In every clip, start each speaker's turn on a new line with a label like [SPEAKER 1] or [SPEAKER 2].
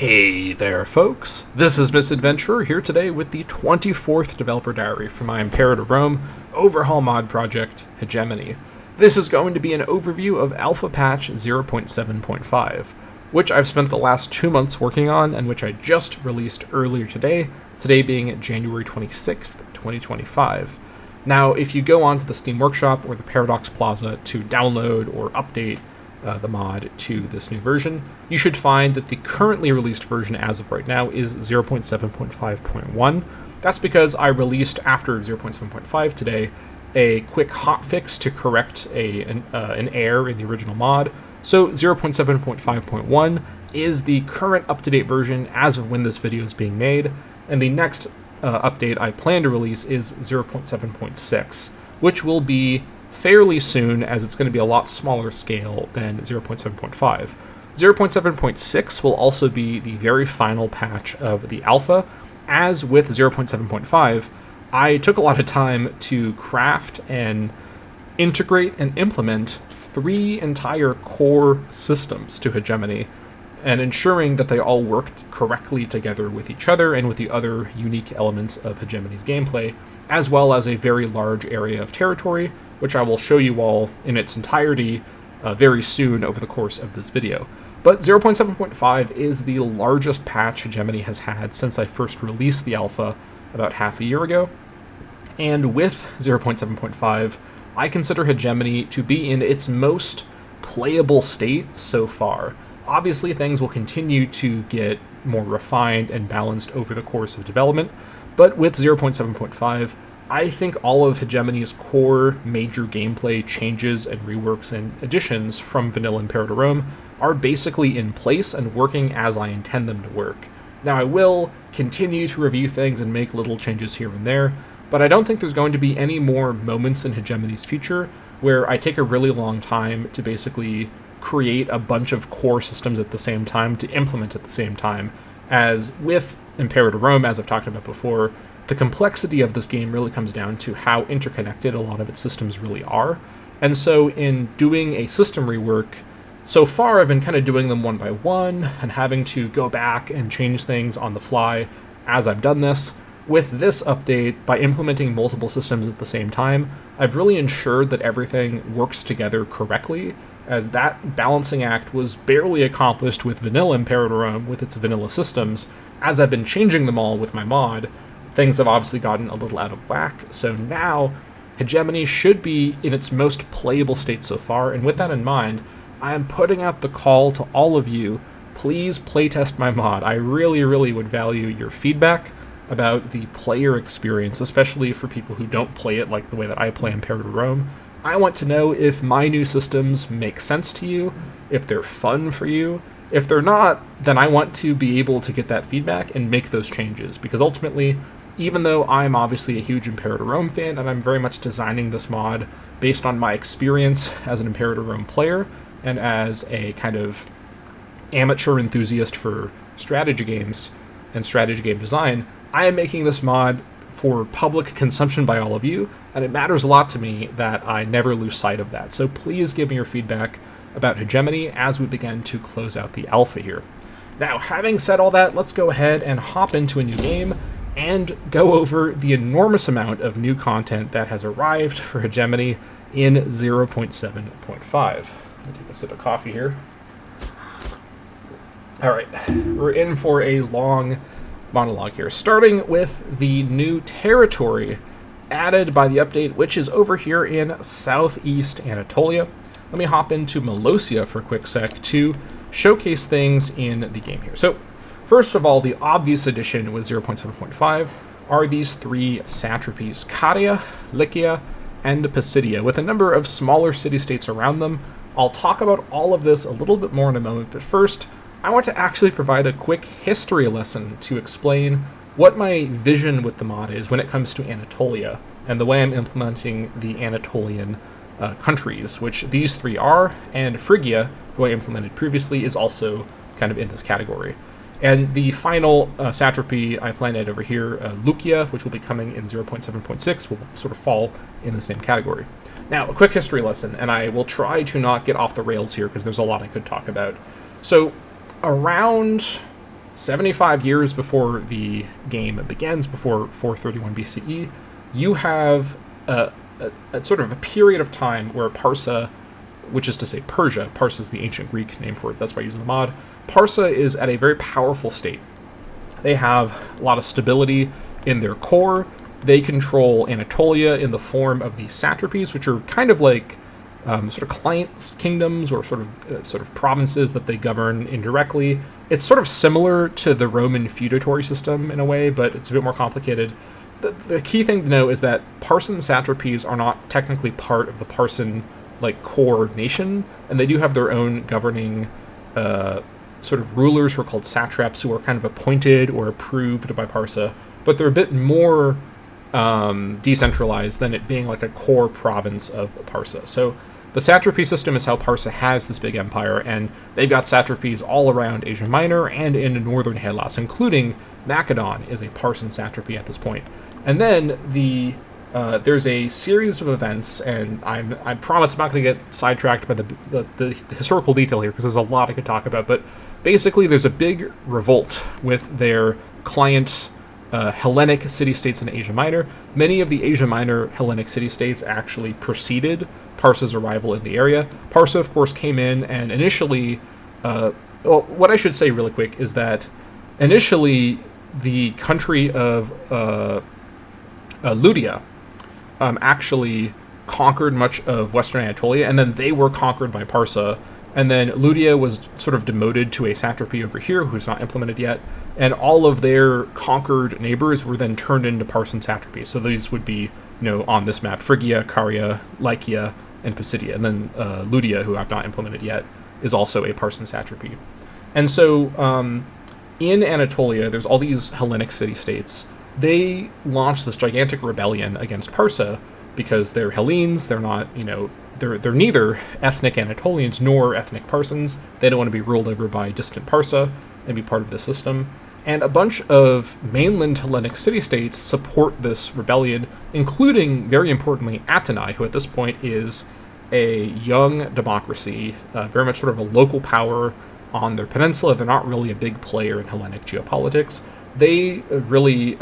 [SPEAKER 1] Hey there, folks. This is Misadventurer here today with the 24th developer diary for my Imperator Rome overhaul mod project, Hegemony. This is going to be an overview of Alpha Patch 0.7.5, which I've spent the last 2 months working on and which I just released earlier today being January 26th, 2025. Now, if you go onto the Steam Workshop or the Paradox Plaza to download or update the mod to this new version, you should find that the currently released version as of right now is 0.7.5.1. That's because I released after 0.7.5 today a quick hotfix to correct an error in the original mod. So 0.7.5.1 is the current up-to-date version as of when this video is being made, and the next update I plan to release is 0.7.6, which will be fairly soon, as it's going to be a lot smaller scale than 0.7.5. 0.7.6 will also be the very final patch of the alpha. As with 0.7.5, I took a lot of time to craft and integrate and implement 3 entire core systems to Hegemony, and ensuring that they all worked correctly together with each other and with the other unique elements of Hegemony's gameplay, as well as a very large area of territory, which I will show you all in its entirety very soon over the course of this video. But 0.7.5 is the largest patch Hegemony has had since I first released the alpha about half a year ago. And with 0.7.5, I consider Hegemony to be in its most playable state so far. Obviously, things will continue to get more refined and balanced over the course of development, but with 0.7.5, I think all of Hegemony's core major gameplay changes and reworks and additions from vanilla Imperator Rome are basically in place and working as I intend them to work. Now, I will continue to review things and make little changes here and there, but I don't think there's going to be any more moments in Hegemony's future where I take a really long time to basically create a bunch of core systems at the same time to implement at the same time. As with Imperator Rome, as I've talked about before, the complexity of this game really comes down to how interconnected a lot of its systems really are. And so in doing a system rework, so far I've been kind of doing them one by one and having to go back and change things on the fly as I've done this. With this update, by implementing multiple systems at the same time, I've really ensured that everything works together correctly, as that balancing act was barely accomplished with vanilla Imperator Rome with its vanilla systems. As I've been changing them all with my mod, things have obviously gotten a little out of whack, so now Hegemony should be in its most playable state so far, and with that in mind, I am putting out the call to all of you, please playtest my mod. I really, really would value your feedback about the player experience, especially for people who don't play it like the way that I play Imperator Rome. I want to know if my new systems make sense to you, if they're fun for you. If they're not, then I want to be able to get that feedback and make those changes, because ultimately, even though I'm obviously a huge Imperator Rome fan and I'm very much designing this mod based on my experience as an Imperator Rome player and as a kind of amateur enthusiast for strategy games and strategy game design, I am making this mod for public consumption by all of you, and it matters a lot to me that I never lose sight of that. So please give me your feedback about Hegemony as we begin to close out the alpha here. Now, having said all that, let's go ahead and hop into a new game and go over the enormous amount of new content that has arrived for Hegemony in 0.7.5. Let me take a sip of coffee here. All right, we're in for a long monologue here, starting with the new territory added by the update, which is over here in southeast Anatolia. Let me hop into Molosia for a quick sec to showcase things in the game here. So, first of all, the obvious addition with 0.7.5 are these 3 satrapies, Caria, Lycia, and Pisidia, with a number of smaller city-states around them. I'll talk about all of this a little bit more in a moment, but first, I want to actually provide a quick history lesson to explain what my vision with the mod is when it comes to Anatolia, and the way I'm implementing the Anatolian countries, which these 3 are, and Phrygia, who I implemented previously, is also kind of in this category. And the final satrapy I plan to add over here, Lycia, which will be coming in 0.7.6, will sort of fall in the same category. Now, a quick history lesson, and I will try to not get off the rails here because there's a lot I could talk about. So, around 75 years before the game begins, before 431 BCE, you have a sort of a period of time where Parsa, which is to say Persia, Parsa is the ancient Greek name for it, that's why I'm using the mod, Parsa is at a very powerful state. They have a lot of stability in their core. They control Anatolia in the form of the satrapies, which are kind of like sort of client kingdoms or sort of provinces that they govern indirectly. It's sort of similar to the Roman feudatory system in a way, but it's a bit more complicated. The key thing to know is that Parsan satrapies are not technically part of the Parsan core nation, and they do have their own governing sort of rulers who are called satraps, who are kind of appointed or approved by Parsa, but they're a bit more decentralized than it being like a core province of Parsa. So the satrapy system is how Parsa has this big empire, and they've got satrapies all around Asia Minor and in northern Hellas, including Macedon is a Parsan satrapy at this point. And then there's a series of events, and I promise I'm not going to get sidetracked by the historical detail here, because there's a lot I could talk about, but basically there's a big revolt with their client Hellenic city-states in Asia Minor. Many of the Asia Minor Hellenic city-states actually preceded Parsa's arrival in the area. Parsa, of course, came in and initially... what I should say really quick is that initially the country of Lydia actually conquered much of Western Anatolia, and then they were conquered by Parsa. And then Lydia was sort of demoted to a satrapy over here, who's not implemented yet, and all of their conquered neighbors were then turned into Parsan satrapies. So these would be, on this map, Phrygia, Caria, Lycia, and Pisidia. And then Lydia, who I've not implemented yet, is also a Parsan satrapy. And so in Anatolia, there's all these Hellenic city-states. They launched this gigantic rebellion against Parsa because they're Hellenes, they're not, they're neither ethnic Anatolians nor ethnic Parsans. They don't want to be ruled over by distant Parsa and be part of the system. And a bunch of mainland Hellenic city-states support this rebellion, including, very importantly, Athenai, who at this point is a young democracy, very much sort of a local power on their peninsula. They're not really a big player in Hellenic geopolitics. They really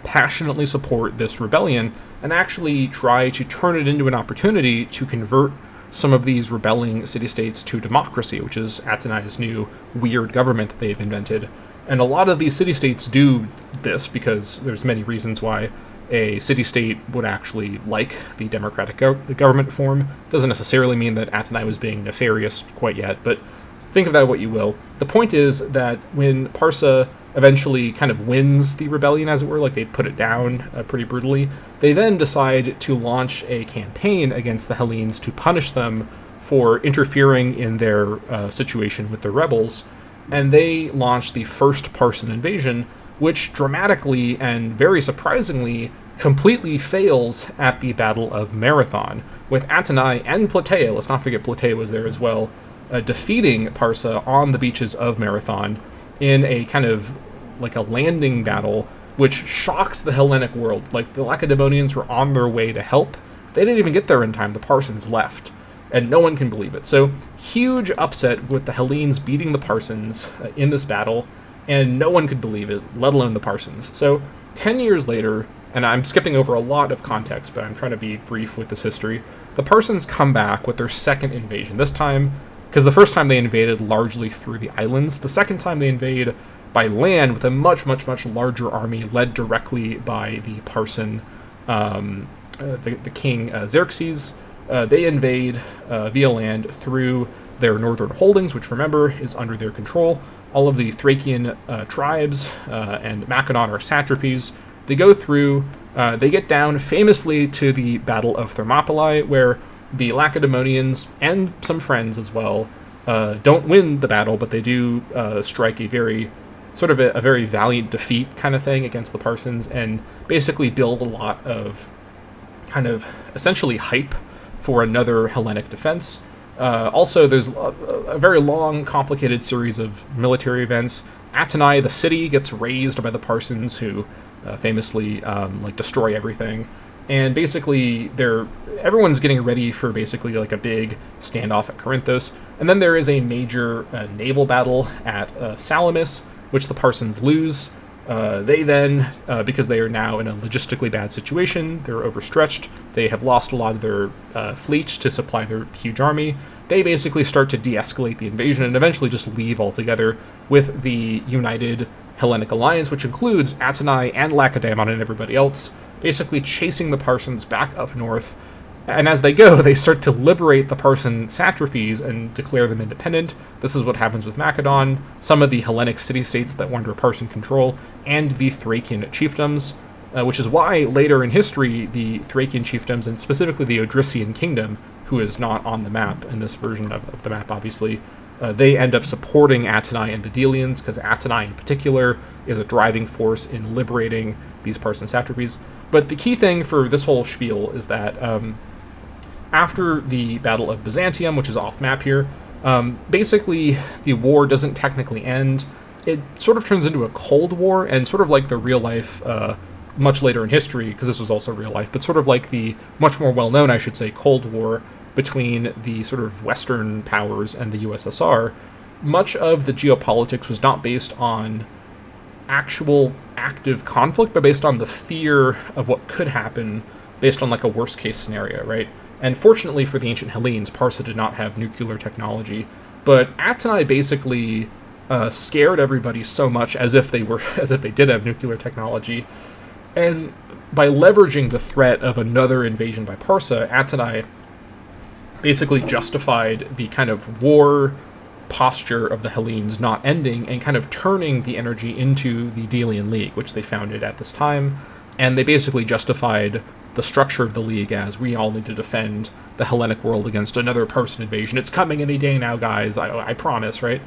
[SPEAKER 1] passionately support this rebellion and actually try to turn it into an opportunity to convert some of these rebelling city-states to democracy, which is Athenai's new weird government that they've invented. And a lot of these city-states do this because there's many reasons why a city-state would actually like the democratic government form. Doesn't necessarily mean that Athenai was being nefarious quite yet, but think of that what you will. The point is that when Parsa eventually kind of wins the rebellion, as it were, they put it down pretty brutally, they then decide to launch a campaign against the Hellenes to punish them for interfering in their situation with the rebels, and they launch the first Parsan invasion, which dramatically and very surprisingly completely fails at the Battle of Marathon, with Athenai and Plataea, let's not forget Plataea was there as well, defeating Parsa on the beaches of Marathon in a kind of a landing battle, which shocks the Hellenic world. The Lacedaemonians were on their way to help. They didn't even get there in time. The Parsans left, and no one can believe it. So, huge upset with the Hellenes beating the Parsans in this battle, and no one could believe it, let alone the Parsans. So, 10 years later, and I'm skipping over a lot of context, but I'm trying to be brief with this history, the Parsans come back with their second invasion. This time, because the first time they invaded largely through the islands, the second time they invade by land with a much, much, much larger army led directly by the Parsan, the king Xerxes. They invade via land through their northern holdings, which, remember, is under their control. All of the Thracian tribes and Macedon are satrapies. They go through, they get down famously to the Battle of Thermopylae, where the Lacedaemonians, and some friends as well, don't win the battle, but they do strike a very valiant defeat kind of thing against the Parsans, and basically build a lot of kind of essentially hype for another Hellenic defense. Also, there's a very long, complicated series of military events. Athenai, the city, gets razed by the Parsans, who famously destroy everything. And basically, everyone's getting ready for basically a big standoff at Corinthos. And then there is a major naval battle at Salamis, which the Parsons lose. They then, because they are now in a logistically bad situation, they're overstretched, they have lost a lot of their fleet to supply their huge army, they basically start to de-escalate the invasion and eventually just leave altogether, with the United Hellenic Alliance, which includes Athenai and Lacedaemon and everybody else, basically chasing the Parsons back up north. And as they go, they start to liberate the Parson satrapies and declare them independent. This is what happens with Macedon, some of the Hellenic city-states that were under Parson control, and the Thracian chiefdoms, which is why later in history, the Thracian chiefdoms, and specifically the Odrysian kingdom, who is not on the map in this version of the map, obviously, they end up supporting Athenai and the Delians, because Athenai in particular is a driving force in liberating these Parson satrapies. But the key thing for this whole spiel is that after the Battle of Byzantium, which is off map here, basically the war doesn't technically end. It sort of turns into a Cold War, and sort of like the real life, much later in history, because this was also real life, but sort of like the much more well-known, I should say, Cold War between the sort of Western powers and the USSR. Much of the geopolitics was not based on actual active conflict, but based on the fear of what could happen based on like a worst case scenario, right? And fortunately for the ancient Hellenes, Parsa did not have nuclear technology, but Athenai basically scared everybody so much as if they did have nuclear technology. And by leveraging the threat of another invasion by Parsa, Athenai basically justified the kind of war posture of the Hellenes not ending and kind of turning the energy into the Delian League, which they founded at this time. And they basically justified the structure of the League as, we all need to defend the Hellenic world against another Parson invasion. It's coming any day now, guys. I promise, right?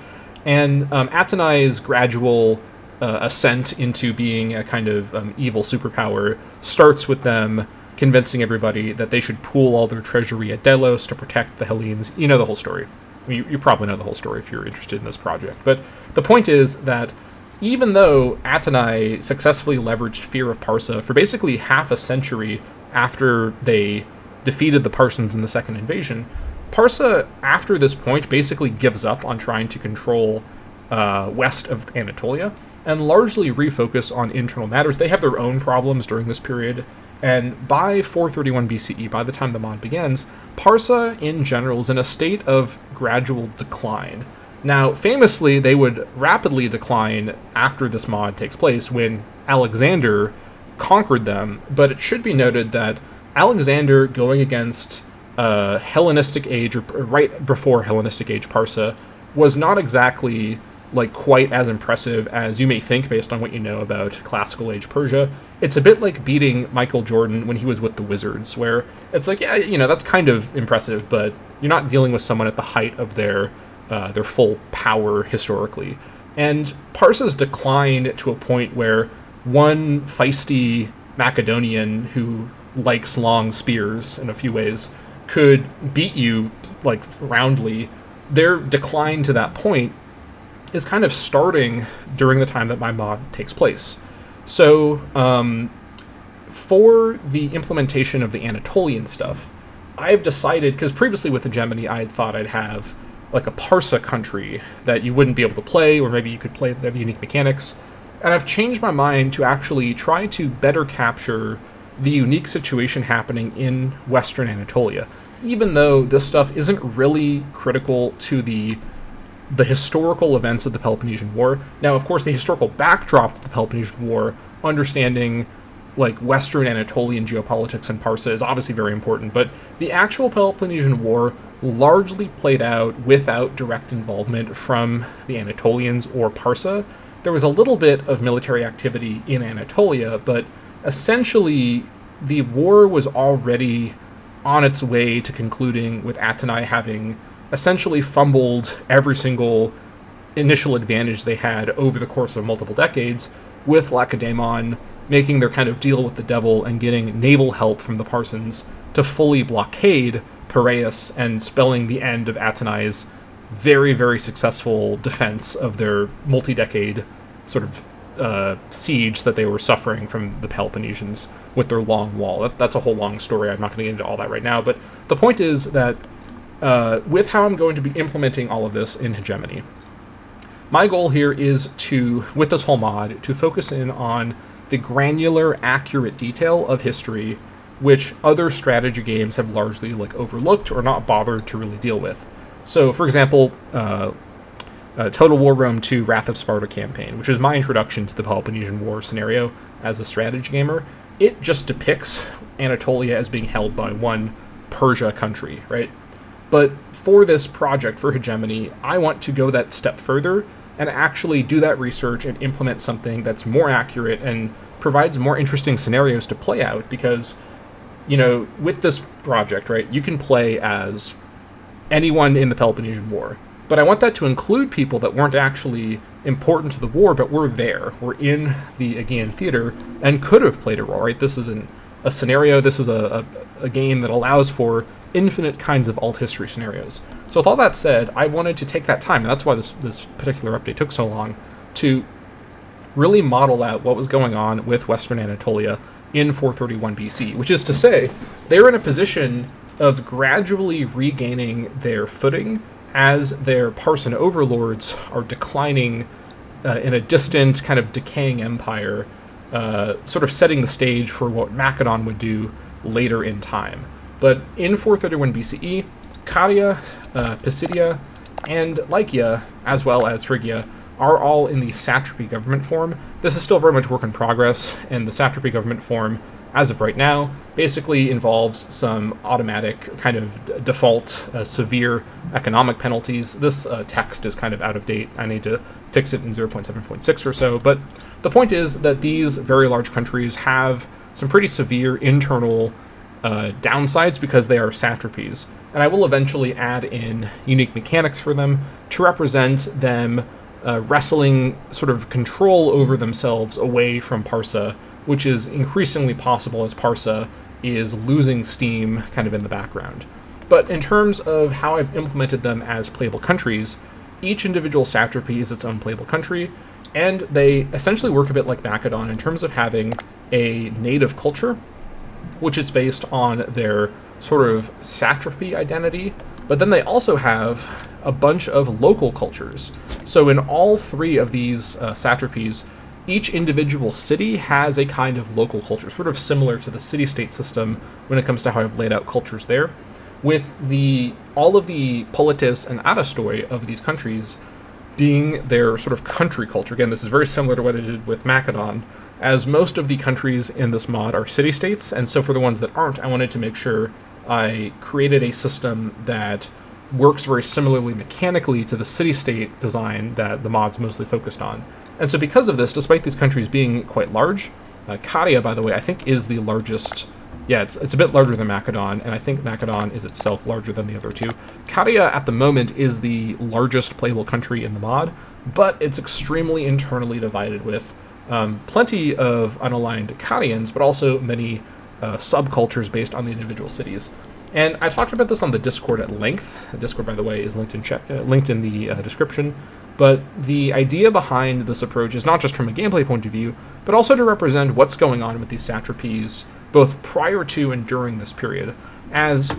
[SPEAKER 1] And Athenai's gradual ascent into being a kind of evil superpower starts with them convincing everybody that they should pool all their treasury at Delos to protect the Hellenes. You know the whole story. You probably know the whole story if you're interested in this project. But the point is that even though Athenai successfully leveraged fear of Parsa for basically half a century after they defeated the Parsons in the second invasion, Parsa, after this point, basically gives up on trying to control west of Anatolia and largely refocus on internal matters. They have their own problems during this period, and by 431 BCE, by the time the mod begins, Parsa in general is in a state of gradual decline. Now, famously, they would rapidly decline after this mod takes place when Alexander conquered them, but it should be noted that Alexander going against Hellenistic age, or right before Hellenistic age Parsa, was not exactly like quite as impressive as you may think based on what you know about classical age Persia. It's a bit like beating Michael Jordan when he was with the Wizards, where it's like, yeah, you know, that's kind of impressive, but you're not dealing with someone at the height of their full power historically. And Parsa's decline to a point where one feisty Macedonian who likes long spears in a few ways could beat you like roundly, their decline to that point is kind of starting during the time that my mod takes place. So for the implementation of the Anatolian stuff, I've decided, because previously with Hegemony I had thought I'd have like a Parsa country that you wouldn't be able to play, or maybe you could play that have unique mechanics, and I've changed my mind to actually try to better capture the unique situation happening in Western Anatolia, even though this stuff isn't really critical to the historical events of the Peloponnesian War. Now, of course, the historical backdrop of the Peloponnesian War, understanding like Western Anatolian geopolitics and Parsa, is obviously very important, but the actual Peloponnesian War largely played out without direct involvement from the Anatolians or Parsa. There was a little bit of military activity in Anatolia, but essentially the war was already on its way to concluding, with Athenai having essentially fumbled every single initial advantage they had over the course of multiple decades, with Lacedaemon making their kind of deal with the devil and getting naval help from the Parsons to fully blockade Piraeus and spelling the end of Athenai's very, very successful defense of their multi-decade sort of siege that they were suffering from the Peloponnesians with their long wall. That's a whole long story. I'm not going to get into all that right now, but the point is that with how I'm going to be implementing all of this in Hegemony, My goal here is to, with this whole mod, to focus in on the granular, accurate detail of history, which other strategy games have largely overlooked or not bothered to really deal with. So, for example, Total War Rome 2 Wrath of Sparta campaign, which is my introduction to the Peloponnesian War scenario as a strategy gamer, it just depicts Anatolia as being held by one Persia country, right? But for this project, for Hegemony, I want to go that step further and actually do that research and implement something that's more accurate and provides more interesting scenarios to play out, because, with this project, right, you can play as anyone in the Peloponnesian War. But I want that to include people that weren't actually important to the war, but were there, were in the Aegean theater, and could have played a role, right? This is a scenario, this is a game that allows for infinite kinds of alt history scenarios. So with all that said, I wanted to take that time, and that's why this particular update took so long, to really model out what was going on with Western Anatolia in 431 BC, which is to say, they're in a position of gradually regaining their footing as their Parson overlords are declining in a distant, kind of decaying empire, sort of setting the stage for what Macedon would do later in time. But in 431 BCE, Caria, Pisidia, and Lycia, as well as Phrygia, are all in the satrapy government form. This is still very much work in progress, and the satrapy government form, as of right now, basically involves some automatic kind of default severe economic penalties. This text is kind of out of date. I need to fix it in 0.7.6 or so. But the point is that these very large countries have some pretty severe internal downsides because they are satrapies. And I will eventually add in unique mechanics for them to represent them wrestling sort of control over themselves away from Parsa, which is increasingly possible as Parsa is losing steam kind of in the background. But in terms of how I've implemented them as playable countries, each individual satrapy is its own playable country, and they essentially work a bit like Macedon in terms of having a native culture, which is based on their sort of satrapy identity, but then they also have a bunch of local cultures. So in all three of these satrapies, each individual city has a kind of local culture, sort of similar to the city-state system when it comes to how I've laid out cultures there, with all of the politis and arastoi of these countries being their sort of country culture. Again, this is very similar to what I did with Macedon, as most of the countries in this mod are city-states, and so for the ones that aren't, I wanted to make sure I created a system that works very similarly mechanically to the city-state design that the mod's mostly focused on. And so because of this, despite these countries being quite large, Caria, by the way, I think is the largest. Yeah, it's a bit larger than Macedon, and I think Macedon is itself larger than the other two. Caria, at the moment, is the largest playable country in the mod, but it's extremely internally divided with plenty of unaligned Carians, but also many subcultures based on the individual cities. And I talked about this on the Discord at length. The Discord, by the way, is linked in the description. But the idea behind this approach is not just from a gameplay point of view, but also to represent what's going on with these satrapies, both prior to and during this period. As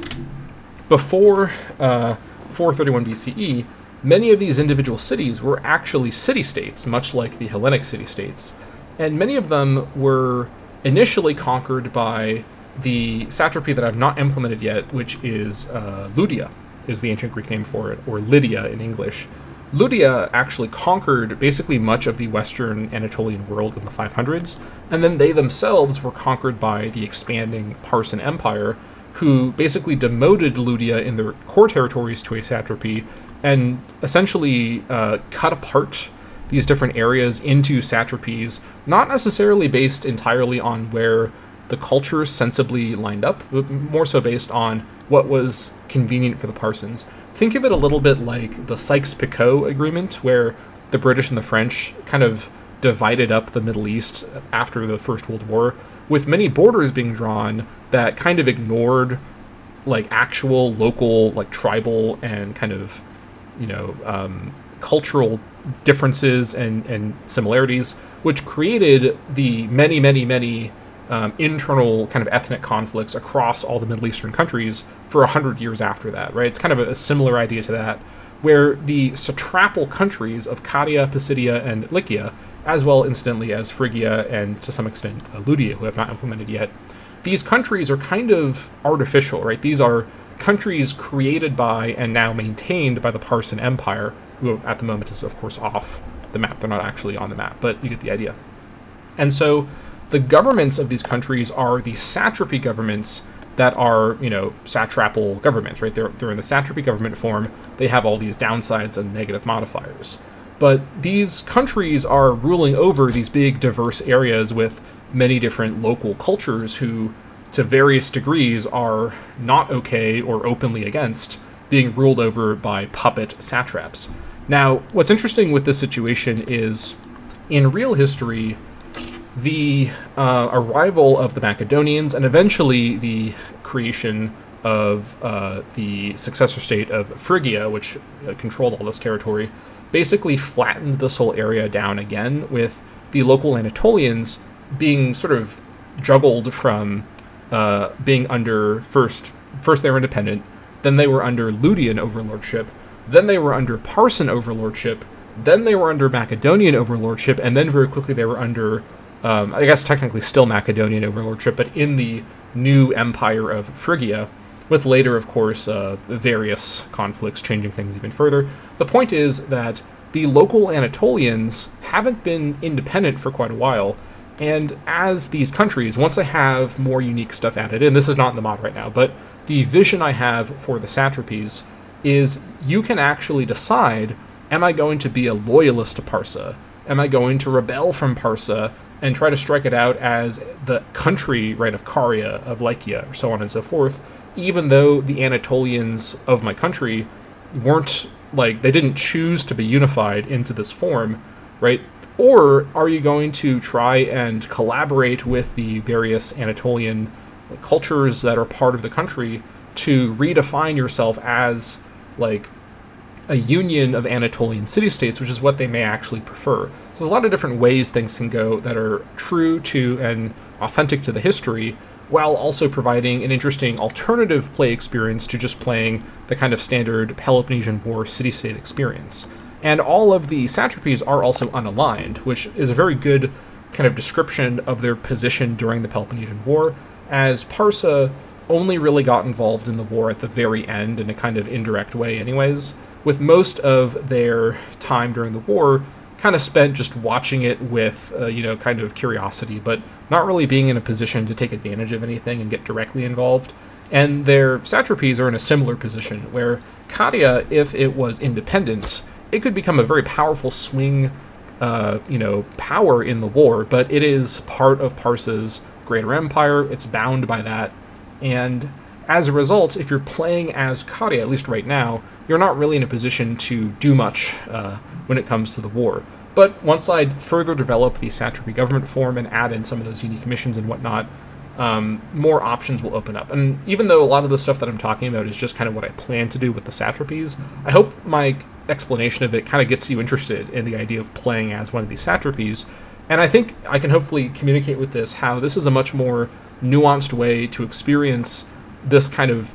[SPEAKER 1] before 431 BCE, many of these individual cities were actually city-states, much like the Hellenic city-states. And many of them were initially conquered by the satrapy that I've not implemented yet, which is Lydia, is the ancient Greek name for it, or Lydia in English. Lydia actually conquered basically much of the Western Anatolian world in the 500s, and then they themselves were conquered by the expanding Parsan Empire, who basically demoted Lydia in their core territories to a satrapy, and essentially cut apart these different areas into satrapies, not necessarily based entirely on where the cultures sensibly lined up, but more so based on what was convenient for the Parsons. Think of it a little bit like the Sykes-Picot Agreement, where the British and the French kind of divided up the Middle East after the First World War, with many borders being drawn that kind of ignored actual local, tribal and kind of, cultural differences and similarities, which created the many, many, many internal kind of ethnic conflicts across all the Middle Eastern countries for 100 years after that, right? It's kind of a similar idea to that, where the satrapal countries of Caria, Pisidia, and Lycia, as well incidentally as Phrygia and to some extent Ludia, who have not implemented yet, these countries are kind of artificial, right? These are countries created by and now maintained by the Parsan Empire, who at the moment is, of course, off the map. They're not actually on the map, but you get the idea. And so the governments of these countries are the satrapy governments that are, satrapal governments, right? They're in the satrapy government form. They have all these downsides and negative modifiers. But these countries are ruling over these big, diverse areas with many different local cultures who, to various degrees, are not okay or openly against being ruled over by puppet satraps. Now, what's interesting with this situation is, in real history, the arrival of the Macedonians and eventually the creation of the successor state of Phrygia, which controlled all this territory, basically flattened this whole area down again, with the local Anatolians being sort of juggled from being under, first they were independent, then they were under Ludian overlordship, then they were under Parsan overlordship, then they were under Macedonian overlordship, and then very quickly they were under, I guess technically still Macedonian overlordship, but in the new empire of Phrygia, with later, of course, various conflicts changing things even further. The point is that the local Anatolians haven't been independent for quite a while, and as these countries, once they have more unique stuff added in, this is not in the mod right now, but the vision I have for the satrapies is you can actually decide, am I going to be a loyalist to Parsa? Am I going to rebel from Parsa and try to strike it out as the country, right, of Caria, of Lycia, or so on and so forth, even though the Anatolians of my country weren't, they didn't choose to be unified into this form, right? Or are you going to try and collaborate with the various Anatolian cultures that are part of the country to redefine yourself as, a union of Anatolian city-states, which is what they may actually prefer. So there's a lot of different ways things can go that are true to and authentic to the history, while also providing an interesting alternative play experience to just playing the kind of standard Peloponnesian War city-state experience. And all of the satrapies are also unaligned, which is a very good kind of description of their position during the Peloponnesian War, as Parsa only really got involved in the war at the very end in a kind of indirect way anyways, with most of their time during the war kind of spent just watching it with, kind of curiosity, but not really being in a position to take advantage of anything and get directly involved. And their satrapies are in a similar position, where Caria, if it was independent, it could become a very powerful swing, power in the war, but it is part of Parsa's greater empire. It's bound by that. And as a result, if you're playing as Caria, at least right now, you're not really in a position to do much when it comes to the war. But once I further develop the satrapy government form and add in some of those unique missions and whatnot, more options will open up. And even though a lot of the stuff that I'm talking about is just kind of what I plan to do with the satrapies, I hope my explanation of it kind of gets you interested in the idea of playing as one of these satrapies. And I think I can hopefully communicate with this how this is a much more nuanced way to experience this kind of,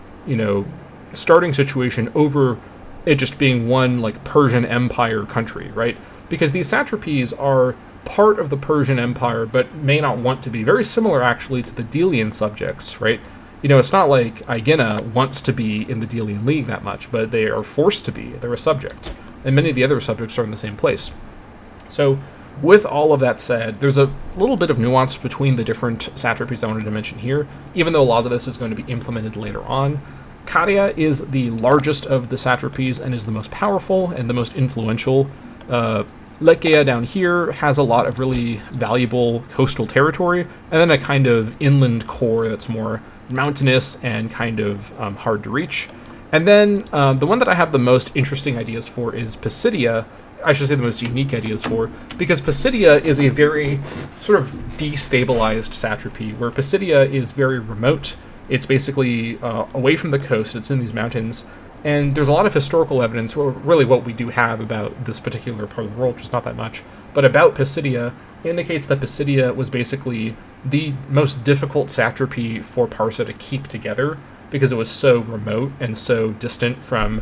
[SPEAKER 1] starting situation over it just being one, Persian Empire country, right? Because these satrapies are part of the Persian Empire, but may not want to be. Very similar, actually, to the Delian subjects, right? It's not like Aegina wants to be in the Delian League that much, but they are forced to be. They're a subject. And many of the other subjects are in the same place. So, with all of that said, there's a little bit of nuance between the different satrapies I wanted to mention here, even though a lot of this is going to be implemented later on. Caria is the largest of the satrapies and is the most powerful and the most influential. Lycia down here has a lot of really valuable coastal territory, and then a kind of inland core that's more mountainous and kind of hard to reach. And then the one that I have the most interesting ideas for is Pisidia. I should say the most unique ideas for, because Pisidia is a very sort of destabilized satrapy, where Pisidia is very remote. It's basically away from the coast. It's in these mountains. And there's a lot of historical evidence, well, really what we do have about this particular part of the world, which is not that much, but about Pisidia indicates that Pisidia was basically the most difficult satrapy for Parsa to keep together, because it was so remote and so distant from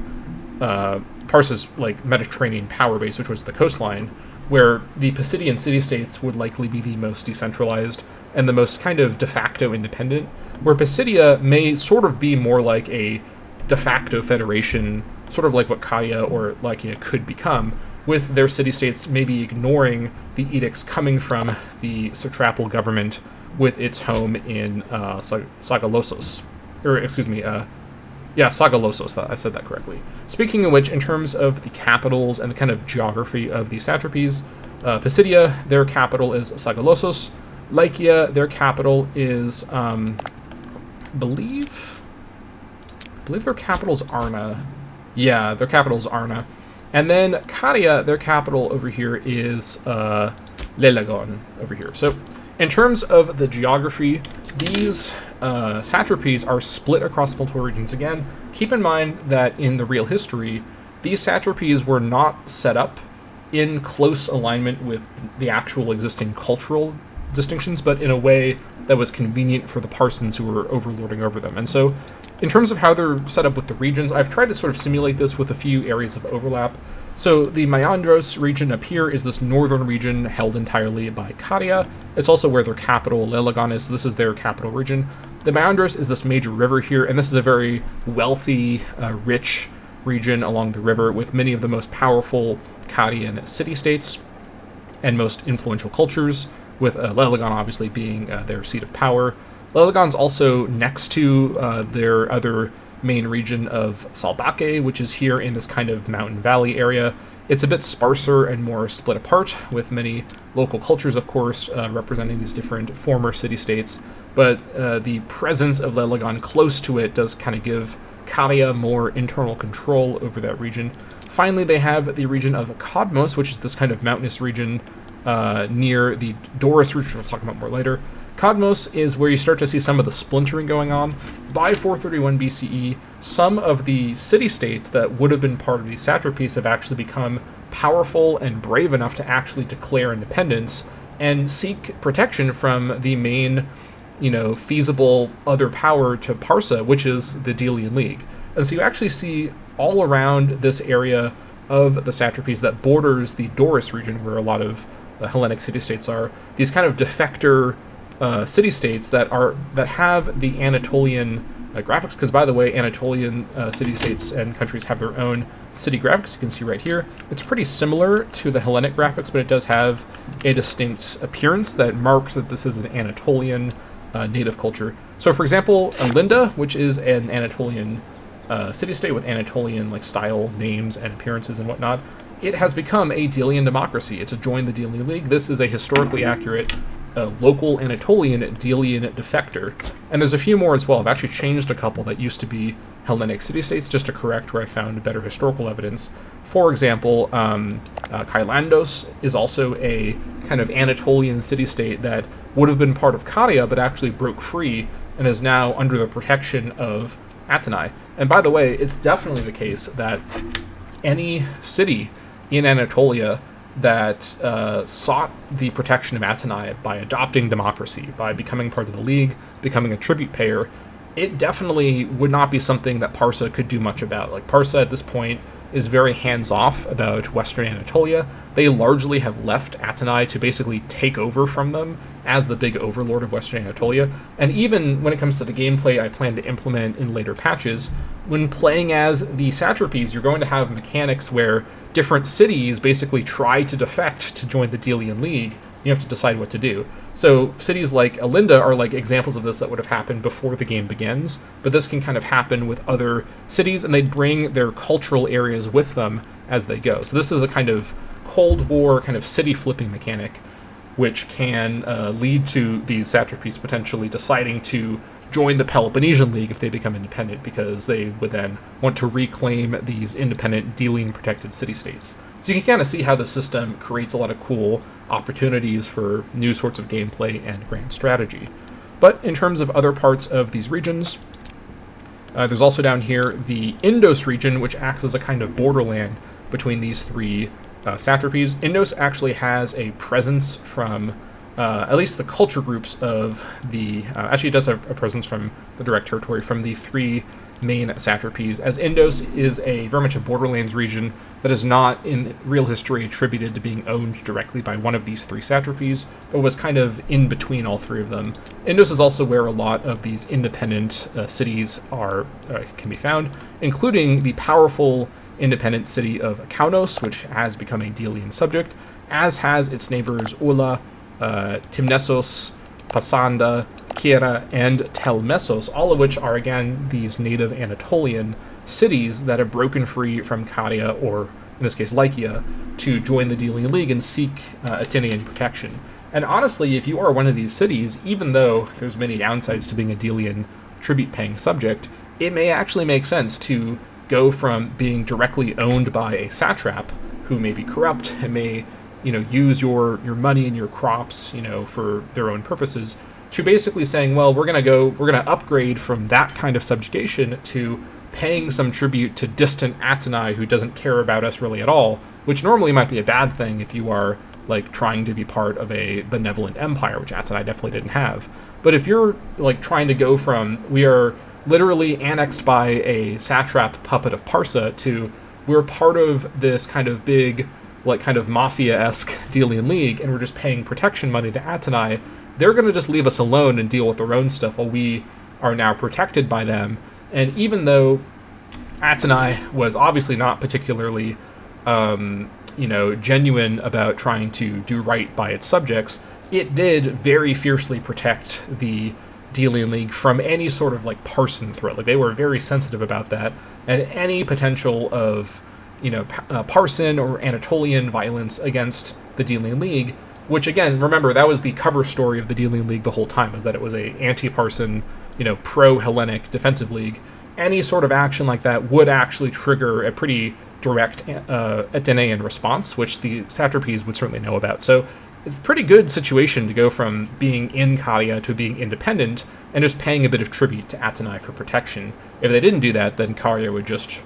[SPEAKER 1] Parsa's like Mediterranean power base, which was the coastline, where the Pisidian city-states would likely be the most decentralized and the most kind of de facto independent, where Pisidia may sort of be more like a de facto federation, sort of like what Caria or Lycia could become, with their city-states maybe ignoring the edicts coming from the satrapal government with its home in Sagalosos. Sagalosos, I said that correctly. Speaking of which, in terms of the capitals and the kind of geography of the satrapies, Pisidia, their capital is Sagalosos. Lycia, their capital is, believe their capital is Arna. Yeah, their capital is Arna. And then Caria, their capital over here is Lelagon over here. So in terms of the geography, these satrapies are split across multiple regions. Again, keep in mind that in the real history, these satrapies were not set up in close alignment with the actual existing cultural distinctions, but in a way that was convenient for the parsons who were overlording over them. And so in terms of how they're set up with the regions, I've tried to sort of simulate this with a few areas of overlap. So the Mayandros region up here is this northern region held entirely by Caria. It's also where their capital, Lelagon, is. So this is their capital region. The Mayandros is this major river here, and this is a very wealthy, rich region along the river with many of the most powerful Carian city-states and most influential cultures, with Lelagon obviously being their seat of power. Lelagon's also next to their other main region of Salbake, which is here in this kind of mountain valley area. It's a bit sparser and more split apart, with many local cultures, of course, representing these different former city-states. But the presence of Lelagon close to it does kind of give Caria more internal control over that region. Finally, they have the region of Cadmos, which is this kind of mountainous region near the Doris region, we'll talk about more later. Cadmos is where you start to see some of the splintering going on. By 431 BCE, some of the city-states that would have been part of these satrapies have actually become powerful and brave enough to actually declare independence and seek protection from the main, feasible other power to Parsa, which is the Delian League. And so you actually see all around this area of the satrapies that borders the Doris region, where a lot of Hellenic city-states are, these kind of defector city-states that have the Anatolian graphics, because by the way, Anatolian city-states and countries have their own city graphics. You can see right here. It's pretty similar to the Hellenic graphics, but it does have a distinct appearance that marks that this is an Anatolian native culture. So for example, Alinda, which is an Anatolian city-state with Anatolian style names and appearances and whatnot, it has become a Delian democracy. It's joined the Delian League. This is a historically accurate local Anatolian Delian defector. And there's a few more as well. I've actually changed a couple that used to be Hellenic city-states just to correct where I found better historical evidence. For example, Kylandos is also a kind of Anatolian city-state that would have been part of Caria, but actually broke free and is now under the protection of Athenai. And by the way, it's definitely the case that any city in Anatolia that sought the protection of Athenai by adopting democracy, by becoming part of the League, becoming a tribute payer, it definitely would not be something that Parsa could do much about. Parsa at this point is very hands-off about Western Anatolia. They largely have left Athenai to basically take over from them as the big overlord of Western Anatolia. And even when it comes to the gameplay I plan to implement in later patches, when playing as the satrapies, you're going to have mechanics where different cities basically try to defect to join the Delian League. You have to decide what to do. So cities like Alinda are examples of this that would have happened before the game begins, but this can kind of happen with other cities, and they bring their cultural areas with them as they go. So this is a kind of Cold War kind of city flipping mechanic, which can lead to these satrapies potentially deciding to join the Peloponnesian League if they become independent, because they would then want to reclaim these independent Delian protected city-states. So you can kind of see how the system creates a lot of cool opportunities for new sorts of gameplay and grand strategy. But in terms of other parts of these regions, there's also down here the Indos region, which acts as a kind of borderland between these three satrapies. Indos actually has a presence from at least the culture groups of the... actually, it does have a presence from the direct territory from the three main satrapies, as Indos is very much a borderlands region that is not in real history attributed to being owned directly by one of these three satrapies, but was kind of in between all three of them. Indos is also where a lot of these independent cities can be found, including the powerful independent city of Kaunos, which has become a Delian subject, as has its neighbors Ula, Timnessos, Pasanda, Kira, and Telmessos, all of which are, again, these native Anatolian cities that have broken free from Caria, or in this case Lycia, to join the Delian League and seek Atenean protection. And honestly, if you are one of these cities, even though there's many downsides to being a Delian tribute-paying subject, it may actually make sense to go from being directly owned by a satrap who may be corrupt and may use your money and your crops, for their own purposes, to basically saying, well, we're going to upgrade from that kind of subjugation to paying some tribute to distant Atenai who doesn't care about us really at all, which normally might be a bad thing if you are, trying to be part of a benevolent empire, which Atenai definitely didn't have. But if you're, trying to go from, we are literally annexed by a satrap puppet of Parsa to we're part of this kind of big, kind of mafia-esque Delian League, and we're just paying protection money to Atenai, they're going to just leave us alone and deal with their own stuff while we are now protected by them. And even though Atenai was obviously not particularly, genuine about trying to do right by its subjects, it did very fiercely protect the Delian League from any sort of Parson threat. They were very sensitive about that, and any potential of Parson or Anatolian violence against the Delian League, which again, remember, that was the cover story of the Delian League the whole time, was that it was a anti-Parson, pro-Hellenic defensive league. Any sort of action like that would actually trigger a pretty direct Atenean response, which the satrapies would certainly know about. So it's a pretty good situation to go from being in Caria to being independent and just paying a bit of tribute to Atenai for protection. If they didn't do that, then Caria would just,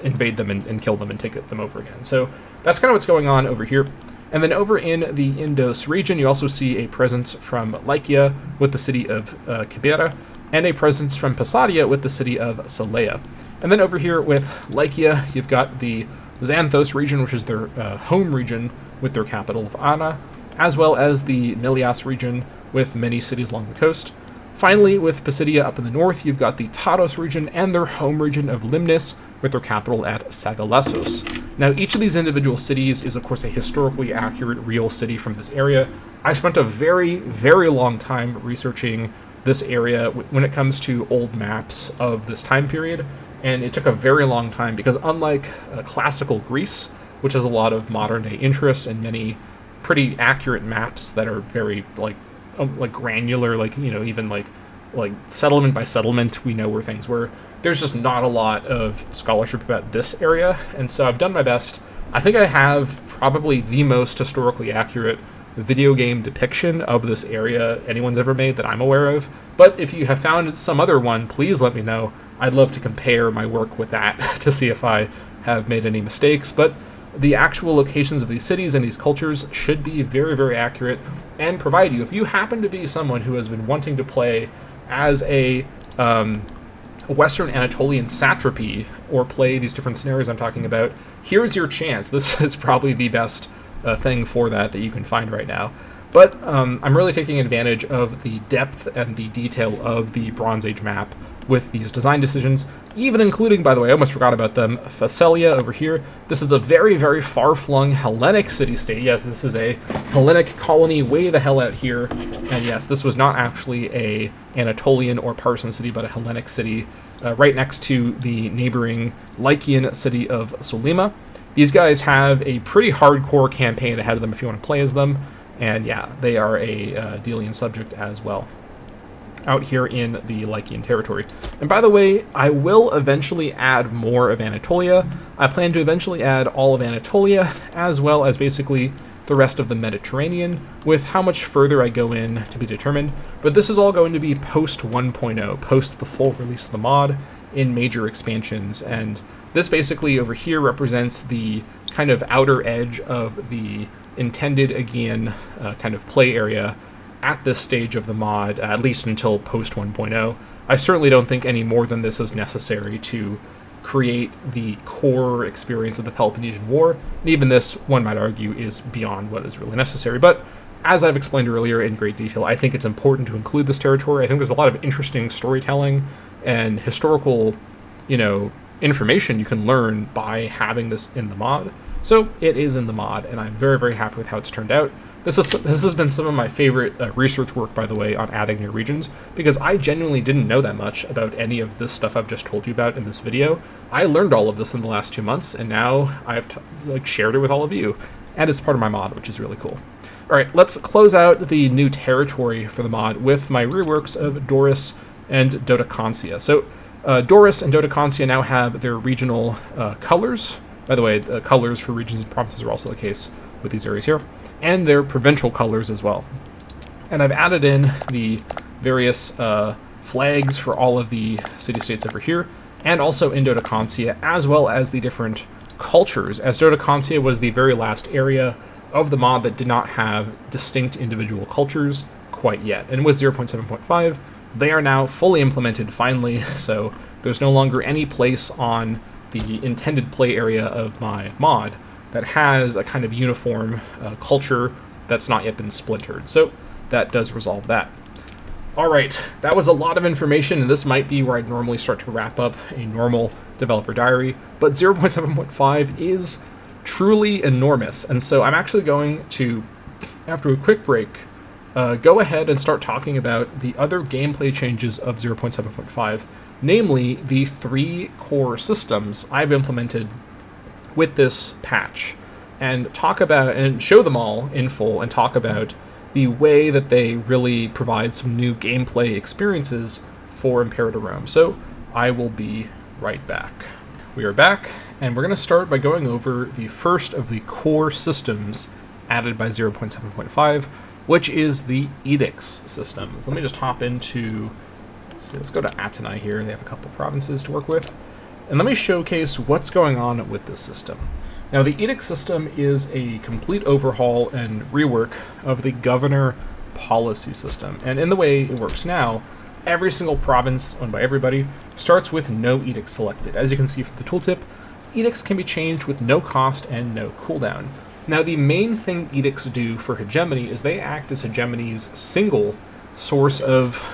[SPEAKER 1] invade them and kill them and take them over again. So that's kind of what's going on over here. And then over in the Indos region, you also see a presence from Lycia with the city of Kibera, and a presence from Passadia with the city of Salea. And then over here with Lycia, you've got the Xanthos region, which is their home region with their capital of Ana, as well as the Milias region with many cities along the coast. Finally, with Pisidia up in the north, you've got the Taros region and their home region of Limnis, with their capital at Sagalassos. Now, each of these individual cities is, of course, a historically accurate real city from this area. I spent a very, very long time researching this area when it comes to old maps of this time period, and it took a very long time because unlike classical Greece, which has a lot of modern-day interest and many pretty accurate maps that are very, granular, even settlement by settlement, we know where things were. There's just not a lot of scholarship about this area, and so I've done my best. I think I have probably the most historically accurate video game depiction of this area anyone's ever made that I'm aware of, but if you have found some other one, please let me know. I'd love to compare my work with that to see if I have made any mistakes, but the actual locations of these cities and these cultures should be very, very accurate and provide you, if you happen to be someone who has been wanting to play as a Western Anatolian satrapy or play these different scenarios I'm talking about, here's your chance. This is probably the best thing for that you can find right now. But I'm really taking advantage of the depth and the detail of the Bronze Age map with these design decisions, even including, by the way, I almost forgot about them, Phasalia over here. This is a very, very far-flung Hellenic city-state. Yes, this is a Hellenic colony way the hell out here. And yes, this was not actually a Anatolian or Parson city, but a Hellenic city right next to the neighboring Lycian city of Solima. These guys have a pretty hardcore campaign ahead of them if you want to play as them. And yeah, they are a Delian subject as well, out here in the Lycian territory. And by the way, I will eventually add more of Anatolia. I plan to eventually add all of Anatolia, as well as basically the rest of the Mediterranean, with how much further I go in to be determined. But this is all going to be post 1.0, post the full release of the mod in major expansions. And this basically over here represents the kind of outer edge of the intended Aegean kind of play area at this stage of the mod, at least until post 1.0. I certainly don't think any more than this is necessary to create the core experience of the Peloponnesian War. And even this, one might argue, is beyond what is really necessary. But as I've explained earlier in great detail, I think it's important to include this territory. I think there's a lot of interesting storytelling and historical, information you can learn by having this in the mod. So it is in the mod, and I'm very, very happy with how it's turned out. This has been some of my favorite research work, by the way, on adding new regions, because I genuinely didn't know that much about any of this stuff I've just told you about in this video. I learned all of this in the last 2 months, and now I've shared it with all of you, and it's part of my mod, which is really cool. All right, let's close out the new territory for the mod with my reworks of Doris and Dodecancia. So Doris and Dodecancia now have their regional colors. By the way, the colors for regions and provinces are also the case with these areas here, and their provincial colors as well. And I've added in the various flags for all of the city-states over here, and also in Dodecancia, as well as the different cultures, as Dodecancia was the very last area of the mod that did not have distinct individual cultures quite yet. And with 0.7.5, they are now fully implemented finally, so there's no longer any place on the intended play area of my mod that has a kind of uniform culture that's not yet been splintered. So that does resolve that. All right, that was a lot of information, and this might be where I'd normally start to wrap up a normal developer diary, but 0.7.5 is truly enormous, and so I'm actually going to, after a quick break, go ahead and start talking about the other gameplay changes of 0.7.5, namely the 3 core systems I've implemented with this patch, and talk about and show them all in full and talk about the way that they really provide some new gameplay experiences for Imperator Rome. So I will be right back. We are back, and we're going to start by going over the first of the core systems added by 0.7.5, which is the edicts system. So let me just hop into, let's go to Athenai here. They have a couple provinces to work with. And let me showcase what's going on with this system. Now, the edict system is a complete overhaul and rework of the governor policy system. And in the way it works now, every single province owned by everybody starts with no edict selected. As you can see from the tooltip, edicts can be changed with no cost and no cooldown. Now, the main thing edicts do for Hegemony is they act as Hegemony's single source of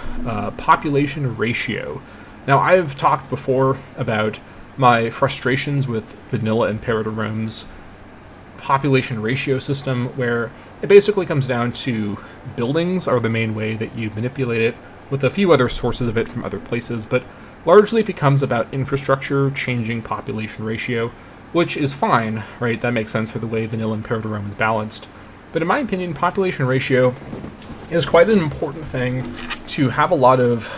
[SPEAKER 1] population ratio. Now, I've talked before about my frustrations with vanilla Imperator Rome's population ratio system, where it basically comes down to buildings are the main way that you manipulate it, with a few other sources of it from other places, but largely it becomes about infrastructure changing population ratio, which is fine, right? That makes sense for the way vanilla Imperator Rome is balanced. But in my opinion, population ratio is quite an important thing to have a lot of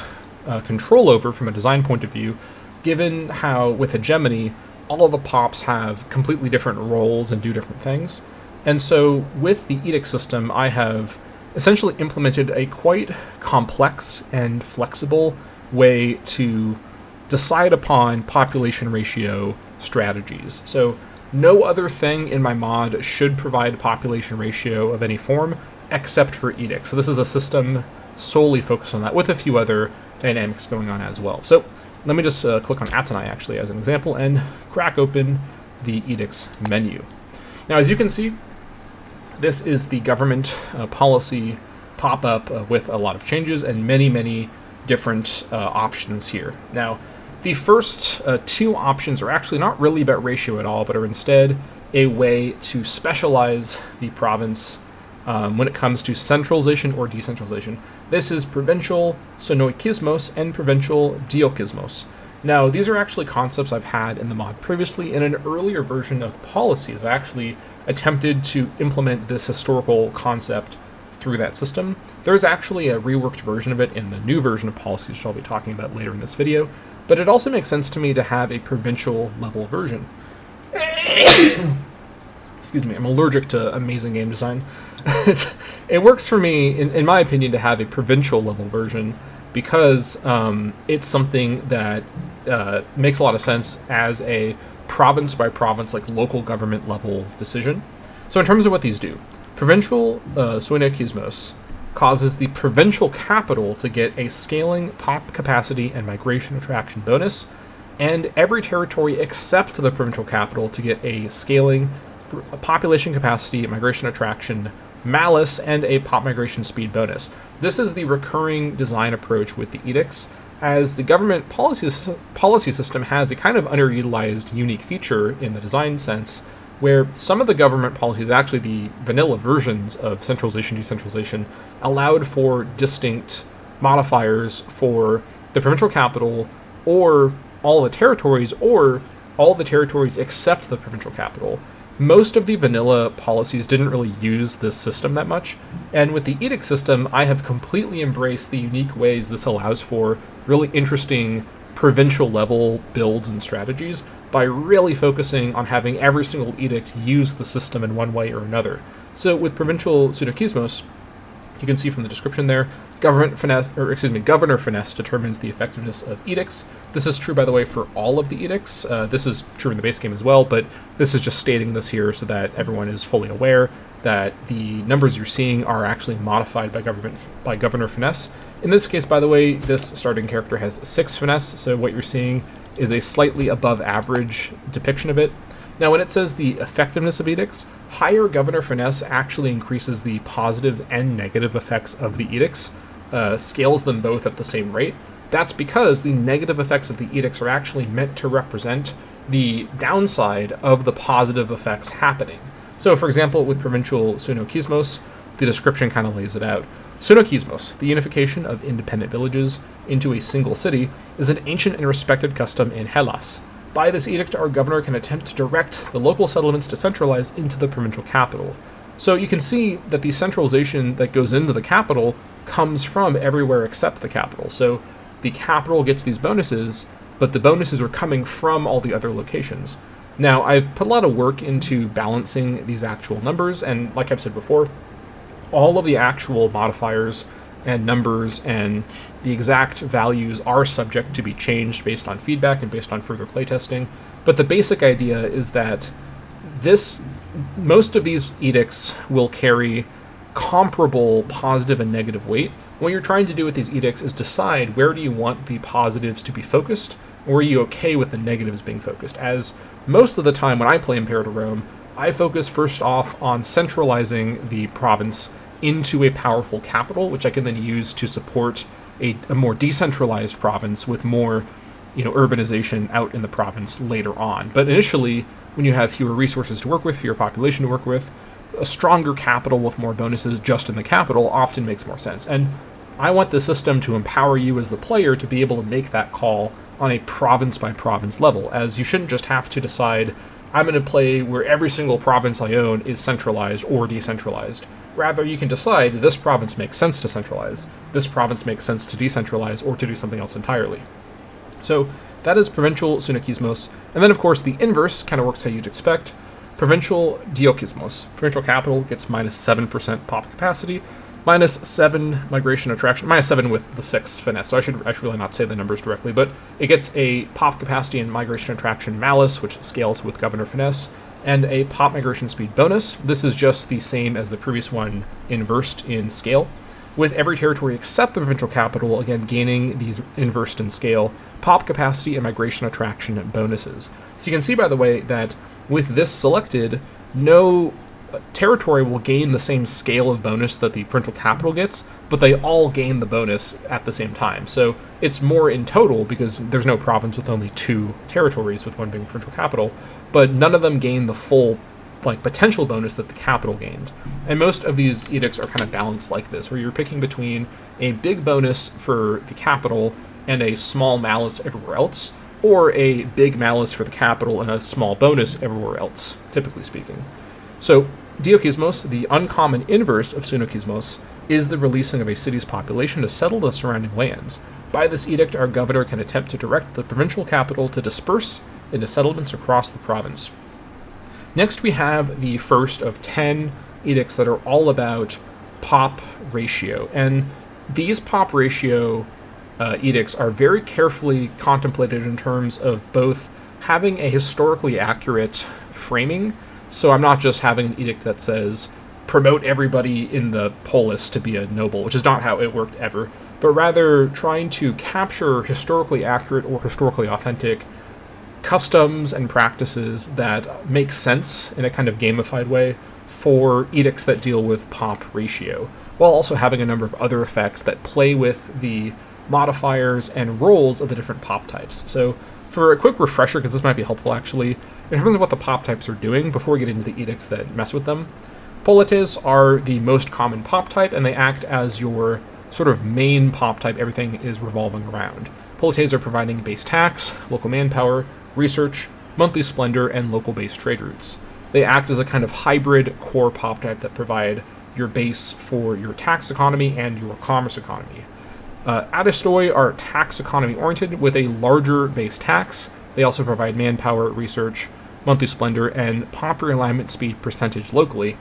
[SPEAKER 1] control over from a design point of view, given how with Hegemony, all of the pops have completely different roles and do different things. And so with the edict system, I have essentially implemented a quite complex and flexible way to decide upon population ratio strategies. So no other thing in my mod should provide population ratio of any form except for edicts. So this is a system solely focused on that, with a few other dynamics going on as well. So let me just click on Athenai actually as an example and crack open the edicts menu. Now, as you can see, this is the government policy pop-up with a lot of changes and many, many different options here. Now, the first 2 options are actually not really about ratio at all, but are instead a way to specialize the province when it comes to centralization or decentralization. This is provincial sonoikismos and provincial diokismos. Now, these are actually concepts I've had in the mod previously. In an earlier version of policies, I actually attempted to implement this historical concept through that system. There's actually a reworked version of it in the new version of policies, which I'll be talking about later in this video, but it also makes sense to me to have a provincial level version. Excuse me, I'm allergic to amazing game design. It works for me, in my opinion, to have a provincial level version because it's something that makes a lot of sense as a province by province, like local government level decision. So in terms of what these do, provincial soinekismos causes the provincial capital to get a scaling, pop capacity, and migration attraction bonus, and every territory except the provincial capital to get a scaling, population capacity, migration attraction, malice, and a pop migration speed bonus. This is the recurring design approach with the edicts, as the government policy system has a kind of underutilized unique feature in the design sense, where some of the government policies, actually the vanilla versions of centralization, decentralization, allowed for distinct modifiers for the provincial capital, or all the territories, or all the territories except the provincial capital. Most of the vanilla policies didn't really use this system that much, and with the edict system, I have completely embraced the unique ways this allows for really interesting provincial level builds and strategies by really focusing on having every single edict use the system in one way or another. So with provincial pseudokismos, you can see from the description there, governor finesse determines the effectiveness of edicts. This is true, by the way, for all of the edicts. This is true in the base game as well, but this is just stating this here so that everyone is fully aware that the numbers you're seeing are actually modified by governor finesse. In this case, by the way, this starting character has 6 finesse, so what you're seeing is a slightly above average depiction of it. Now, when it says the effectiveness of edicts, higher governor finesse actually increases the positive and negative effects of the edicts, scales them both at the same rate. That's because the negative effects of the edicts are actually meant to represent the downside of the positive effects happening. So, for example, with provincial pseudokismos, the description kind of lays it out. Pseudokismos, the unification of independent villages into a single city, is an ancient and respected custom in Hellas. By this edict, our governor can attempt to direct the local settlements to centralize into the provincial capital. So you can see that the centralization that goes into the capital comes from everywhere except the capital. So the capital gets these bonuses, but the bonuses are coming from all the other locations. Now, I've put a lot of work into balancing these actual numbers, and like I've said before, all of the actual modifiers and numbers and the exact values are subject to be changed based on feedback and based on further playtesting. But the basic idea is that most of these edicts will carry comparable positive and negative weight. What you're trying to do with these edicts is decide where do you want the positives to be focused, or are you okay with the negatives being focused? As most of the time when I play Imperator Rome, I focus first off on centralizing the province into a powerful capital, which I can then use to support a more decentralized province with more, urbanization out in the province later on. But initially, when you have fewer resources to work with, fewer population to work with, a stronger capital with more bonuses just in the capital often makes more sense. And I want the system to empower you as the player to be able to make that call on a province by province level, as you shouldn't just have to decide, I'm going to play where every single province I own is centralized or decentralized. Rather, you can decide this province makes sense to centralize, this province makes sense to decentralize, or to do something else entirely. So that is provincial pseudokismos. And then, of course, the inverse kind of works how you'd expect. Provincial diokismos. Provincial capital gets minus 7% pop capacity, minus 7 migration attraction, minus 7 with the 6 finesse. So I should really not say the numbers directly, but it gets a pop capacity and migration attraction malice, which scales with governor finesse, and a pop migration speed bonus. This is just the same as the previous one, inversed in scale, with every territory except the provincial capital, again, gaining these inversed in scale, pop capacity and migration attraction bonuses. So you can see, by the way, that with this selected, no territory will gain the same scale of bonus that the provincial capital gets, but they all gain the bonus at the same time. So it's more in total because there's no province with only 2 territories, with one being provincial capital, but none of them gain the full potential bonus that the capital gained. And most of these edicts are kind of balanced like this, where you're picking between a big bonus for the capital and a small malice everywhere else, or a big malice for the capital and a small bonus everywhere else, typically speaking. So diokismos, the uncommon inverse of pseudokismos, is the releasing of a city's population to settle the surrounding lands. By this edict, our governor can attempt to direct the provincial capital to disperse into settlements across the province. Next, we have the first of 10 edicts that are all about pop ratio. And these pop ratio edicts are very carefully contemplated in terms of both having a historically accurate framing. So I'm not just having an edict that says promote everybody in the polis to be a noble, which is not how it worked ever, but rather trying to capture historically accurate or historically authentic customs and practices that make sense in a kind of gamified way for edicts that deal with pop ratio, while also having a number of other effects that play with the modifiers and roles of the different pop types. So for a quick refresher, because this might be helpful actually, in terms of what the pop types are doing before we get into the edicts that mess with them, polities are the most common pop type, and they act as your sort of main pop type everything is revolving around. Polities are providing base tax, local manpower, research, monthly splendor, and local-based trade routes. They act as a kind of hybrid core pop type that provide your base for your tax economy and your commerce economy. Adistoi are tax economy oriented with a larger base tax. They also provide manpower, research, monthly splendor, and pop realignment speed percentage locally.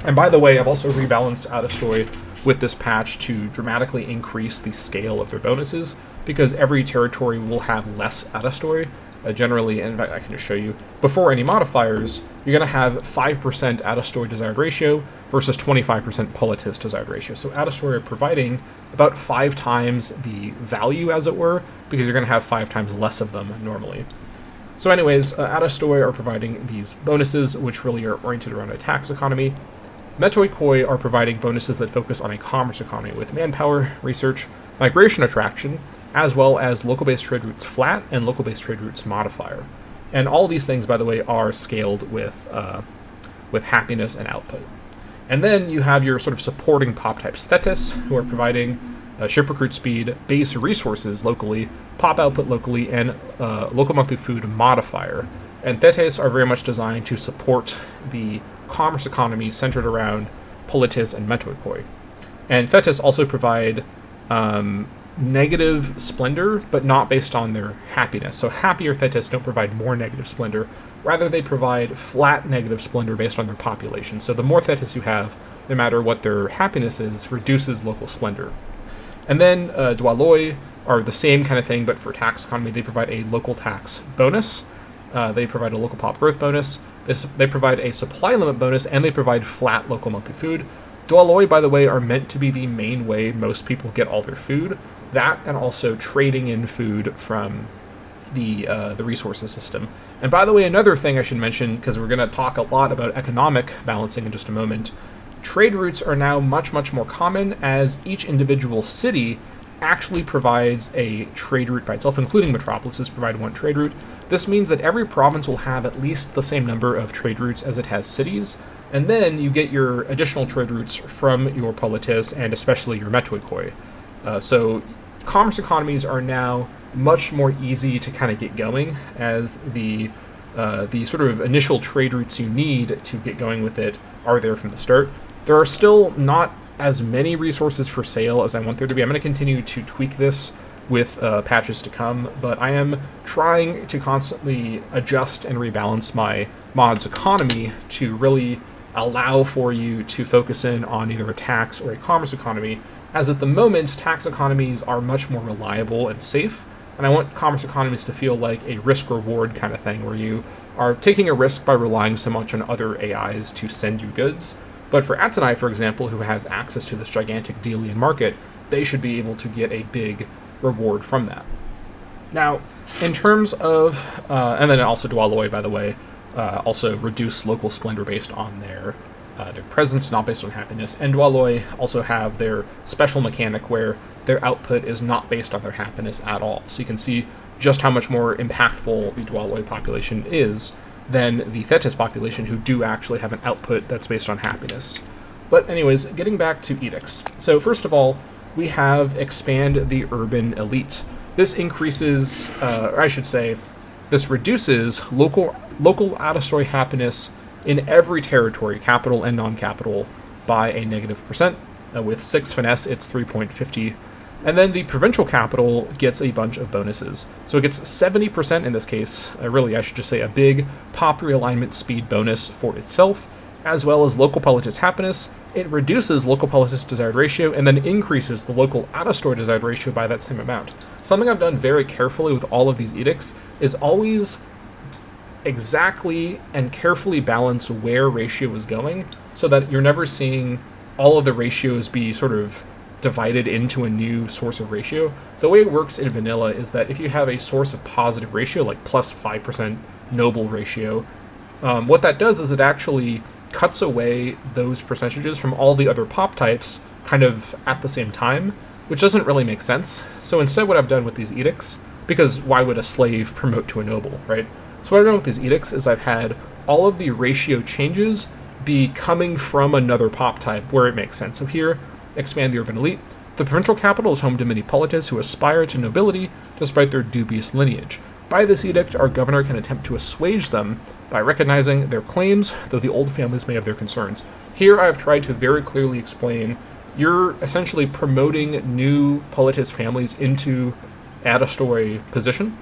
[SPEAKER 1] And by the way, I've also rebalanced Adistoi with this patch to dramatically increase the scale of their bonuses, because every territory will have less Adistoi. Generally, and in fact I can just show you, before any modifiers, you're going to have 5% Adistoi desired ratio versus 25% politis desired ratio. So Adistoi are providing about 5 times the value, as it were, because you're going to have 5 times less of them normally. So anyways, Adistoi are providing these bonuses, which really are oriented around a tax economy. Metoikoi are providing bonuses that focus on a commerce economy with manpower, research, migration attraction, as well as local-based trade routes flat and local-based trade routes modifier. And all these things, by the way, are scaled with happiness and output. And then you have your sort of supporting pop types, Thetis, who are providing ship recruit speed, base resources locally, pop output locally, and local monthly food modifier. And Thetis are very much designed to support the commerce economy centered around politis and metoikoi. And Thetis also provide negative splendor, but not based on their happiness. So happier Thetis don't provide more negative splendor. Rather, they provide flat negative splendor based on their population. So the more Thetis you have, no matter what their happiness is, reduces local splendor. And then Dwaloi are the same kind of thing, but for tax economy. They provide a local tax bonus. They provide a local pop growth bonus. They provide a supply limit bonus, and they provide flat local monthly food. Dwaloi, by the way, are meant to be the main way most people get all their food. That, and also trading in food from the resources system. And by the way, another thing I should mention, because we're going to talk a lot about economic balancing in just a moment, trade routes are now much, much more common, as each individual city actually provides a trade route by itself, including metropolises provide one trade route. This means that every province will have at least the same number of trade routes as it has cities, and then you get your additional trade routes from your politis and especially your metoikoi. So commerce economies are now much more easy to kind of get going, as the sort of initial trade routes you need to get going with it are there from the start. There are still not as many resources for sale as I want there to be. I'm going to continue to tweak this with patches to come, but I am trying to constantly adjust and rebalance my mod's economy to really allow for you to focus in on either a tax or a commerce economy, as at the moment, tax economies are much more reliable and safe, and I want commerce economies to feel like a risk-reward kind of thing, where you are taking a risk by relying so much on other AIs to send you goods. But for Atenai, for example, who has access to this gigantic Delian market, they should be able to get a big reward from that. Now, in terms of, and then also Dwaloi, by the way, also reduce local splendor based on their presence, not based on happiness. And Dwaloi also have their special mechanic where their output is not based on their happiness at all. So you can see just how much more impactful the Dwaloi population is than the Thetis population, who do actually have an output that's based on happiness. But anyways, getting back to edicts. So first of all, we have expand the urban elite. This increases, or I should say, this reduces local Adistoi happiness in every territory, capital and non-capital, by a -%. With 6 finesse, it's 3.50. And then the provincial capital gets a bunch of bonuses. So it gets 70% in this case, really I should just say a big pop realignment speed bonus for itself, as well as local politis happiness. It reduces local politis desired ratio and then increases the local Adistoi desired ratio by that same amount. Something I've done very carefully with all of these edicts is always exactly and carefully balance where ratio is going so that you're never seeing all of the ratios be sort of divided into a new source of ratio. The way it works in vanilla is that if you have a source of positive ratio, like plus 5% noble ratio, what that does is it actually cuts away those percentages from all the other pop types kind of at the same time, which doesn't really make sense. So instead what I've done with these edicts, because why would a slave promote to a noble, right? So what I've done with these edicts is I've had all of the ratio changes be coming from another pop type where it makes sense. So here, expand the urban elite. The provincial capital is home to many polities who aspire to nobility despite their dubious lineage. By this edict, our governor can attempt to assuage them by recognizing their claims, though the old families may have their concerns. Here I have tried to very clearly explain you're essentially promoting new politis families into Adastoy position,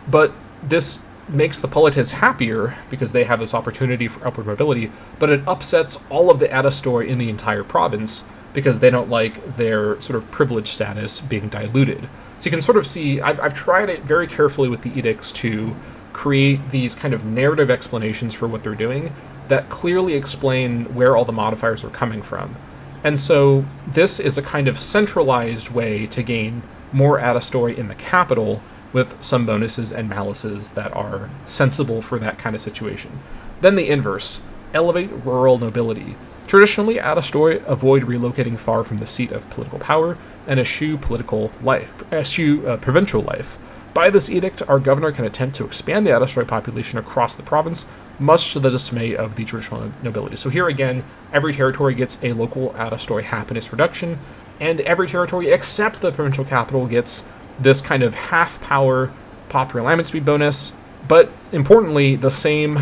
[SPEAKER 1] but this makes the politis happier because they have this opportunity for upward mobility, but it upsets all of the Adastoy in the entire province because they don't like their sort of privileged status being diluted. So you can sort of see, I've tried it very carefully with the edicts to create these kind of narrative explanations for what they're doing that clearly explain where all the modifiers are coming from. And so this is a kind of centralized way to gain more Adastoy in the capital with some bonuses and malices that are sensible for that kind of situation. Then the inverse, elevate rural nobility. Traditionally, Adastoy avoid relocating far from the seat of political power and eschew provincial life. By this edict, our governor can attempt to expand the Adastoy population across the province, much to the dismay of the traditional nobility. So here again, every territory gets a local Adastoy happiness reduction, and every territory except the provincial capital gets this kind of half-power popular alignment speed bonus, but importantly, the same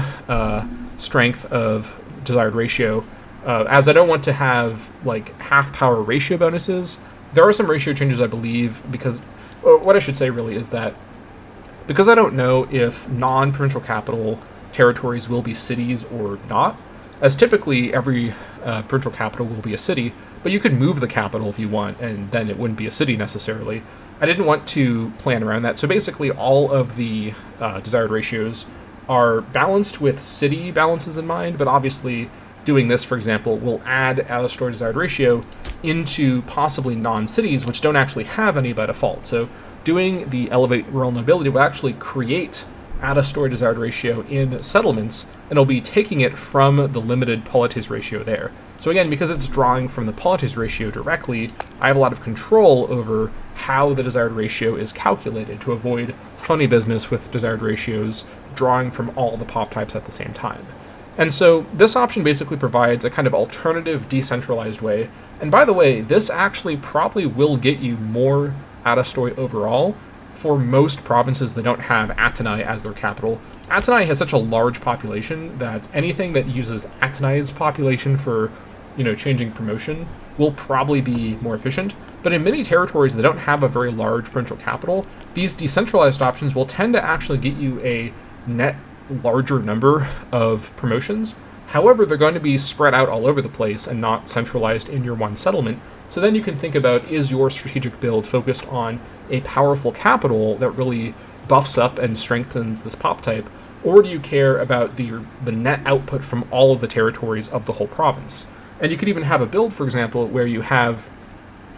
[SPEAKER 1] strength of desired ratio. As I don't want to have like half-power ratio bonuses, there are some ratio changes, I believe, because what I should say really is that because I don't know if non-provincial capital territories will be cities or not, as typically every provincial capital will be a city, but you could move the capital if you want, and then it wouldn't be a city necessarily. I didn't want to plan around that, so basically all of the desired ratios are balanced with city balances in mind, but obviously doing this, for example, will add Adastoy desired ratio into possibly non-cities, which don't actually have any by default. So doing the elevate rural nobility will actually create Adastoy desired ratio in settlements, and it'll be taking it from the limited politis ratio there. So again, because it's drawing from the politis ratio directly, I have a lot of control over how the desired ratio is calculated to avoid funny business with desired ratios drawing from all the pop types at the same time. And so this option basically provides a kind of alternative decentralized way. And by the way, this actually probably will get you more Adastoy overall for most provinces that don't have Atenai as their capital. Atenai has such a large population that anything that uses Atenai's population for, changing promotion will probably be more efficient. But in many territories that don't have a very large provincial capital, these decentralized options will tend to actually get you a net larger number of promotions. However, they're going to be spread out all over the place and not centralized in your one settlement. So then you can think about, is your strategic build focused on a powerful capital that really buffs up and strengthens this pop type, or do you care about the net output from all of the territories of the whole province? And you could even have a build, for example, where you have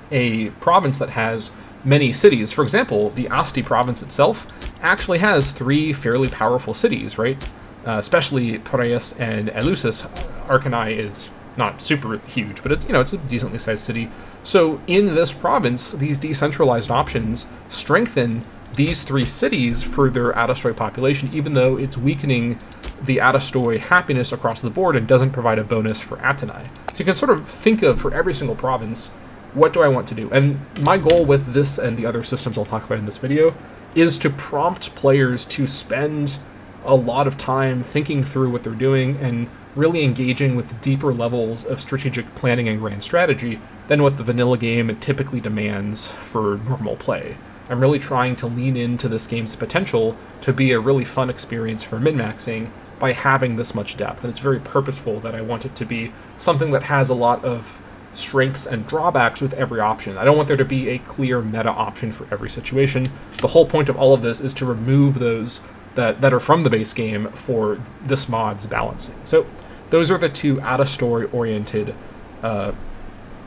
[SPEAKER 1] a province that has many cities. For example, the Asti province itself actually has 3 fairly powerful cities, right? Especially Piraeus and Eleusis. Arcanai is not super huge, but it's a decently sized city. So in this province, these decentralized options strengthen these 3 cities for their Adastoy population, even though it's weakening the Adastoy happiness across the board and doesn't provide a bonus for Atenai. So you can sort of think of, for every single province, what do I want to do? And my goal with this and the other systems I'll talk about in this video is to prompt players to spend a lot of time thinking through what they're doing and really engaging with deeper levels of strategic planning and grand strategy than what the vanilla game typically demands for normal play. I'm really trying to lean into this game's potential to be a really fun experience for min-maxing by having this much depth, and it's very purposeful that I want it to be something that has a lot of strengths and drawbacks with every option. I don't want there to be a clear meta option for every situation. The whole point of all of this is to remove those that are from the base game for this mod's balancing. So Those are the two out-of-story oriented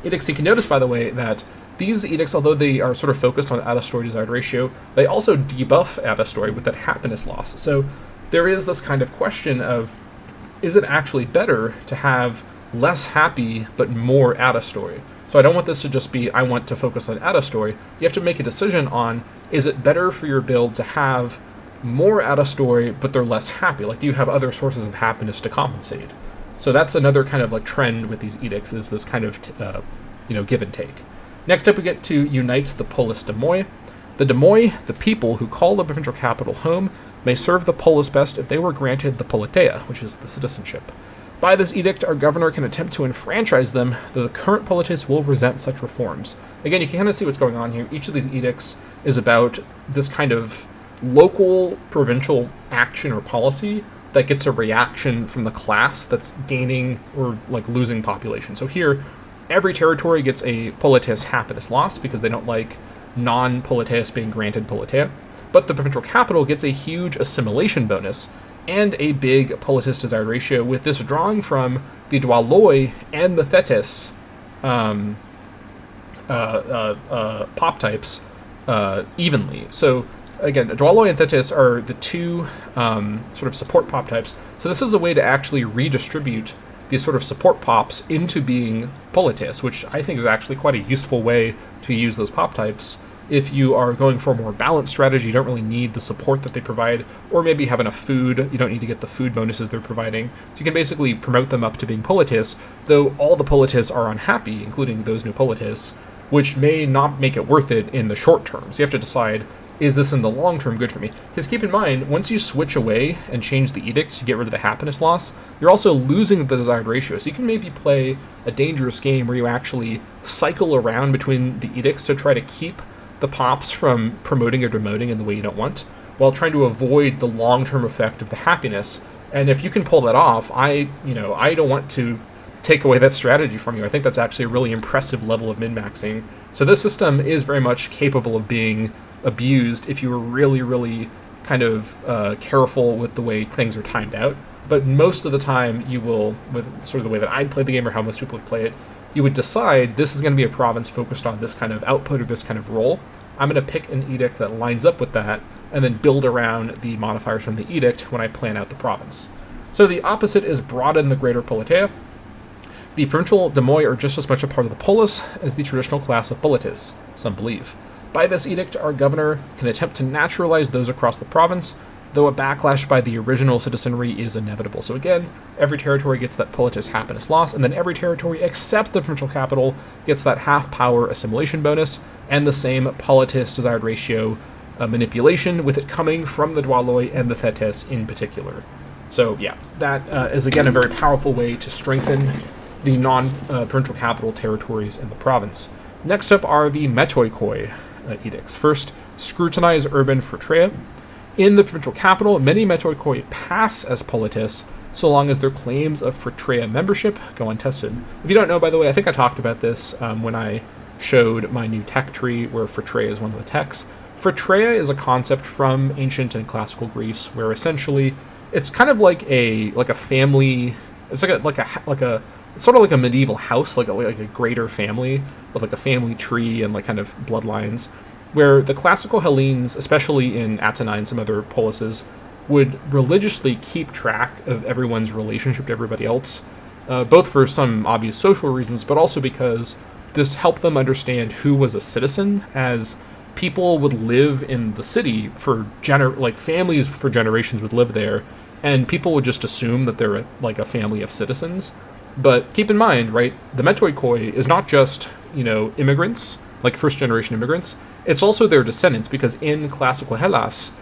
[SPEAKER 1] edicts. You can notice, by the way, that these edicts, although they are sort of focused on out-of-story desired ratio, they also debuff out-of-story with that happiness loss. So there is this kind of question of, is it actually better to have less happy but more out-of-story? So I don't want this to just be, I want to focus on out-of-story. You have to make a decision on, is it better for your build to have more out-of-story but they're less happy? Like, do you have other sources of happiness to compensate? So that's another kind of like trend with these edicts, is this kind of give and take. Next up, we get to unite the polis demoi. The demoi, the people who call the provincial capital home, may serve the polis best if they were granted the politeia, which is the citizenship. By this edict, our governor can attempt to enfranchise them, though the current polities will resent such reforms. Again, you can kind of see what's going on here. Each of these edicts is about this kind of local provincial action or policy that gets a reaction from the class that's gaining or like losing population. So here, every territory gets a politis happiness loss because they don't like non-politis being granted politeia, but the provincial capital gets a huge assimilation bonus and a big politis desired ratio, with this drawing from the Dwaloi and the Thetis pop types evenly. So again, Dwaloi and Thetis are the two sort of support pop types. So this is a way to actually redistribute these sort of support pops into being politis, which I think is actually quite a useful way to use those pop types. If you are going for a more balanced strategy, you don't really need the support that they provide, or maybe you have enough food, you don't need to get the food bonuses they're providing. So you can basically promote them up to being politis, though all the politis are unhappy, including those new politis, which may not make it worth it in the short term. So you have to decide, is this in the long term good for me? Because keep in mind, once you switch away and change the edict to get rid of the happiness loss, you're also losing the desired ratio. So you can maybe play a dangerous game where you actually cycle around between the edicts to try to keep the pops from promoting or demoting in the way you don't want, while trying to avoid the long-term effect of the happiness. And if you can pull that off, I don't want to take away that strategy from you. I think that's actually a really impressive level of min-maxing. So this system is very much capable of being abused if you were really, really kind of careful with the way things are timed out. But most of the time you will, with sort of the way that I'd play the game or how most people would play it, you would decide this is going to be a province focused on this kind of output or this kind of role. I'm going to pick an edict that lines up with that and then build around the modifiers from the edict when I plan out the province. So the opposite is broaden the greater politeia. The provincial demoi are just as much a part of the polis as the traditional class of politis, some believe. By this edict, our governor can attempt to naturalize those across the province, though a backlash by the original citizenry is inevitable. So again, every territory gets that politis happiness loss, and then every territory except the provincial capital gets that half-power assimilation bonus, and the same politis desired ratio manipulation, with it coming from the Dwaloi and the Thetis in particular. So yeah, that is again a very powerful way to strengthen the non-provincial capital territories in the province. Next up are the Metoikoi edicts. First, scrutinize urban phratria. In the provincial capital, many Metoikoi pass as politis so long as their claims of phratria membership go untested. If you don't know, by the way, I think I talked about this when I showed my new tech tree where phratria is one of the techs. Phratria is a concept from ancient and classical Greece where essentially it's kind of like a family. It's like a it's sort of like a medieval house, like a greater family with like a family tree and like kind of bloodlines, where the classical Hellenes, especially in Athenai and some other polises, would religiously keep track of everyone's relationship to everybody else, both for some obvious social reasons, but also because this helped them understand who was a citizen, as people would live in the city for families for generations would live there, and people would just assume that they're like a family of citizens. But keep in mind, right, the Metoikoi is not just, immigrants, like first-generation immigrants. It's also their descendants, because in classical Hellas,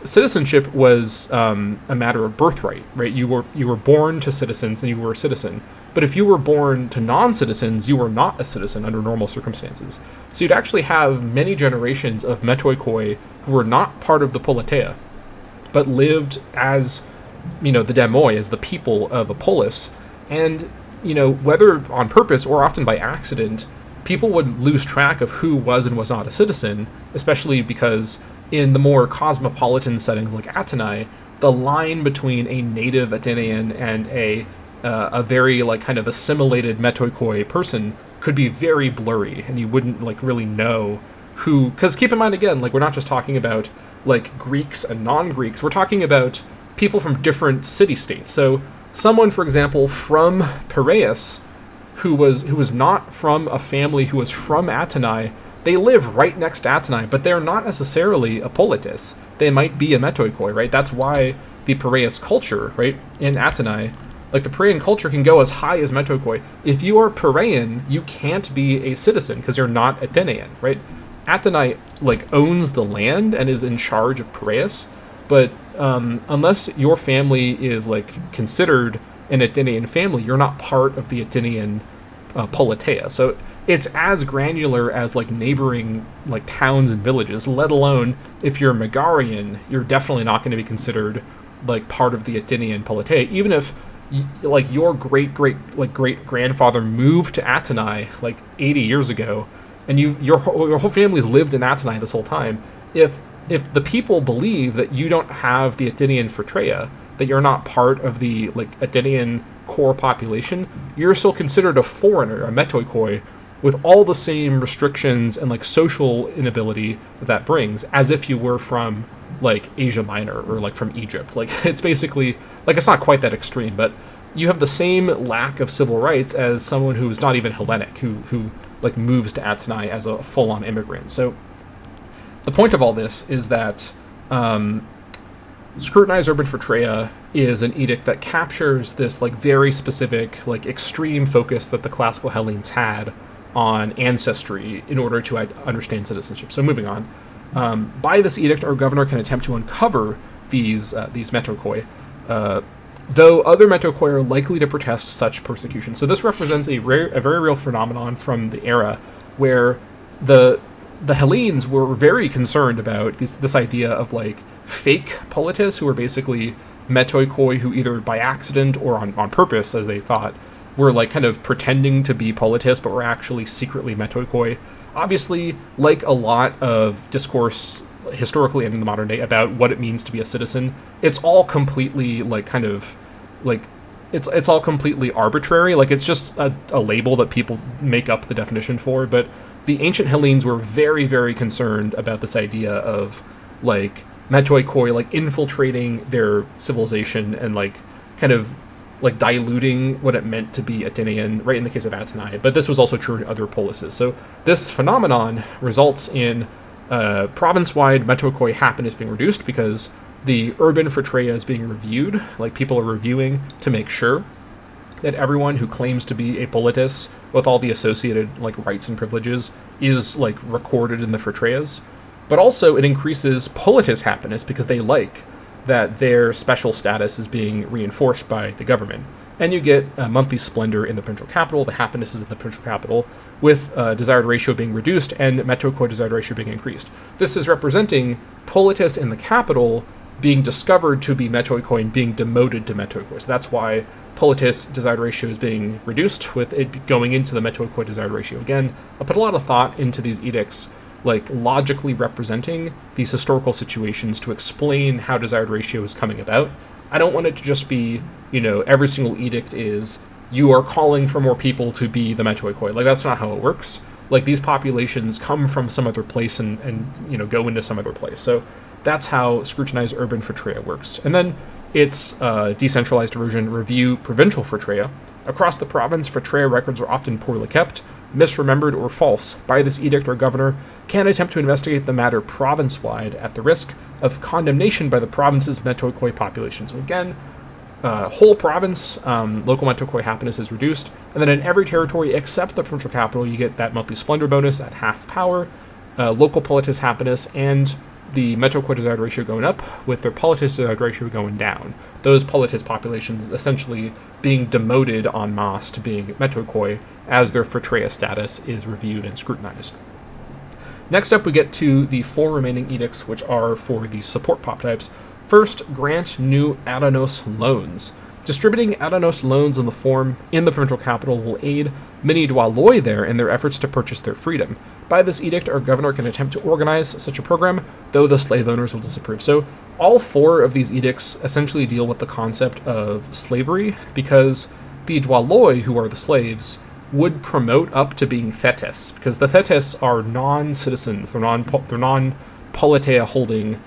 [SPEAKER 1] citizenship was a matter of birthright, right? You were born to citizens and you were a citizen. But if you were born to non-citizens, you were not a citizen under normal circumstances. So you'd actually have many generations of Metoikoi who were not part of the politeia, but lived as, the demoi, as the people of a polis. And, whether on purpose or often by accident, people would lose track of who was and was not a citizen, especially because in the more cosmopolitan settings like Athenai, the line between a native Athenian and a a very like kind of assimilated Metoikoi person could be very blurry, and you wouldn't like really know who. Because keep in mind again, like we're not just talking about like Greeks and non-Greeks. We're talking about people from different city-states. So someone, for example, from Piraeus, who was not from a family who was from Athenai, they live right next to Athenai, but they're not necessarily a politis. They might be a Metoikoi, right? That's why the Piraeus culture, right, in Athenai, like the Piraean culture can go as high as Metoikoi. If you are Piraean, you can't be a citizen because you're not Atenean, right? Athenai like owns the land and is in charge of Piraeus, but unless your family is like considered an Atenean family, you're not part of the Atenean politeia. So it's as granular as like neighboring like towns and villages, let alone if you're Megarian, you're definitely not going to be considered like part of the Atenean politeia, even if like your great grandfather moved to Athenai like 80 years ago, and your whole family's lived in Athenai this whole time. If the people believe that you don't have the Atenean phratreia, that you're not part of the like Atenean core population, you're still considered a foreigner, a Metoikoi, with all the same restrictions and like social inability that brings, as if you were from like Asia Minor or like from Egypt. Like it's basically like it's not quite that extreme, but you have the same lack of civil rights as someone who's not even Hellenic, who like moves to Athenai as a full-on immigrant. So the point of all this is that Scrutinize Urban Phratreia is an edict that captures this like very specific, like extreme focus that the classical Hellenes had on ancestry in order to understand citizenship. So moving on, by this edict, our governor can attempt to uncover these Metoikoi, though other Metoikoi are likely to protest such persecution. So this represents a very real phenomenon from the era where the Hellenes were very concerned about this idea of like fake politis, who were basically Metoikoi who either by accident or on purpose, as they thought, were like kind of pretending to be politis, but were actually secretly Metoikoi. Obviously, like a lot of discourse historically and in the modern day about what it means to be a citizen, it's all completely like kind of like it's all completely arbitrary. Like it's just a label that people make up the definition for. But the ancient Hellenes were very concerned about this idea of like Metoikoi like infiltrating their civilization and like kind of like diluting what it meant to be Atenean, right in the case of Athenai. But this was also true in other polises. So this phenomenon results in province-wide Metoikoi happiness being reduced because the urban phratreia is being reviewed, like people are reviewing to make sure that everyone who claims to be a politis with all the associated like rights and privileges is like recorded in the phratreias. But also it increases politis happiness because they like that their special status is being reinforced by the government. And you get a monthly splendor in the provincial capital, the happiness is in the provincial capital, with desired ratio being reduced and Metoikoi desired ratio being increased. This is representing politis in the capital being discovered to be Metoikoi and being demoted to Metoikoi. So that's why politis desired ratio is being reduced, with it going into the Metoikoi desired ratio. Again, I put a lot of thought into these edicts, like logically representing these historical situations to explain how desired ratio is coming about. I don't want it to just be, every single edict is, you are calling for more people to be the Metoikoi. Like, that's not how it works. Like, these populations come from some other place and go into some other place. So that's how Scrutinized Urban Phratreia works. And then its decentralized version, Review Provincial Phratreia. Across the province, Phratreia records are often poorly kept, misremembered, or false. By this edict, our governor can attempt to investigate the matter province-wide at the risk of condemnation by the province's Metoikoi population. So again, whole province, local Metoikoi happiness is reduced, and then in every territory except the provincial capital, you get that monthly splendor bonus at half power, local politis happiness, and the Metoikoi desired ratio going up, with their politis desired ratio going down. Those politis populations essentially being demoted en masse to being Metoikoi as their Phratreia status is reviewed and scrutinized. Next up, we get to the 4 remaining edicts, which are for the support pop types. First, grant new Adanos loans. Distributing Adanos loans in the provincial capital will aid many Dwaloi there in their efforts to purchase their freedom. By this edict, our governor can attempt to organize such a program, though the slave owners will disapprove. So all 4 of these edicts essentially deal with the concept of slavery, because the Dwaloi, who are the slaves, would promote up to being Thetis, because the Thetis are non-citizens, they're non-Politeia holding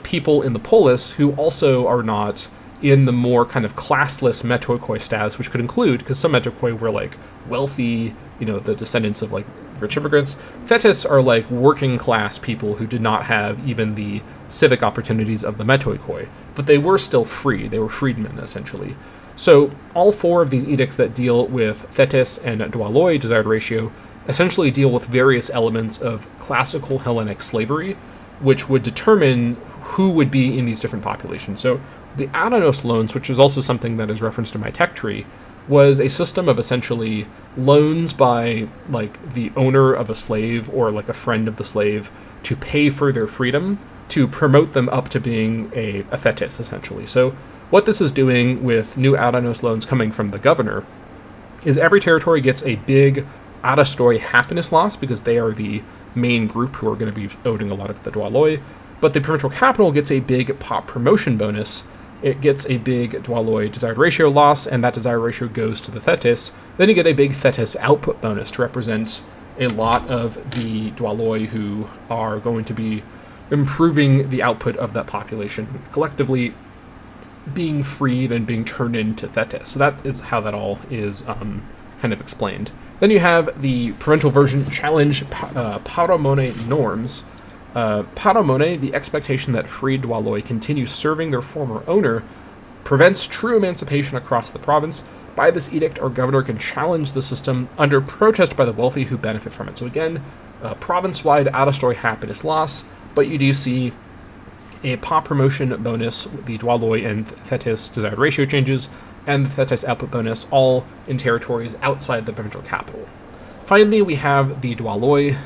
[SPEAKER 1] people in the polis who also are not in the more kind of classless Metoikoi status, which could include, because some Metoikoi were like wealthy, the descendants of like rich immigrants. Thetis are like working class people who did not have even the civic opportunities of the Metoikoi, but they were still free. They were freedmen, essentially. So all four of these edicts that deal with Thetis and Dwaloi desired ratio essentially deal with various elements of classical Hellenic slavery, which would determine who would be in these different populations. So the Adanos loans, which is also something that is referenced in my tech tree, was a system of essentially loans by like the owner of a slave or like a friend of the slave to pay for their freedom to promote them up to being a Thetis, essentially. So what this is doing with new Adanos loans coming from the governor is every territory gets a big Adastoi happiness loss because they are the main group who are going to be owning a lot of the Dwaloi, but the provincial capital gets a big pop promotion bonus. It gets a big Dwaloi desired ratio loss, and that desired ratio goes to the Thetis. Then you get a big Thetis output bonus to represent a lot of the Dwaloi who are going to be improving the output of that population, collectively being freed and being turned into Thetis. So that is how that all is kind of explained. Then you have the parental version challenge Paramone norms. Paramone, the expectation that freed Dwaloi continue serving their former owner, prevents true emancipation across the province. By this edict, our governor can challenge the system under protest by the wealthy who benefit from it. So again, province-wide Adastoi happiness loss, but you do see a pop promotion bonus, the Dwaloi and Thetis desired ratio changes, and the Thetis output bonus, all in territories outside the provincial capital. Finally, we have the Dwaloi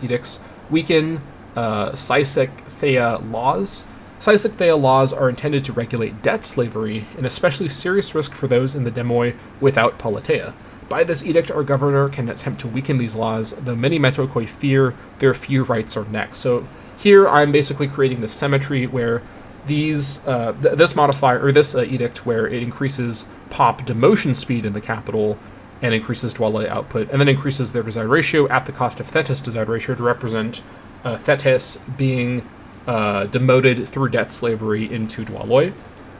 [SPEAKER 1] edicts weaken Sisek Thea laws. Sisek Thea laws are intended to regulate debt slavery, an especially serious risk for those in the Demoi without Politeia. By this edict, our governor can attempt to weaken these laws, though many Metoikoi fear their few rights are next. So here I'm basically creating the symmetry where these this modifier, or this edict, where it increases pop demotion speed in the capital and increases Dwaloi output, and then increases their desired ratio at the cost of Thetis desired ratio to represent Thetis being demoted through debt slavery into Dwaloi.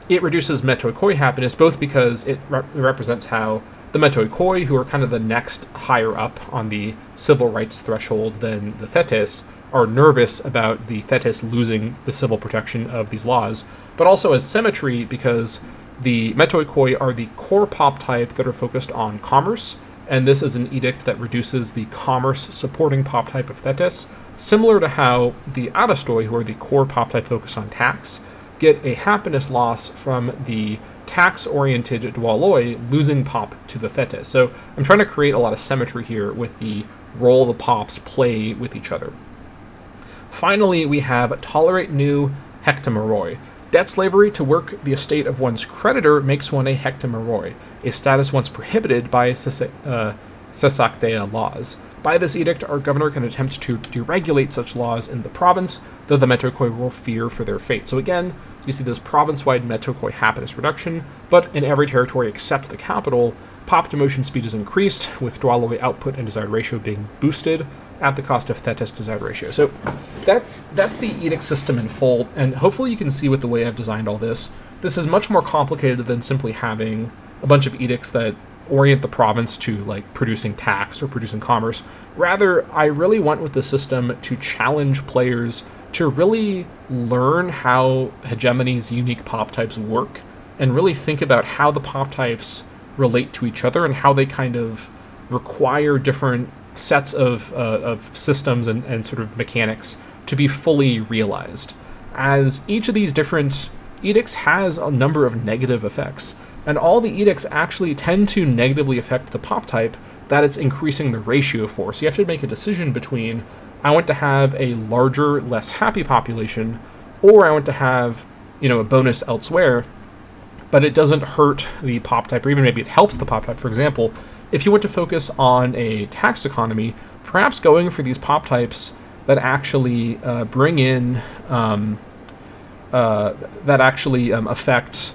[SPEAKER 1] It reduces Metoikoi happiness, both because it represents how the Metoikoi, who are kind of the next higher up on the civil rights threshold than the Thetis, are nervous about the Thetis losing the civil protection of these laws, but also as symmetry because the Metoikoi are the core pop type that are focused on commerce, and this is an edict that reduces the commerce supporting pop type of Thetis, similar to how the Adastoi, who are the core pop type focused on tax, get a happiness loss from the tax-oriented Dwaloi losing pop to the Thetis. So I'm trying to create a lot of symmetry here with the role the pops play with each other. Finally, we have tolerate new hectomeroi. Debt slavery to work the estate of one's creditor makes one a hectomeroi, a status once prohibited by Sesakdea laws. By this edict, our governor can attempt to deregulate such laws in the province, though the Metoikoi will fear for their fate. So again, you see this province-wide Metoikoi happiness reduction, but in every territory except the capital, pop demotion speed is increased, with Dwaloi output and desired ratio being boosted at the cost of Thetis desired ratio. So that's the edict system in full, and hopefully you can see with the way I've designed all this, this is much more complicated than simply having a bunch of edicts that orient the province to like producing tax or producing commerce. Rather, I really went with the system to challenge players to really learn how Hegemony's unique pop types work and really think about how the pop types relate to each other and how they kind of require different sets of systems and sort of mechanics to be fully realized, as each of these different edicts has a number of negative effects, and all the edicts actually tend to negatively affect the pop type that it's increasing the ratio for. So you have to make a decision between, I want to have a larger, less happy population, or I want to have, a bonus elsewhere, but it doesn't hurt the pop type, or even maybe it helps the pop type. For example, if you want to focus on a tax economy, perhaps going for these pop types that actually bring in, affect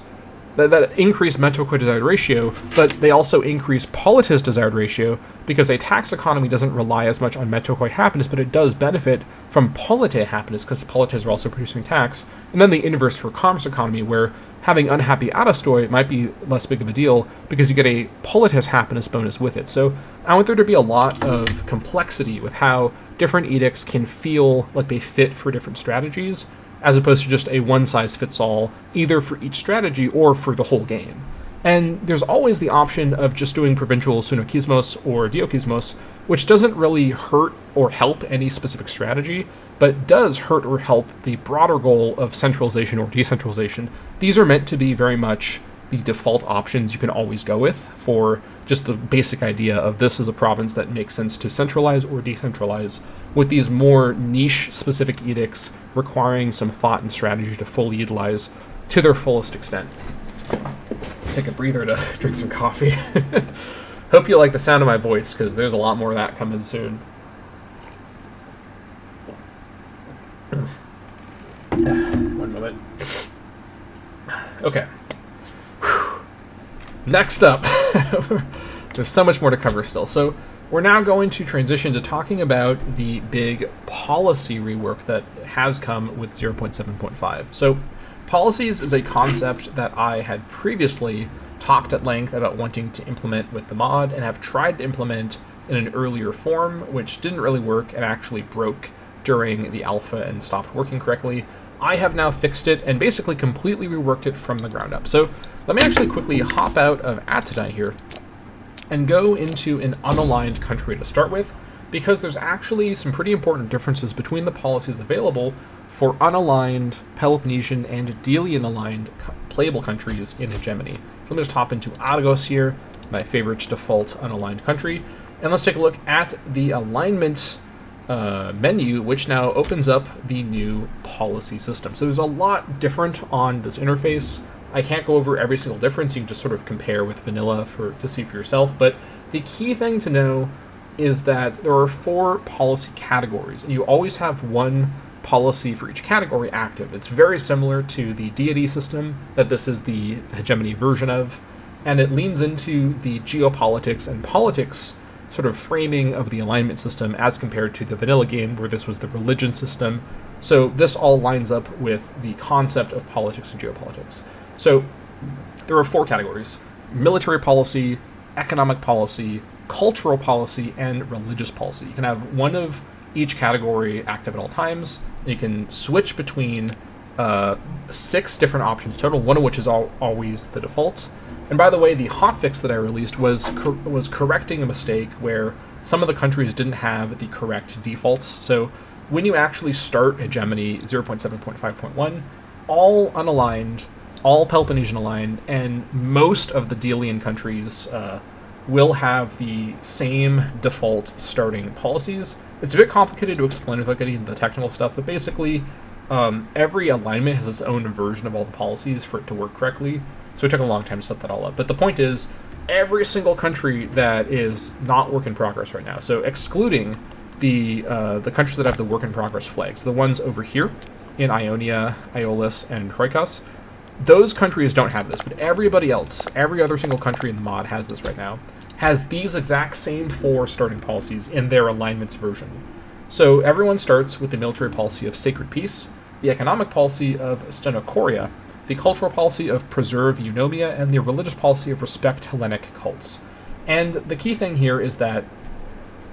[SPEAKER 1] that increase Metocoin desired ratio, but they also increase Politis desired ratio because a tax economy doesn't rely as much on Metocoin happiness, but it does benefit from Polite happiness because the Polites are also producing tax. And then the inverse for commerce economy, where having unhappy Arastoi might be less big of a deal because you get a Politis happiness bonus with it. So I want there to be a lot of complexity with how different edicts can feel like they fit for different strategies, as opposed to just a one-size-fits-all, either for each strategy or for the whole game. And there's always the option of just doing provincial Sunokismos or Diokismos, which doesn't really hurt or help any specific strategy, but does hurt or help the broader goal of centralization or decentralization. These are meant to be very much the default options you can always go with for just the basic idea of this is a province that makes sense to centralize or decentralize, with these more niche-specific edicts requiring some thought and strategy to fully utilize to their fullest extent. Take a breather to drink some coffee. Hope you like the sound of my voice, because there's a lot more of that coming soon. One moment. Okay. Next up, there's so much more to cover still. So we're now going to transition to talking about the big policy rework that has come with 0.7.5. So policies is a concept that I had previously talked at length about wanting to implement with the mod and have tried to implement in an earlier form, which didn't really work and actually broke during the alpha and stopped working correctly. I have now fixed it and basically completely reworked it from the ground up. So let me actually quickly hop out of Atadai here and go into an unaligned country to start with, because there's actually some pretty important differences between the policies available for unaligned, Peloponnesian, and Delian-aligned playable countries in Hegemony. So let me just hop into Argos here, my favorite default unaligned country, and let's take a look at the alignment menu, which now opens up the new policy system. So there's a lot different on this interface. I can't go over every single difference. You can just sort of compare with vanilla to see for yourself. But the key thing to know is that there are 4 policy categories, and you always have one policy for each category active. It's very similar to the deity system that this is the hegemony version of, and it leans into the geopolitics and politics sort of framing of the alignment system as compared to the vanilla game where this was the religion system. So this all lines up with the concept of politics and geopolitics. So there are 4 categories: military policy, economic policy, cultural policy, and religious policy. You can have one of each category active at all times. You can switch between 6 different options total, one of which is always the default. And by the way, the hotfix that I released was correcting a mistake where some of the countries didn't have the correct defaults. So when you actually start Hegemony 0.7.5.1, all unaligned, all Peloponnesian aligned, and most of the Delian countries will have the same default starting policies. It's a bit complicated to explain without getting into the technical stuff, but basically every alignment has its own version of all the policies for it to work correctly. So it took a long time to set that all up. But the point is, every single country that is not work in progress right now, so excluding the countries that have the work in progress flags, the ones over here in Ionia, Aeolus, and Troikos, those countries don't have this, but everybody else, every other single country in the mod has this right now, has these exact same 4 starting policies in their alignments version. So everyone starts with the military policy of sacred peace, the economic policy of stenochoria, the cultural policy of preserve eunomia, and the religious policy of respect Hellenic cults. And the key thing here is that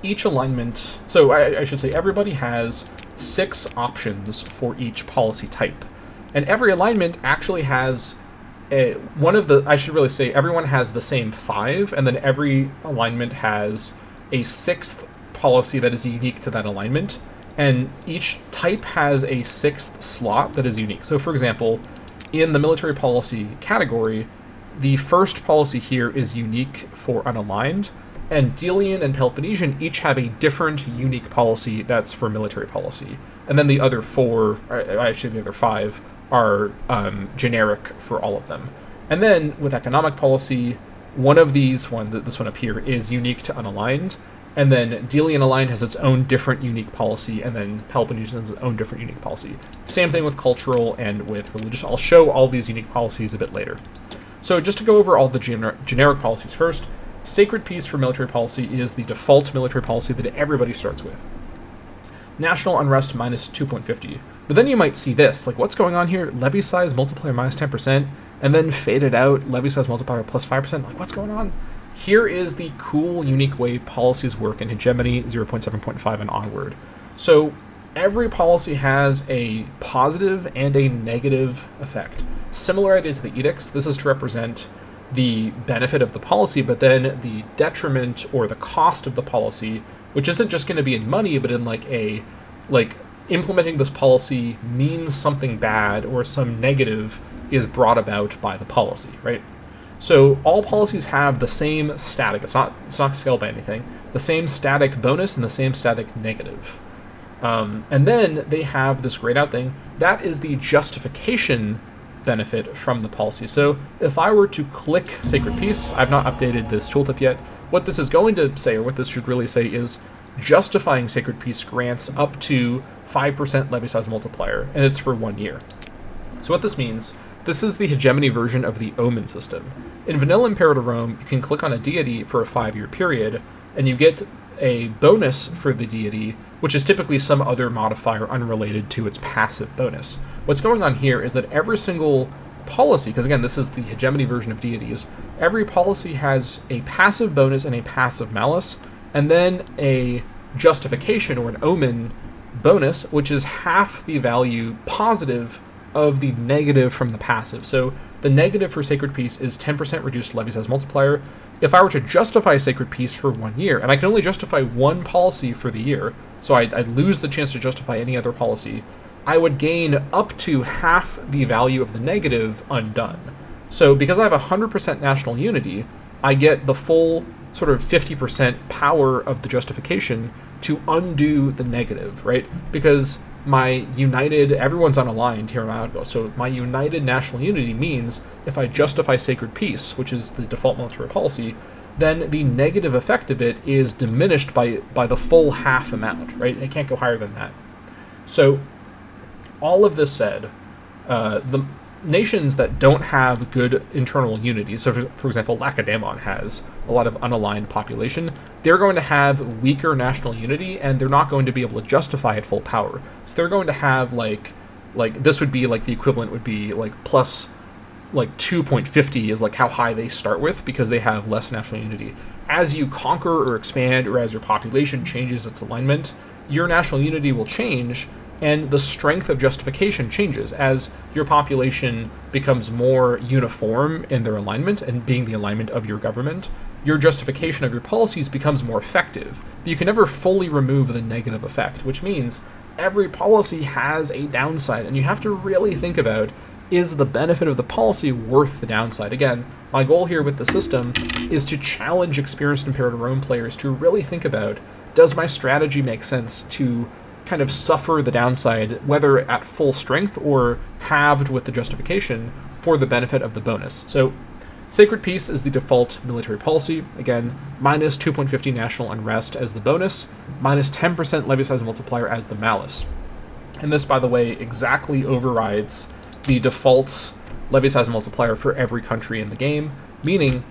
[SPEAKER 1] each alignment, so I should say everybody has 6 options for each policy type. And every alignment actually has I should really say everyone has the same 5, and then every alignment has a 6th policy that is unique to that alignment. And each type has a 6th slot that is unique. So for example, in the military policy category, the first policy here is unique for unaligned, and Delian and Peloponnesian each have a different unique policy that's for military policy. And then the other 4, actually the other 5, are generic for all of them. And then with economic policy, one of these, this one up here, is unique to unaligned, and then Delian aligned has its own different unique policy, and then Peloponnesian has its own different unique policy. Same thing with cultural and with religious. I'll show all these unique policies a bit later. So just to go over all the generic policies first, sacred peace for military policy is the default military policy that everybody starts with. National unrest minus 2.50. But then you might see this, like what's going on here? Levy size multiplier minus 10%, and then faded out, levy size multiplier plus 5%. Like what's going on? Here is the cool, unique way policies work in Hegemony 0.7.5 and onward. So every policy has a positive and a negative effect. Similar idea to the edicts. This is to represent the benefit of the policy, but then the detriment or the cost of the policy, which isn't just going to be in money, but in like implementing this policy means something bad or some negative is brought about by the policy, right? So all policies have the same static. It's not scaled by anything. The same static bonus and the same static negative. And then they have this grayed out thing. That is the justification benefit from the policy. So if I were to click Sacred Peace, I've not updated this tooltip yet. What this is going to say, or what this should really say, is justifying Sacred Peace grants up to 5% levy size multiplier, and it's for 1 year. So what this means, this is the hegemony version of the Omen system. In vanilla Imperator Rome, you can click on a deity for a 5-year period, and you get a bonus for the deity, which is typically some other modifier unrelated to its passive bonus. What's going on here is that every single policy, because again, this is the hegemony version of deities, every policy has a passive bonus and a passive malus, and then a justification or an omen bonus, which is half the value positive of the negative from the passive. So the negative for Sacred Peace is 10% reduced levy size multiplier. If I were to justify Sacred Peace for 1 year, and I can only justify one policy for the year, so I'd lose the chance to justify any other policy, I would gain up to half the value of the negative undone. So because I have 100% national unity, I get the full sort of 50% power of the justification to undo the negative, right? Because my united, everyone's unaligned here in Malaga, so my united national unity means if I justify Sacred Peace, which is the default military policy, then the negative effect of it is diminished by the full half amount, right? It can't go higher than that. So all of this said, the nations that don't have good internal unity, so for example, Lacedaemon has a lot of unaligned population, they're going to have weaker national unity, and they're not going to be able to justify at full power. So they're going to have like this would be like the equivalent would be like plus like 2.50 is like how high they start with, because they have less national unity. As you conquer or expand, or as your population changes its alignment, your national unity will change, and the strength of justification changes as your population becomes more uniform in their alignment and being the alignment of your government. Your justification of your policies becomes more effective, but you can never fully remove the negative effect, which means every policy has a downside, and you have to really think about, is the benefit of the policy worth the downside? Again, my goal here with the system is to challenge experienced Imperator Rome players to really think about, does my strategy make sense to kind of suffer the downside, whether at full strength or halved with the justification, for the benefit of the bonus? So Sacred Peace is the default military policy. Again, minus 2.50 national unrest as the bonus, minus 10% levy size multiplier as the malus. And this, by the way, exactly overrides the default levy size multiplier for every country in the game, meaning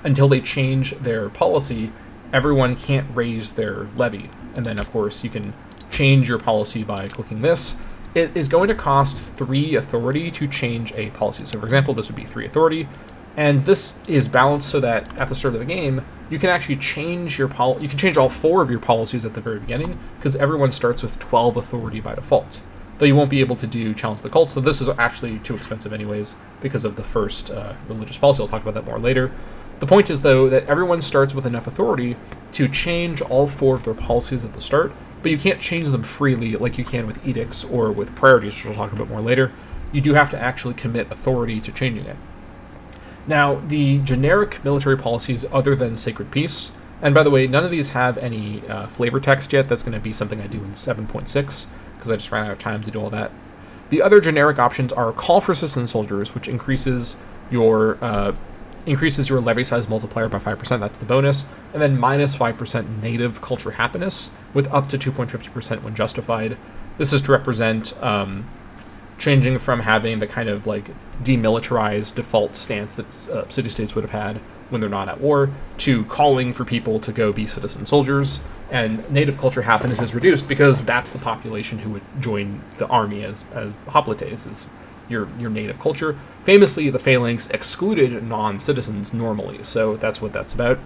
[SPEAKER 1] until they change their policy, everyone can't raise their levy. And then, of course, you can change your policy by clicking this. It is going to cost 3 authority to change a policy. So, for example, this would be 3 authority. And this is balanced so that at the start of the game, you can actually change your you can change all 4 of your policies at the very beginning, because everyone starts with 12 authority by default. Though you won't be able to do Challenge the Cult, so this is actually too expensive anyways because of the first religious policy. I'll talk about that more later. The point is, though, that everyone starts with enough authority to change all 4 of their policies at the start, but you can't change them freely like you can with edicts or with priorities, which we'll talk about more later. You do have to actually commit authority to changing it. Now, the generic military policies other than Sacred Peace, and by the way, none of these have any flavor text yet. That's going to be something I do in 7.6, because I just ran out of time to do all that. The other generic options are Call for Citizen Soldiers, which increases your levy size multiplier by 5%, that's the bonus, and then minus 5% native culture happiness, with up to 2.50% when justified. This is to represent changing from having the kind of like demilitarized default stance that city-states would have had when they're not at war, to calling for people to go be citizen soldiers. And native culture happiness is reduced because that's the population who would join the army as hoplites, is your native culture. Famously, the phalanx excluded non-citizens normally, so that's what that's about.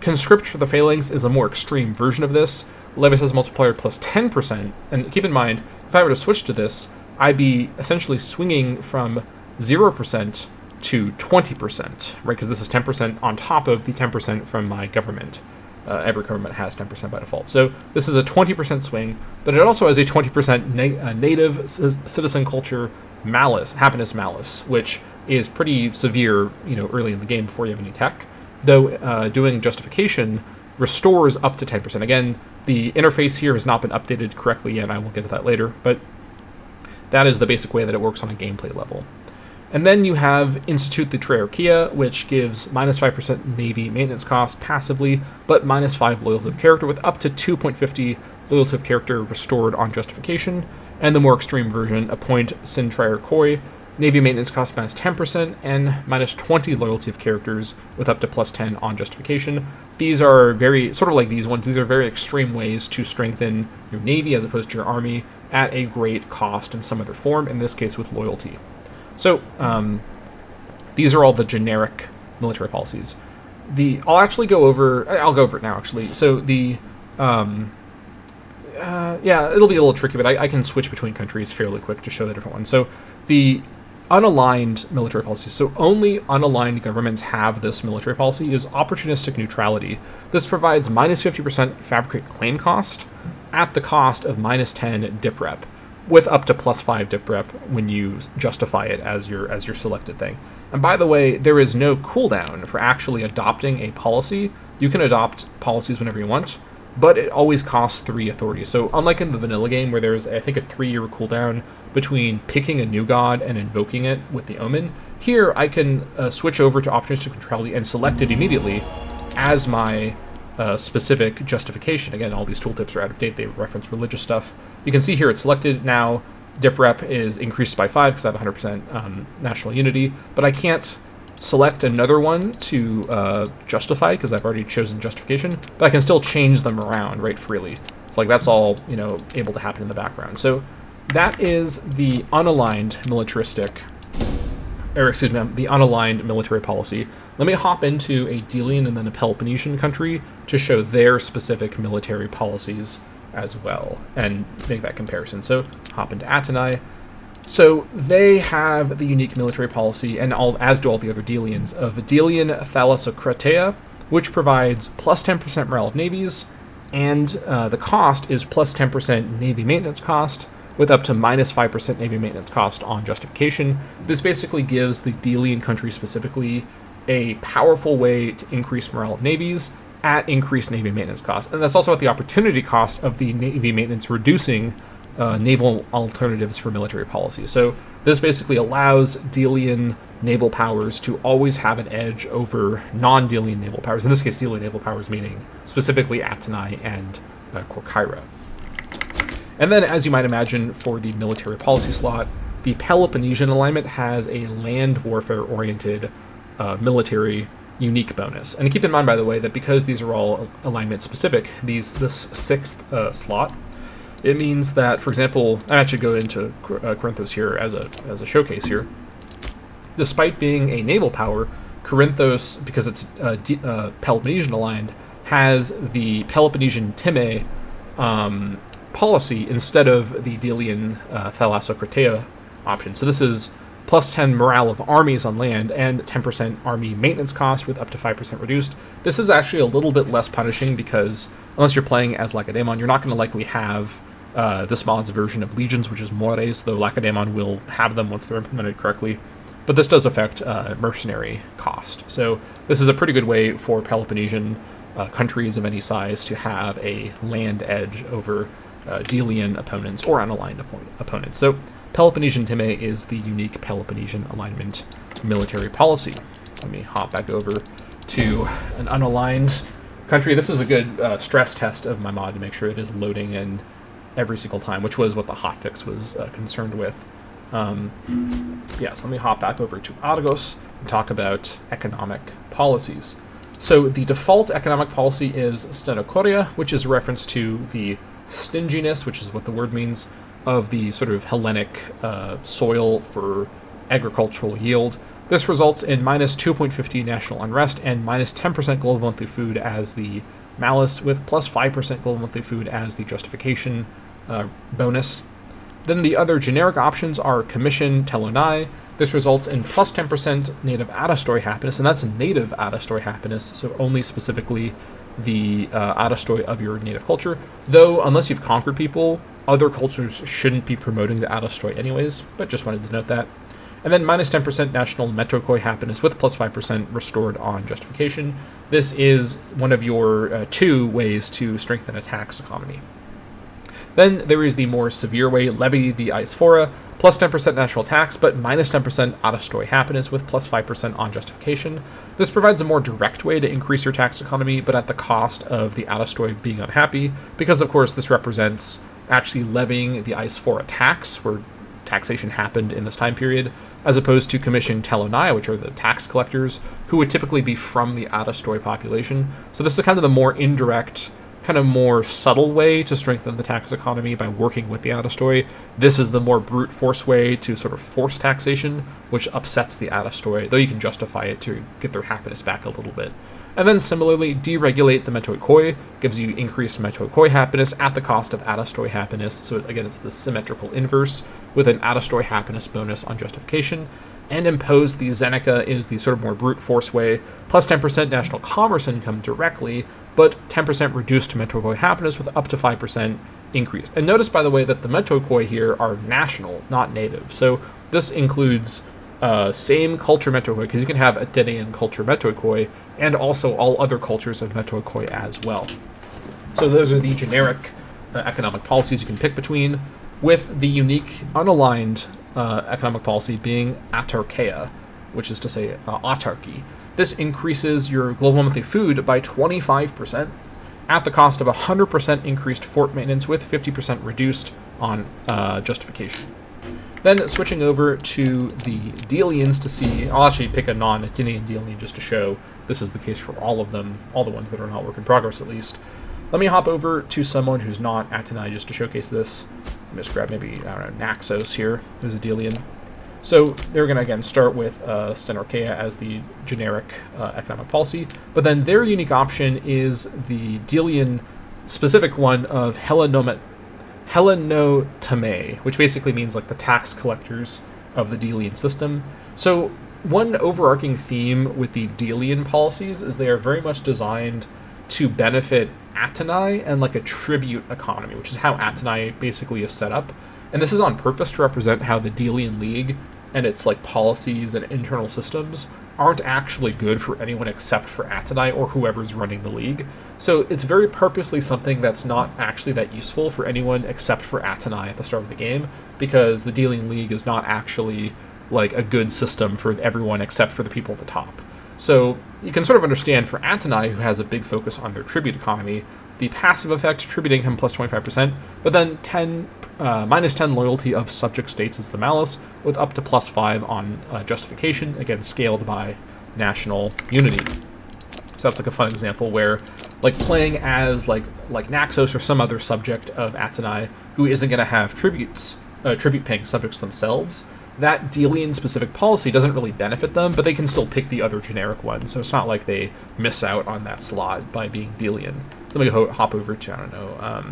[SPEAKER 1] Conscript for the phalanx is a more extreme version of this. Levis has multiplier plus 10%, and keep in mind, if I were to switch to this, I'd be essentially swinging from 0% to 20%, right? Because this is 10% on top of the 10% from my government. Every government has 10% by default. So this is a 20% swing, but it also has a 20% native citizen culture happiness malice, which is pretty severe, early in the game before you have any tech. Though doing justification restores up to 10%. Again, the interface here has not been updated correctly yet. I will get to that later, but that is the basic way that it works on a gameplay level. And then you have Institute the Triarchia, which gives minus 5% Navy maintenance cost passively, but minus 5 loyalty of character with up to 2.50 loyalty of character restored on justification. And the more extreme version, Appoint Sin Triarchoi, Navy maintenance cost minus 10% and minus 20 loyalty of characters with up to plus 10 on justification. These are very, sort of like these ones, these are very extreme ways to strengthen your Navy as opposed to your Army at a great cost in some other form, in this case with loyalty. So these are all the generic military policies. I'll go over it now, actually. So it'll be a little tricky, but I can switch between countries fairly quick to show the different ones. So the unaligned military policy, so only unaligned governments have this military policy, is opportunistic neutrality. This provides minus 50% fabricate claim cost at the cost of minus 10 dip rep, with up to plus 5 dip rep when you justify it as your selected thing. And by the way, there is no cooldown for actually adopting a policy. You can adopt policies whenever you want, but it always costs 3 authority. So unlike in the vanilla game where there's, I think, a 3-year cooldown between picking a new god and invoking it with the omen, here I can switch over to opportunistic neutrality and select it immediately as my specific justification. Again, all these tooltips are out of date. They reference religious stuff. You can see here it's selected now. Dip rep is increased by 5 because I have 100% national unity, but I can't select another one to justify because I've already chosen justification, but I can still change them around right freely. It's like that's all able to happen in the background. So that is the unaligned the unaligned military policy. Let me hop into a Delian and then a Peloponnesian country to show their specific military policies as well and make that comparison. So hop into Athenai. So they have the unique military policy, and as do all the other Delians, of Delian Thalassocratia, which provides plus 10% morale of navies, and the cost is plus 10% Navy maintenance cost, with up to minus 5% Navy maintenance cost on justification. This basically gives the Delian country specifically a powerful way to increase morale of navies at increased Navy maintenance cost. And that's also at the opportunity cost of the Navy maintenance reducing naval alternatives for military policy. So this basically allows Delian naval powers to always have an edge over non-Delian naval powers. In this case, Delian naval powers meaning specifically Athenai and Corcyra. And then, as you might imagine, for the military policy slot, the Peloponnesian alignment has a land warfare-oriented military unique bonus. And keep in mind, by the way, that because these are all alignment-specific, this sixth slot, it means that, for example, I actually go into Corinthos here as a showcase here. Despite being a naval power, Corinthos, because it's Peloponnesian aligned, has the Peloponnesian Time policy instead of the Delian Thalassocratia option. So this is plus 10 morale of armies on land and 10% army maintenance cost with up to 5% reduced. This is actually a little bit less punishing because unless you're playing as Lacedaemon, you're not going to likely have this mod's version of legions, which is mores, though Lacedaemon will have them once they're implemented correctly. But this does affect mercenary cost. So this is a pretty good way for Peloponnesian countries of any size to have a land edge over Delian opponents or unaligned opponents. So Peloponnesian Time is the unique Peloponnesian alignment military policy. Let me hop back over to an unaligned country. This is a good stress test of my mod to make sure it is loading in every single time, which was what the hotfix was concerned with. Yes, let me hop back over to Argos and talk about economic policies. So the default economic policy is stenochoria, which is a reference to the stinginess, which is what the word means, of the sort of Hellenic soil for agricultural yield. This results in minus 2.50 national unrest and minus 10% global monthly food as the malus, with plus 5% global monthly food as the justification bonus. Then the other generic options are commission telonai. This results in plus 10% native Adastoi happiness, and that's native Adastoi happiness, so only specifically the Adastoi of your native culture. Though, unless you've conquered people, other cultures shouldn't be promoting the Adastoi anyways, but just wanted to note that. And then minus 10% national metokoi happiness with plus 5% restored on justification. This is one of your two ways to strengthen a tax economy. Then there is the more severe way, levy the eisphora, plus 10% national tax, but minus 10% Adastoi happiness with plus 5% on justification. This provides a more direct way to increase your tax economy, but at the cost of the Adastoi being unhappy, because of course this represents actually levying the eisphora tax, where taxation happened in this time period, as opposed to commission telonai, which are the tax collectors, who would typically be from the Adastoi population. So this is kind of the more indirect, kind of more subtle way to strengthen the tax economy by working with the Adastoi. This is the more brute force way to sort of force taxation, which upsets the Adastoi, though you can justify it to get their happiness back a little bit. And then similarly, deregulate the metokoi gives you increased metokoi happiness at the cost of Adastoi happiness. So again, it's the symmetrical inverse with an Adastoi happiness bonus on justification. And impose the Zeneca is the sort of more brute force way, plus 10% national commerce income directly, but 10% reduced to metokoi happiness with up to 5% increase. And notice, by the way, that the metokoi here are national, not native. So this includes same culture metokoi, because you can have Atenean culture metokoi, and also all other cultures of metokoi as well. So those are the generic economic policies you can pick between, with the unique unaligned economic policy being autarkeia, which is to say autarky. This increases your global monthly food by 25% at the cost of 100% increased fort maintenance with 50% reduced on justification. Then switching over to the Delians to see, I'll actually pick a non-Atenean Delian just to show this is the case for all of them, all the ones that are not work in progress at least. Let me hop over to someone who's not Atenai just to showcase this. Let me just grab maybe, I don't know, Naxos here, who's a Delian. So they're going to, again, start with Stenorchaea as the generic economic policy, but then their unique option is the Delian specific one of Hellenotame, which basically means like the tax collectors of the Delian system. So one overarching theme with the Delian policies is they are very much designed to benefit Atenai and like a tribute economy, which is how Atenai basically is set up. And this is on purpose to represent how the Delian League and its like policies and internal systems aren't actually good for anyone except for Atenai or whoever's running the league. So it's very purposely something that's not actually that useful for anyone except for Atenai at the start of the game, because the Delian League is not actually like a good system for everyone except for the people at the top. So you can sort of understand for Atenai, who has a big focus on their tribute economy, the passive effect, tributing him plus 25%, but then minus 10 loyalty of subject states is the malus, with up to plus 5 on justification, again scaled by national unity. So that's like a fun example where, like, playing as like Naxos or some other subject of Atenai who isn't going to have tribute-paying subjects themselves, that Delian-specific policy doesn't really benefit them, but they can still pick the other generic one, so it's not like they miss out on that slot by being Delian. So let me hop over to, I don't know,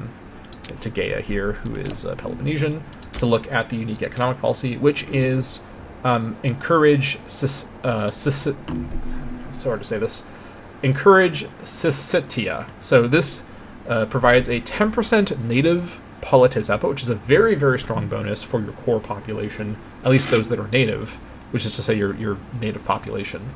[SPEAKER 1] to Gaia here, who is Peloponnesian, to look at the unique economic policy, which is encourage Syssitia. So this provides a 10% native politezepa, which is a very, very strong bonus for your core population, at least those that are native, which is to say your native population,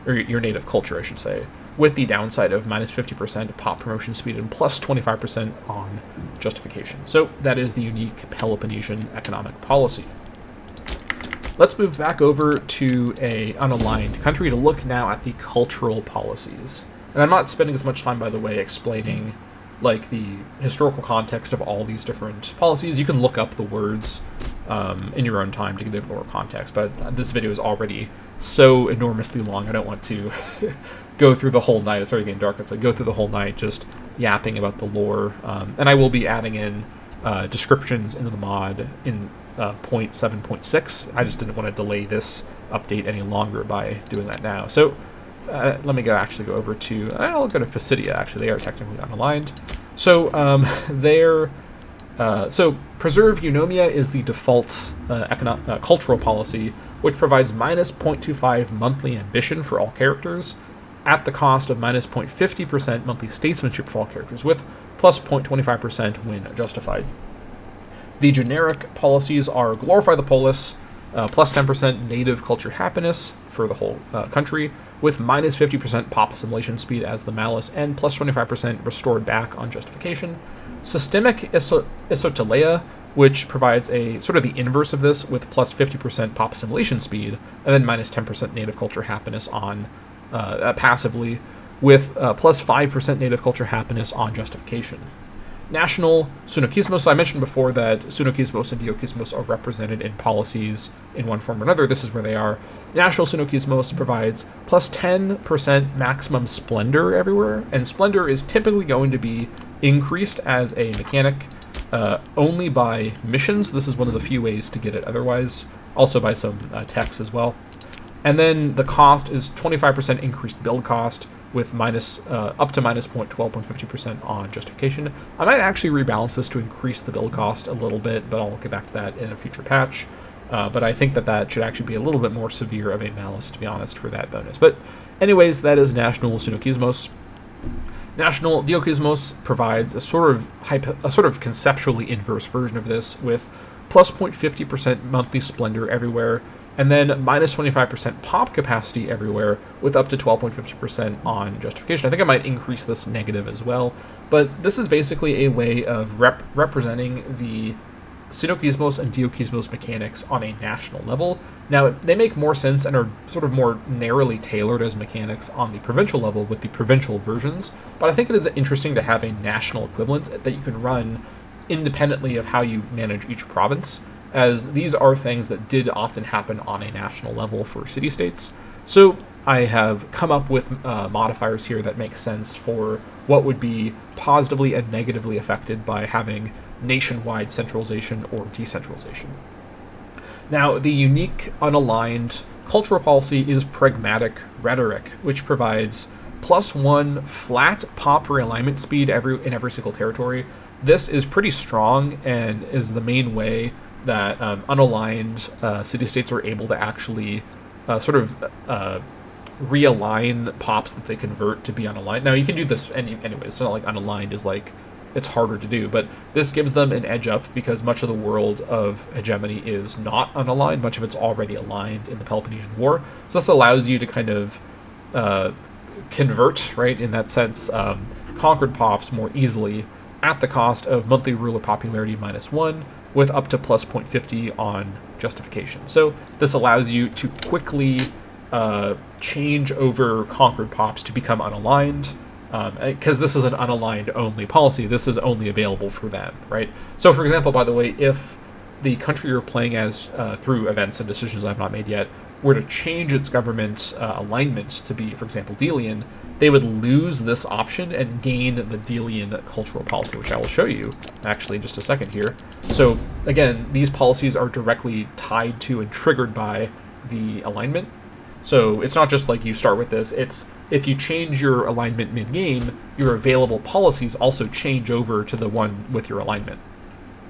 [SPEAKER 1] or your native culture, I should say, with the downside of minus 50% pop promotion speed and plus 25% on justification. So that is the unique Peloponnesian economic policy. Let's move back over to a unaligned country to look now at the cultural policies. And I'm not spending as much time, by the way, explaining like the historical context of all these different policies. You can look up the words in your own time to get a bit more context. But this video is already so enormously long, I don't want to go through the whole night. It's already getting dark. It's like go through the whole night just yapping about the lore. And I will be adding in descriptions into the mod in 0.7.6. I just didn't want to delay this update any longer by doing that now. So let me actually go over to, I'll go to Pisidia, actually. They are technically unaligned. So so Preserve Eunomia is the default cultural policy, which provides minus 0.25 monthly ambition for all characters, at the cost of minus 0.50% monthly statesmanship for all characters, with plus 0.25% when justified. The generic policies are Glorify the Polis, plus 10% native culture happiness for the whole country, with minus 50% pop assimilation speed as the Malice, and plus 25% restored back on justification. Systemic Isotelea, which provides a sort of the inverse of this, with plus 50% pop assimilation speed, and then minus 10% native culture happiness on passively, with plus 5% native culture happiness on justification. National Sunokismos, I mentioned before that Sunokismos and Diokismos are represented in policies in one form or another. This is where they are. National Sunokismos provides plus 10% maximum splendor everywhere, and splendor is typically going to be increased as a mechanic only by missions. This is one of the few ways to get it otherwise, also by some techs as well. And then the cost is 25% increased build cost, with up to minus 0.12.50% on justification. I might actually rebalance this to increase the build cost a little bit, but I'll get back to that in a future patch. But I think that should actually be a little bit more severe of a malice, to be honest, for that bonus. But anyways, that is National Sunokismos. National Diokismos provides a sort of conceptually inverse version of this, with plus 0.50% monthly splendor everywhere, and then minus 25% pop capacity everywhere, with up to 12.50% on justification. I think I might increase this negative as well, but this is basically a way of representing the Sunokismos and Diokismos mechanics on a national level. Now, they make more sense and are sort of more narrowly tailored as mechanics on the provincial level with the provincial versions, but I think it is interesting to have a national equivalent that you can run independently of how you manage each province, as these are things that did often happen on a national level for city-states. So I have come up with modifiers here that make sense for what would be positively and negatively affected by having nationwide centralization or decentralization. Now, the unique unaligned cultural policy is Pragmatic Rhetoric, which provides +1 flat pop realignment speed in every single territory. This is pretty strong and is the main way that unaligned city-states are able to actually realign pops that they convert to be unaligned. Now, you can do this anyway. It's not like unaligned is like it's harder to do, but this gives them an edge up because much of the world of Hegemony is not unaligned. Much of it's already aligned in the Peloponnesian War. So this allows you to kind of convert, right, in that sense, conquered pops more easily at the cost of monthly ruler popularity -1, with up to plus 0.50 on justification. So this allows you to quickly change over conquered pops to become unaligned, because this is an unaligned only policy. This is only available for them, right? So for example, by the way, if the country you're playing as through events and decisions I've not made yet were to change its government alignment to be, for example, Delian, they would lose this option and gain the Delian cultural policy, which I will show you actually in just a second here. So again, these policies are directly tied to and triggered by the alignment. So it's not just like you start with this, it's if you change your alignment mid-game, your available policies also change over to the one with your alignment.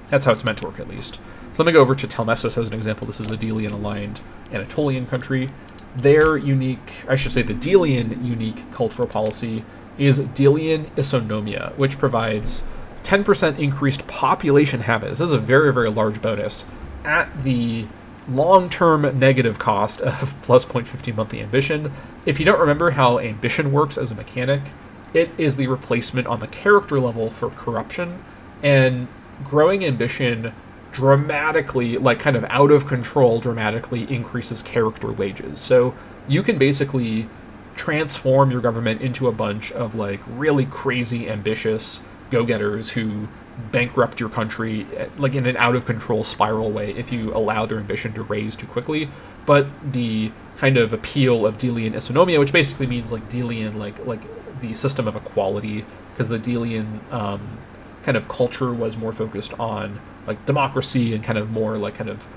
[SPEAKER 1] That's how it's meant to work, at least. So let me go over to Telmessos as an example. This is a Delian-aligned Anatolian country. Their unique, I should say the Delian unique cultural policy is Delian Isonomia, which provides 10% increased population happiness. This is a very, very large bonus at the long-term negative cost of plus 0.50 monthly ambition. If you don't remember how ambition works as a mechanic, it is the replacement on the character level for corruption, and growing ambition dramatically, like kind of out of control, dramatically increases character wages. So you can basically transform your government into a bunch of like really crazy ambitious go-getters who bankrupt your country like in an out of control spiral way if you allow their ambition to raise too quickly. But the kind of appeal of Delian isonomia, which basically means like Delian, like the system of equality, because the Delian kind of culture was more focused on like democracy and kind of more like kind of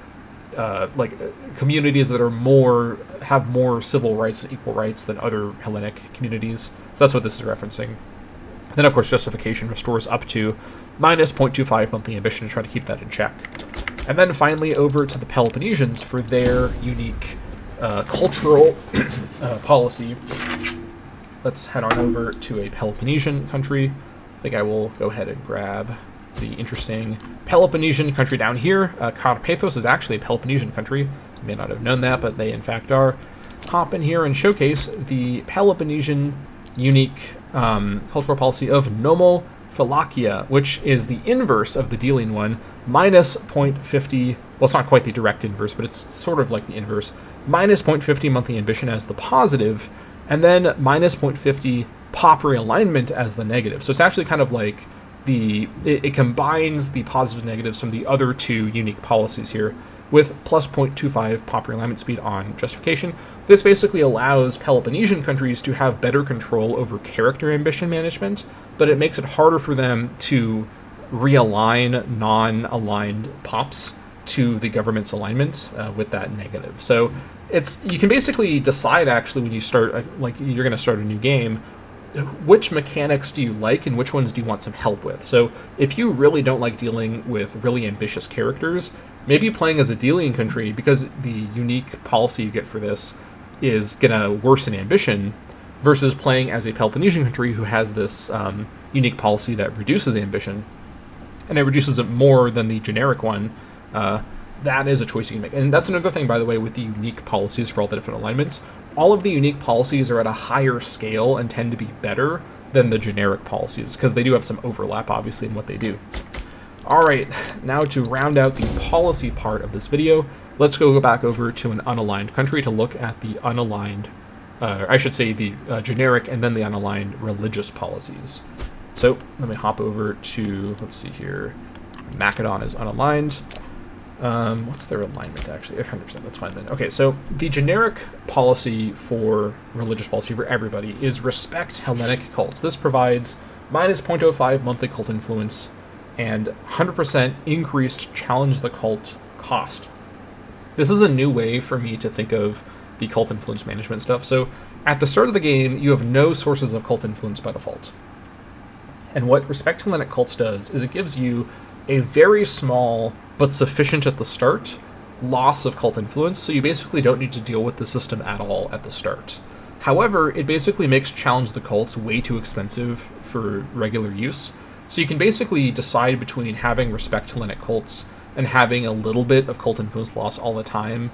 [SPEAKER 1] communities that are have more civil rights and equal rights than other Hellenic communities. So that's what this is referencing. Then, of course, justification restores up to minus 0.25 monthly ambition to try to keep that in check. And then finally over to the Peloponnesians for their unique cultural policy. Let's head on over to a Peloponnesian country. I think I will go ahead and grab the interesting Peloponnesian country down here. Carpathos is actually a Peloponnesian country. You may not have known that, but they in fact are. Hop in here and showcase the Peloponnesian unique cultural policy of Nomophylakia, which is the inverse of the Delian one, minus 0.50, well, it's not quite the direct inverse, but it's sort of like the inverse, minus 0.50 monthly ambition as the positive, and then minus 0.50 pop realignment as the negative. So it's actually kind of like it combines the positives and negatives from the other two unique policies here with plus 0.25 pop realignment speed on justification. This basically allows Peloponnesian countries to have better control over character ambition management, but it makes it harder for them to realign non-aligned pops to the government's alignment with that negative. So you can basically decide actually when you start, like you're going to start a new game, which mechanics do you like and which ones do you want some help with. So if you really don't like dealing with really ambitious characters, maybe playing as a Delian country, because the unique policy you get for this is going to worsen ambition, versus playing as a Peloponnesian country who has this unique policy that reduces ambition, and it reduces it more than the generic one. That is a choice you can make. And that's another thing, by the way, with the unique policies for all the different alignments. All of the unique policies are at a higher scale and tend to be better than the generic policies, because they do have some overlap, obviously, in what they do. All right, now to round out the policy part of this video, let's go back over to an unaligned country to look at the unaligned, I should say the generic and then the unaligned religious policies. So let me hop over to, let's see here, Macedon is unaligned. What's their alignment, actually? 100%, that's fine then. Okay, so the generic policy for religious policy for everybody is respect Hellenic cults. This provides minus 0.05 monthly cult influence and 100% increased challenge the cult cost. This is a new way for me to think of the cult influence management stuff. So at the start of the game, you have no sources of cult influence by default. And what respect Hellenic cults does is it gives you a very small but sufficient at the start loss of cult influence, so you basically don't need to deal with the system at all at the start. However, it basically makes challenge the cults way too expensive for regular use, so you can basically decide between having respect Hellenic cults and having a little bit of cult influence loss all the time,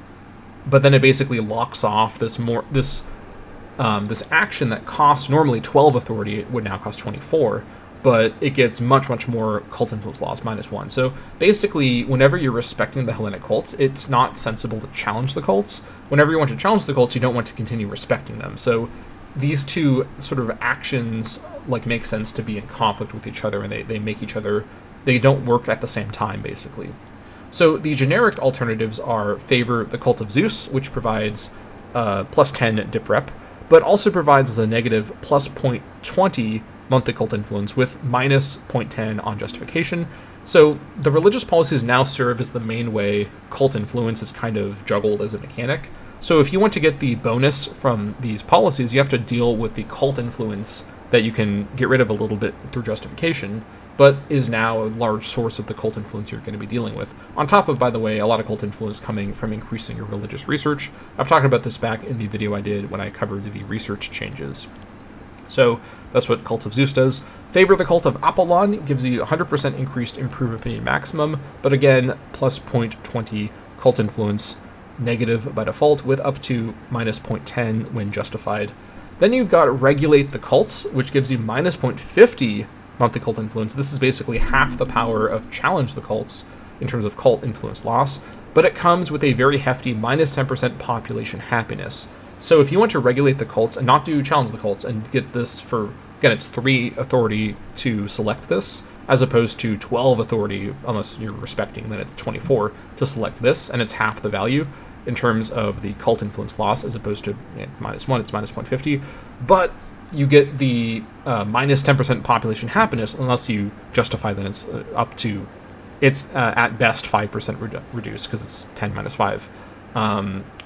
[SPEAKER 1] but then it basically locks off this action that costs normally 12 authority, it would now cost 24, but it gets much, much more cult influence loss, -1. So basically, whenever you're respecting the Hellenic cults, it's not sensible to challenge the cults. Whenever you want to challenge the cults, you don't want to continue respecting them. So these two sort of actions make sense to be in conflict with each other, and they make each other, they don't work at the same time, basically. So the generic alternatives are favor the cult of Zeus, which provides plus 10 dip rep, but also provides as a negative plus 0.20 monthly cult influence with minus 0.10 on justification. So the religious policies now serve as the main way cult influence is kind of juggled as a mechanic. So if you want to get the bonus from these policies, you have to deal with the cult influence that you can get rid of a little bit through justification, but is now a large source of the cult influence you're going to be dealing with. On top of, by the way, a lot of cult influence coming from increasing your religious research. I've talked about this back in the video I did when I covered the research changes. So that's what Cult of Zeus does. Favor the Cult of Apollon gives you 100% increased Improve Opinion Maximum, but again, plus 0.20 cult influence, negative by default, with up to minus 0.10 when justified. Then you've got Regulate the Cults, which gives you minus 0.50 monthly cult influence. This is basically half the power of Challenge the Cults in terms of cult influence loss, but it comes with a very hefty minus 10% population happiness. So if you want to regulate the cults and not do challenge the cults and get this for, again, it's 3 authority to select this, as opposed to 12 authority, unless you're respecting, then it's 24 to select this, and it's half the value in terms of the cult influence loss, as opposed to -1, it's minus 0.50. But you get the minus 10% population happiness unless you justify that it's up to, it's at best 5% reduced, because it's 10 minus 5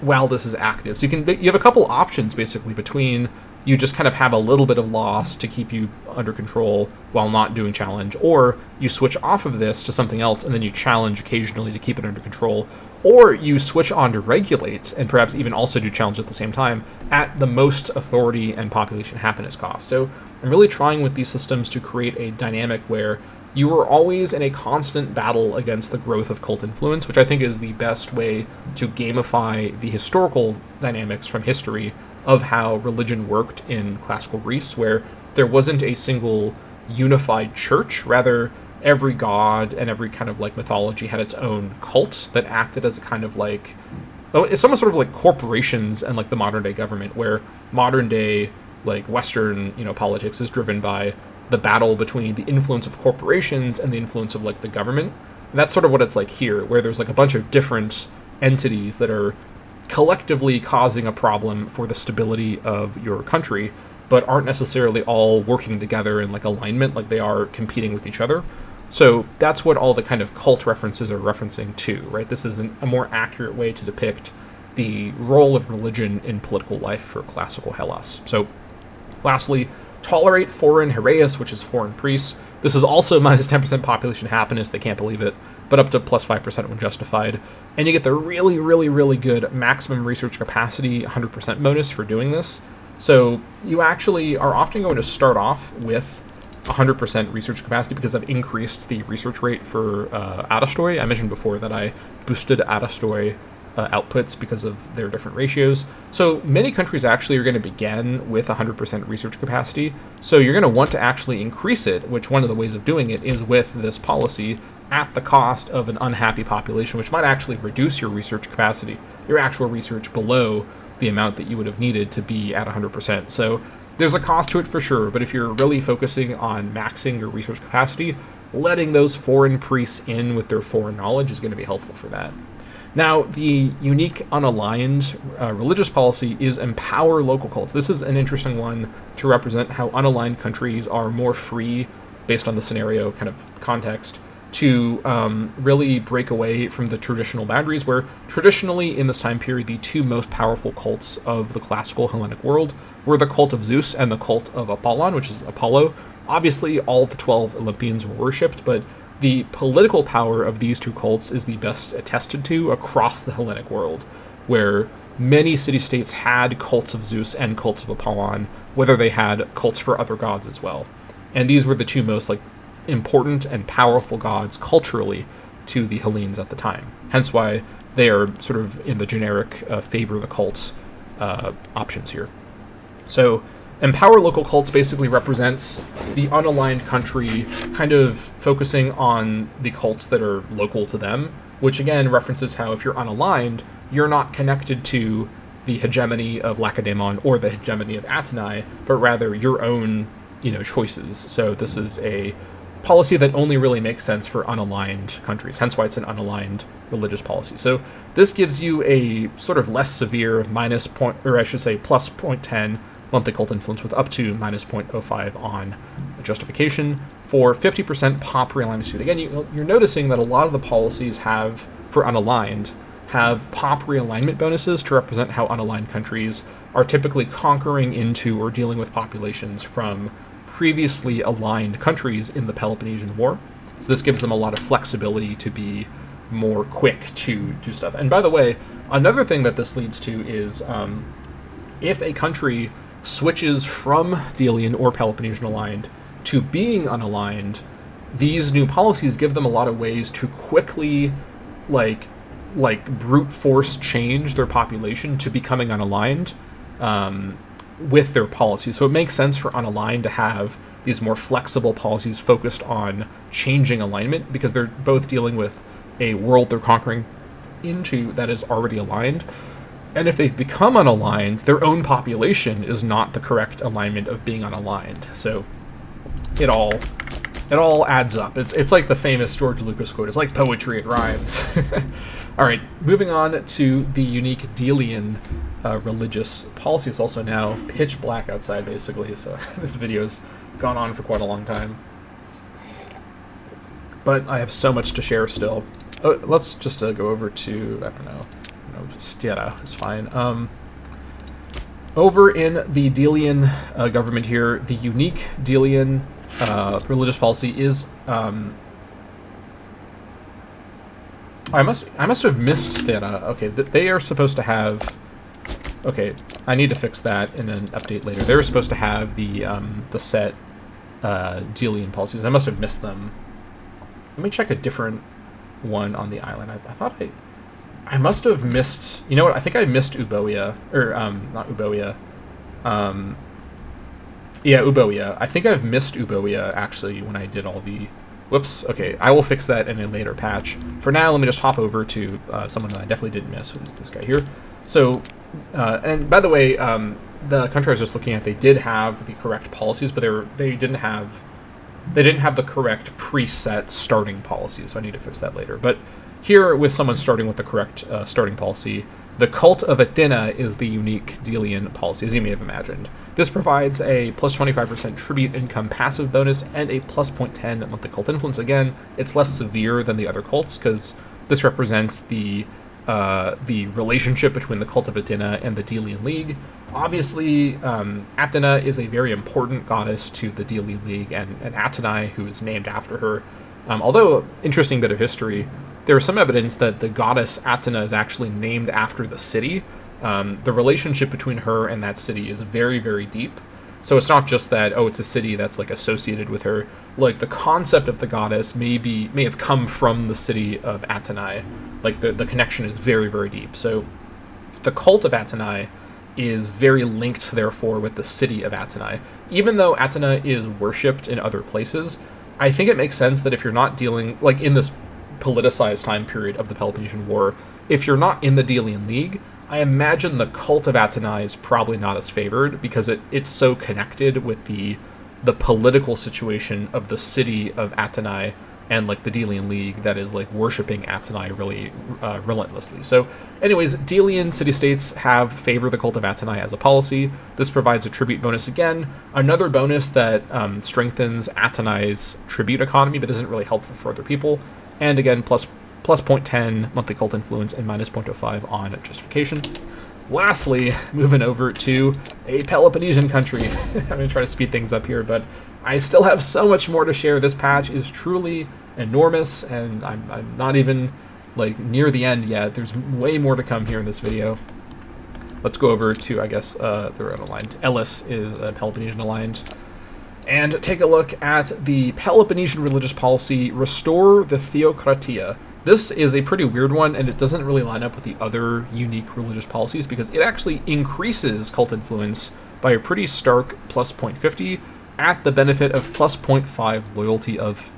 [SPEAKER 1] while this is active. So you have a couple options basically between you just kind of have a little bit of loss to keep you under control while not doing challenge, or you switch off of this to something else and then you challenge occasionally to keep it under control, or you switch on to regulate and perhaps even also do challenge at the same time at the most authority and population happiness cost. So I'm really trying with these systems to create a dynamic where you are always in a constant battle against the growth of cult influence, which I think is the best way to gamify the historical dynamics from history of how religion worked in classical Greece, where there wasn't a single unified church. Rather, every god and every kind of like mythology had its own cult that acted as a kind of like, it's almost sort of like corporations and like the modern day government, where modern day like Western, politics is driven by the battle between the influence of corporations and the influence of like the government. And that's sort of what it's like here, where there's like a bunch of different entities that are collectively causing a problem for the stability of your country, but aren't necessarily all working together in like alignment, like they are competing with each other. So that's what all the kind of cult references are referencing to, right? This is a more accurate way to depict the role of religion in political life for classical Hellas. So lastly, tolerate foreign heraeus, which is foreign priests. This is also minus 10% population happiness, they can't believe it, but up to plus 5% when justified. And you get the really, really, really good maximum research capacity 100% bonus for doing this. So you actually are often going to start off with 100% research capacity because I've increased the research rate for Atastoy. I mentioned before that I boosted Atastoy outputs because of their different ratios. So many countries actually are going to begin with 100% research capacity. So you're going to want to actually increase it, which one of the ways of doing it is with this policy at the cost of an unhappy population, which might actually reduce your research capacity, your actual research below the amount that you would have needed to be at 100%. So there's a cost to it for sure, but if you're really focusing on maxing your research capacity, letting those foreign priests in with their foreign knowledge is going to be helpful for that. Now, the unique unaligned religious policy is empower local cults. This is an interesting one to represent how unaligned countries are more free, based on the scenario kind of context, to really break away from the traditional boundaries, where traditionally in this time period, the two most powerful cults of the classical Hellenic world were the cult of Zeus and the cult of Apollon, which is Apollo. Obviously, all the 12 Olympians were worshipped, but the political power of these two cults is the best attested to across the Hellenic world, where many city-states had cults of Zeus and cults of Apollon, whether they had cults for other gods as well. And these were the two most important and powerful gods culturally to the Hellenes at the time. Hence why they are sort of in the generic favor the cults options here. So empower local cults basically represents the unaligned country kind of focusing on the cults that are local to them, which again references how if you're unaligned, you're not connected to the hegemony of Lacedaemon or the hegemony of Athenai, but rather your own, choices. So this is a policy that only really makes sense for unaligned countries, hence why it's an unaligned religious policy. So this gives you a sort of less severe plus 0.10 monthly cult influence with up to minus 0.05 on justification for 50% pop realignment speed. Again, you're noticing that a lot of the policies for unaligned have pop realignment bonuses to represent how unaligned countries are typically conquering into or dealing with populations from previously aligned countries in the Peloponnesian War. So this gives them a lot of flexibility to be more quick to do stuff. And by the way, another thing that this leads to is if a country switches from Delian or Peloponnesian aligned to being unaligned, these new policies give them a lot of ways to quickly brute force change their population to becoming unaligned with their policies. So it makes sense for unaligned to have these more flexible policies focused on changing alignment, because they're both dealing with a world they're conquering into that is already aligned. And if they've become unaligned, their own population is not the correct alignment of being unaligned. So it all It all adds up. It's like the famous George Lucas quote. It's like poetry, it rhymes. All right, moving on to the unique Delian religious policy. It's also now pitch black outside, basically, so this video's gone on for quite a long time. But I have so much to share still. Oh, let's just go over to, I don't know, Stiera is fine. Over in the Delian government here, the unique Delian religious policy is... I must have missed Stiera. Okay, they are supposed to have... Okay, I need to fix that in an update later. They were supposed to have the set Delian policies. I must have missed them. Let me check a different one on the island. I thought I must have missed... You know what? I think I missed Uboia. Or, not Uboia. Yeah, Uboia. I think I've missed Uboia, actually, when I did all the... Whoops. Okay, I will fix that in a later patch. For now, let me just hop over to someone that I definitely didn't miss, which is this guy here. So, and by the way, the country I was just looking at, they did have the correct policies, but they didn't have the correct preset starting policy, so I need to fix that later. But here, with someone starting with the correct starting policy, the Cult of Athena is the unique Delian policy, as you may have imagined. This provides a plus 25% tribute income passive bonus and a plus 0.10 monthly cult influence. Again, it's less severe than the other cults because this represents the relationship between the Cult of Athena and the Delian League. Obviously, Athena is a very important goddess to the Delian League, and Atenai, who is named after her. Although, interesting bit of history, there is some evidence that the goddess Athena is actually named after the city. The relationship between her and that city is very, very deep. So it's not just that, oh, it's a city that's like associated with her. Like the concept of the goddess may have come from the city of Atenai. Like the connection is very, very deep. So the cult of Atenai is very linked, therefore, with the city of Atenai. Even though Atenai is worshipped in other places, I think it makes sense that if you're not dealing, like in this politicized time period of the Peloponnesian War, if you're not in the Delian League, I imagine the cult of Atenai is probably not as favored because it's so connected with the political situation of the city of Atenai and like the Delian League that is like worshipping Atenai really relentlessly. So anyways, Delian city-states have favored the cult of Atenai as a policy. This provides a tribute bonus again, another bonus that strengthens Atenai's tribute economy but isn't really helpful for other people. And again, plus 0.10 monthly cult influence and minus 0.05 on justification. Lastly, moving over to a Peloponnesian country. I'm going to try to speed things up here, but I still have so much more to share. This patch is truly enormous, and I'm not even like near the end yet. There's way more to come here in this video. Let's go over to, I guess, they're unaligned. Ellis is Peloponnesian aligned. And take a look at the Peloponnesian religious policy, Restore the Theocratia. This is a pretty weird one, and it doesn't really line up with the other unique religious policies because it actually increases cult influence by a pretty stark plus 0.50 at the benefit of plus 0.5 loyalty of,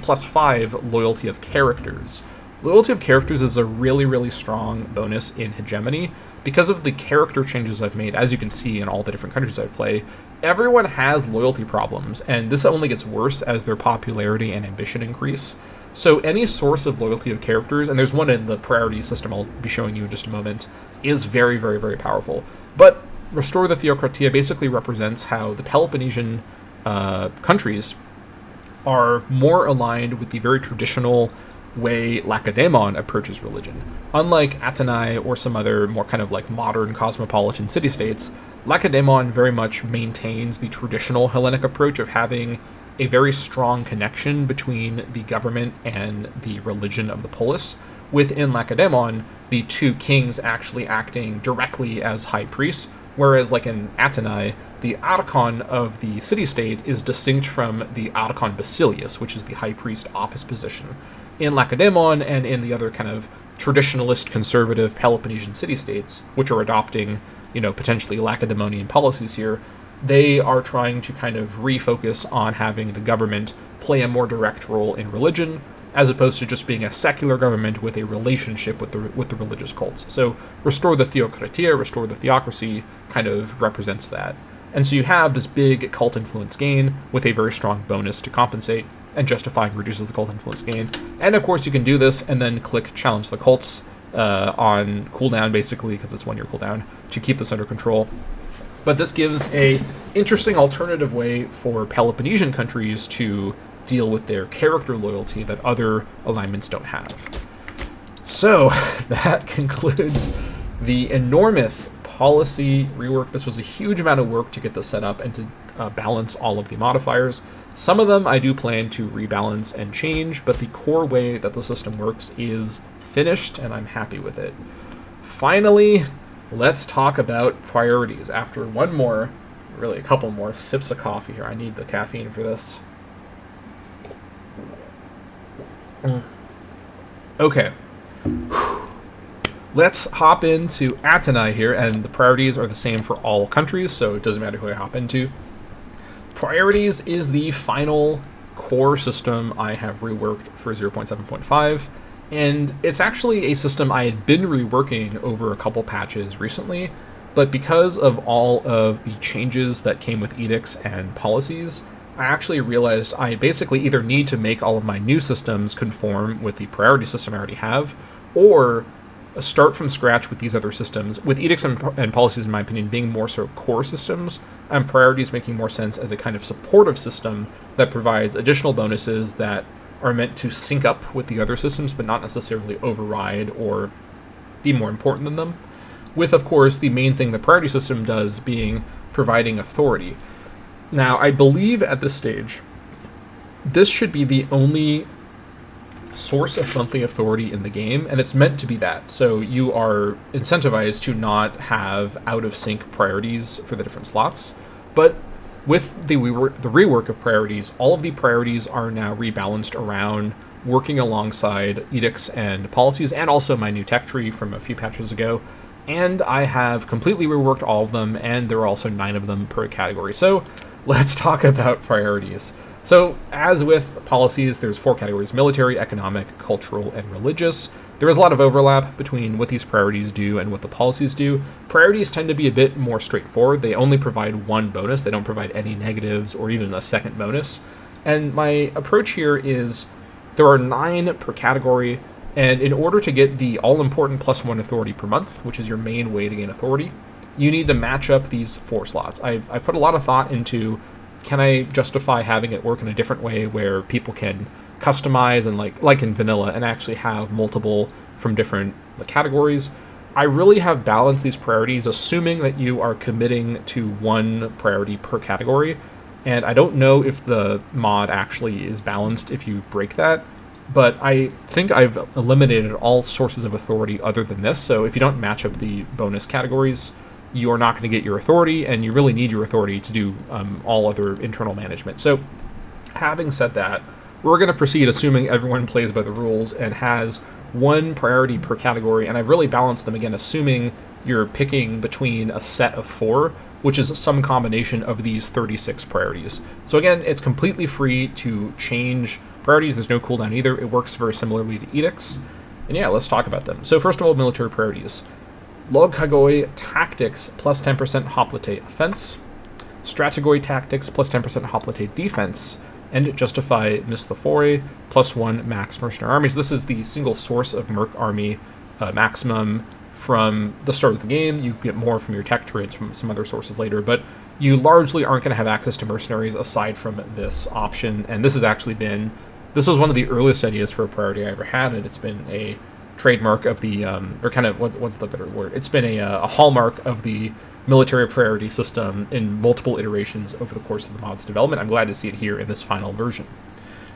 [SPEAKER 1] plus 5 loyalty of characters. Loyalty of characters is a really, really strong bonus in Hegemony because of the character changes I've made. As you can see in all the different countries I've played, everyone has loyalty problems, and this only gets worse as their popularity and ambition increase. So any source of loyalty of characters, and there's one in the priority system I'll be showing you in just a moment, is very, very, very powerful. But Restore the Theocratia basically represents how the Peloponnesian countries are more aligned with the very traditional way Lacedaemon approaches religion. Unlike Atenai or some other more kind of like modern cosmopolitan city-states, Lacedaemon very much maintains the traditional Hellenic approach of having a very strong connection between the government and the religion of the polis. Within Lacedaemon, the two kings actually acting directly as high priests, whereas like in Atenai, the archon of the city-state is distinct from the archon basileus, which is the high priest office position. In Lacedaemon and in the other kind of traditionalist conservative Peloponnesian city-states, which are adopting, potentially Lacedaemonian policies here, they are trying to kind of refocus on having the government play a more direct role in religion, as opposed to just being a secular government with a relationship with the religious cults. So Restore the Theocratia, Restore the Theocracy, kind of represents that. And so you have this big cult influence gain with a very strong bonus to compensate, and justifying reduces the cult influence gain. And of course you can do this and then click challenge the cults on cooldown, basically, because it's 1 year cooldown, to keep this under control. But this gives a interesting alternative way for Peloponnesian countries to deal with their character loyalty that other alignments don't have. So that concludes the enormous policy rework. This was a huge amount of work to get this set up and to balance all of the modifiers. Some of them I do plan to rebalance and change, but the core way that the system works is finished, and I'm happy with it. Finally, let's talk about priorities. After one more, really a couple more sips of coffee here. I need the caffeine for this. Okay. Let's hop into Athenai here, and the priorities are the same for all countries, so it doesn't matter who I hop into. Priorities is the final core system I have reworked for 0.7.5, and it's actually a system I had been reworking over a couple patches recently, but because of all of the changes that came with edicts and policies, I actually realized I basically either need to make all of my new systems conform with the priority system I already have, or start from scratch with these other systems, with edicts and policies, in my opinion, being more so core systems, and priorities making more sense as a kind of supportive system that provides additional bonuses that are meant to sync up with the other systems, but not necessarily override or be more important than them. With, of course, the main thing the priority system does being providing authority. Now, I believe at this stage, this should be the only source of monthly authority in the game, and it's meant to be that. So you are incentivized to not have out-of-sync priorities for the different slots. But with the rework of priorities, all of the priorities are now rebalanced around working alongside edicts and policies, and also my new tech tree from a few patches ago. And I have completely reworked all of them, and there are also 9 of them per category. So let's talk about priorities. So, as with policies, there's 4 categories: military, economic, cultural, and religious. There is a lot of overlap between what these priorities do and what the policies do. Priorities tend to be a bit more straightforward. They only provide 1 bonus. They don't provide any negatives or even a second bonus. And my approach here is there are 9 per category, and in order to get the all-important +1 authority per month, which is your main way to gain authority, you need to match up these 4 slots. I've put a lot of thought into, can I justify having it work in a different way where people can customize and like in vanilla and actually have multiple from different categories. I really have balanced these priorities, assuming that you are committing to 1 priority per category. And I don't know if the mod actually is balanced if you break that, but I think I've eliminated all sources of authority other than this. So if you don't match up the bonus categories, you are not going to get your authority, and you really need your authority to do all other internal management. So having said that, we're going to proceed assuming everyone plays by the rules and has 1 priority per category, and I've really balanced them again, assuming you're picking between a set of 4, which is some combination of these 36 priorities. So again, it's completely free to change priorities. There's no cooldown either. It works very similarly to edicts. And yeah, let's talk about them. So first of all, military priorities. Log Hagoi Tactics plus 10% Hoplite Offense, Strategoi Tactics plus 10% Hoplite Defense, and Justify Misthefore plus 1 Max Mercenary Armies. This is the single source of Merc Army maximum from the start of the game. You get more from your tech trades from some other sources later, but you largely aren't going to have access to mercenaries aside from this option. And this was one of the earliest ideas for a priority I ever had, and it's been a trademark of the, or kind of, what's the better word? It's been a hallmark of the military priority system in multiple iterations over the course of the mod's development. I'm glad to see it here in this final version.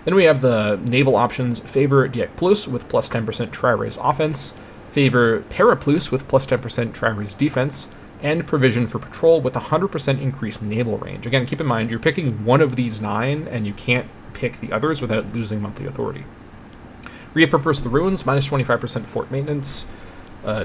[SPEAKER 1] Then we have the naval options: favor Diek Plus with plus 10% Tri-Raise offense, favor Paraplus with plus 10% Tri-Raise defense, and provision for patrol with 100% increased naval range. Again, keep in mind, you're picking one of these 9, and you can't pick the others without losing monthly authority. Repurpose the ruins, minus 25% fort maintenance,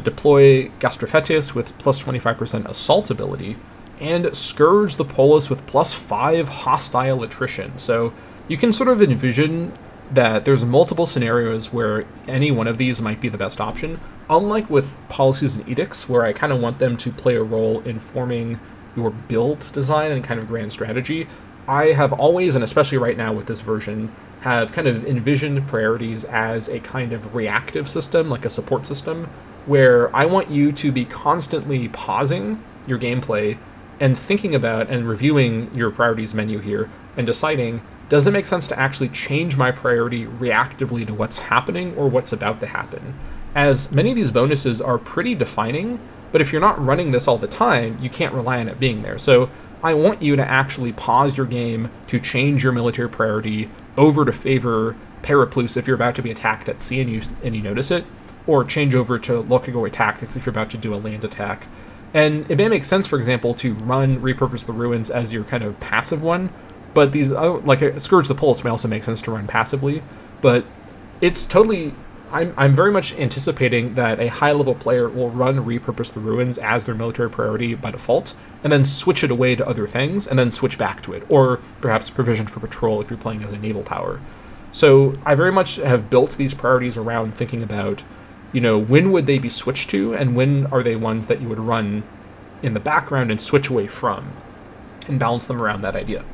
[SPEAKER 1] deploy Gastrofetis with plus 25% assault ability, and Scourge the Polis with plus 5 hostile attrition. So you can sort of envision that there's multiple scenarios where any one of these might be the best option, unlike with policies and edicts, where I kind of want them to play a role in forming your build design and kind of grand strategy. I have always, and especially right now with this version, have kind of envisioned priorities as a kind of reactive system, like a support system, where I want you to be constantly pausing your gameplay and thinking about and reviewing your priorities menu here and deciding, does it make sense to actually change my priority reactively to what's happening or what's about to happen? As many of these bonuses are pretty defining, but if you're not running this all the time, you can't rely on it being there. So I want you to actually pause your game to change your military priority over to favor Paraplus if you're about to be attacked at sea and you notice it, or change over to Lokagoy tactics if you're about to do a land attack. And it may make sense, for example, to run Repurpose the Ruins as your kind of passive one, but these, like Scourge the Pulse may also make sense to run passively, but it's totally... I'm very much anticipating that a high-level player will run Repurpose the Ruins as their military priority by default, and then switch it away to other things, and then switch back to it, or perhaps Provision for Patrol if you're playing as a naval power. So I very much have built these priorities around thinking about, when would they be switched to, and when are they ones that you would run in the background and switch away from, and balance them around that idea.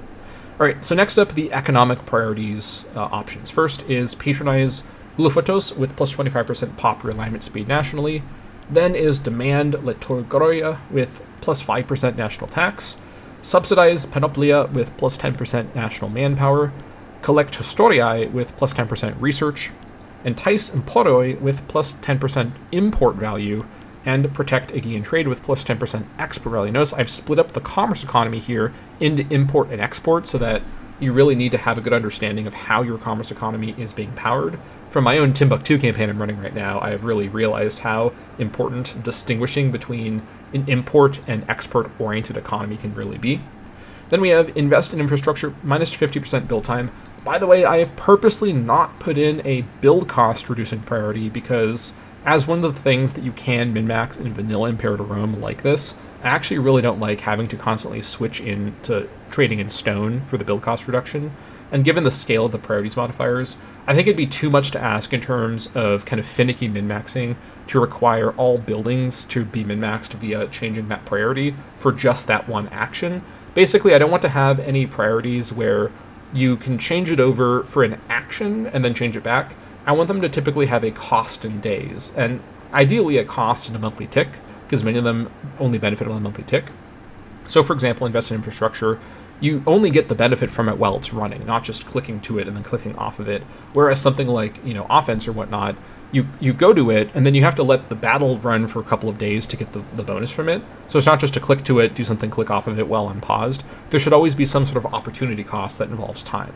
[SPEAKER 1] All right, so next up, the economic priorities options. First is Patronize Lufotos with plus 25% pop realignment speed nationally. Then is Demand Letorgoria with plus 5% national tax. Subsidize Panoplia with plus 10% national manpower. Collect Historiae with plus 10% research. Entice Imporoi with plus 10% import value. And Protect Aegean Trade with plus 10% export value. Notice I've split up the commerce economy here into import and export so that you really need to have a good understanding of how your commerce economy is being powered. From my own Timbuktu campaign I'm running right now, I have really realized how important distinguishing between an import and export-oriented economy can really be. Then we have Invest in Infrastructure, minus 50% build time. By the way, I have purposely not put in a build cost reducing priority because as one of the things that you can min-max in vanilla Imperator Rome like this, I actually really don't like having to constantly switch into trading in stone for the build cost reduction. And given the scale of the priorities modifiers, I think it'd be too much to ask in terms of kind of finicky min-maxing to require all buildings to be min-maxed via changing that priority for just that one action. Basically, I don't want to have any priorities where you can change it over for an action and then change it back. I want them to typically have a cost in days, and ideally a cost in a monthly tick, because many of them only benefit on a monthly tick. So for example, Invest in Infrastructure, you only get the benefit from it while it's running, not just clicking to it and then clicking off of it. Whereas something like, offense or whatnot, you go to it and then you have to let the battle run for a couple of days to get the bonus from it. So it's not just to click to it, do something, click off of it while unpaused. There should always be some sort of opportunity cost that involves time.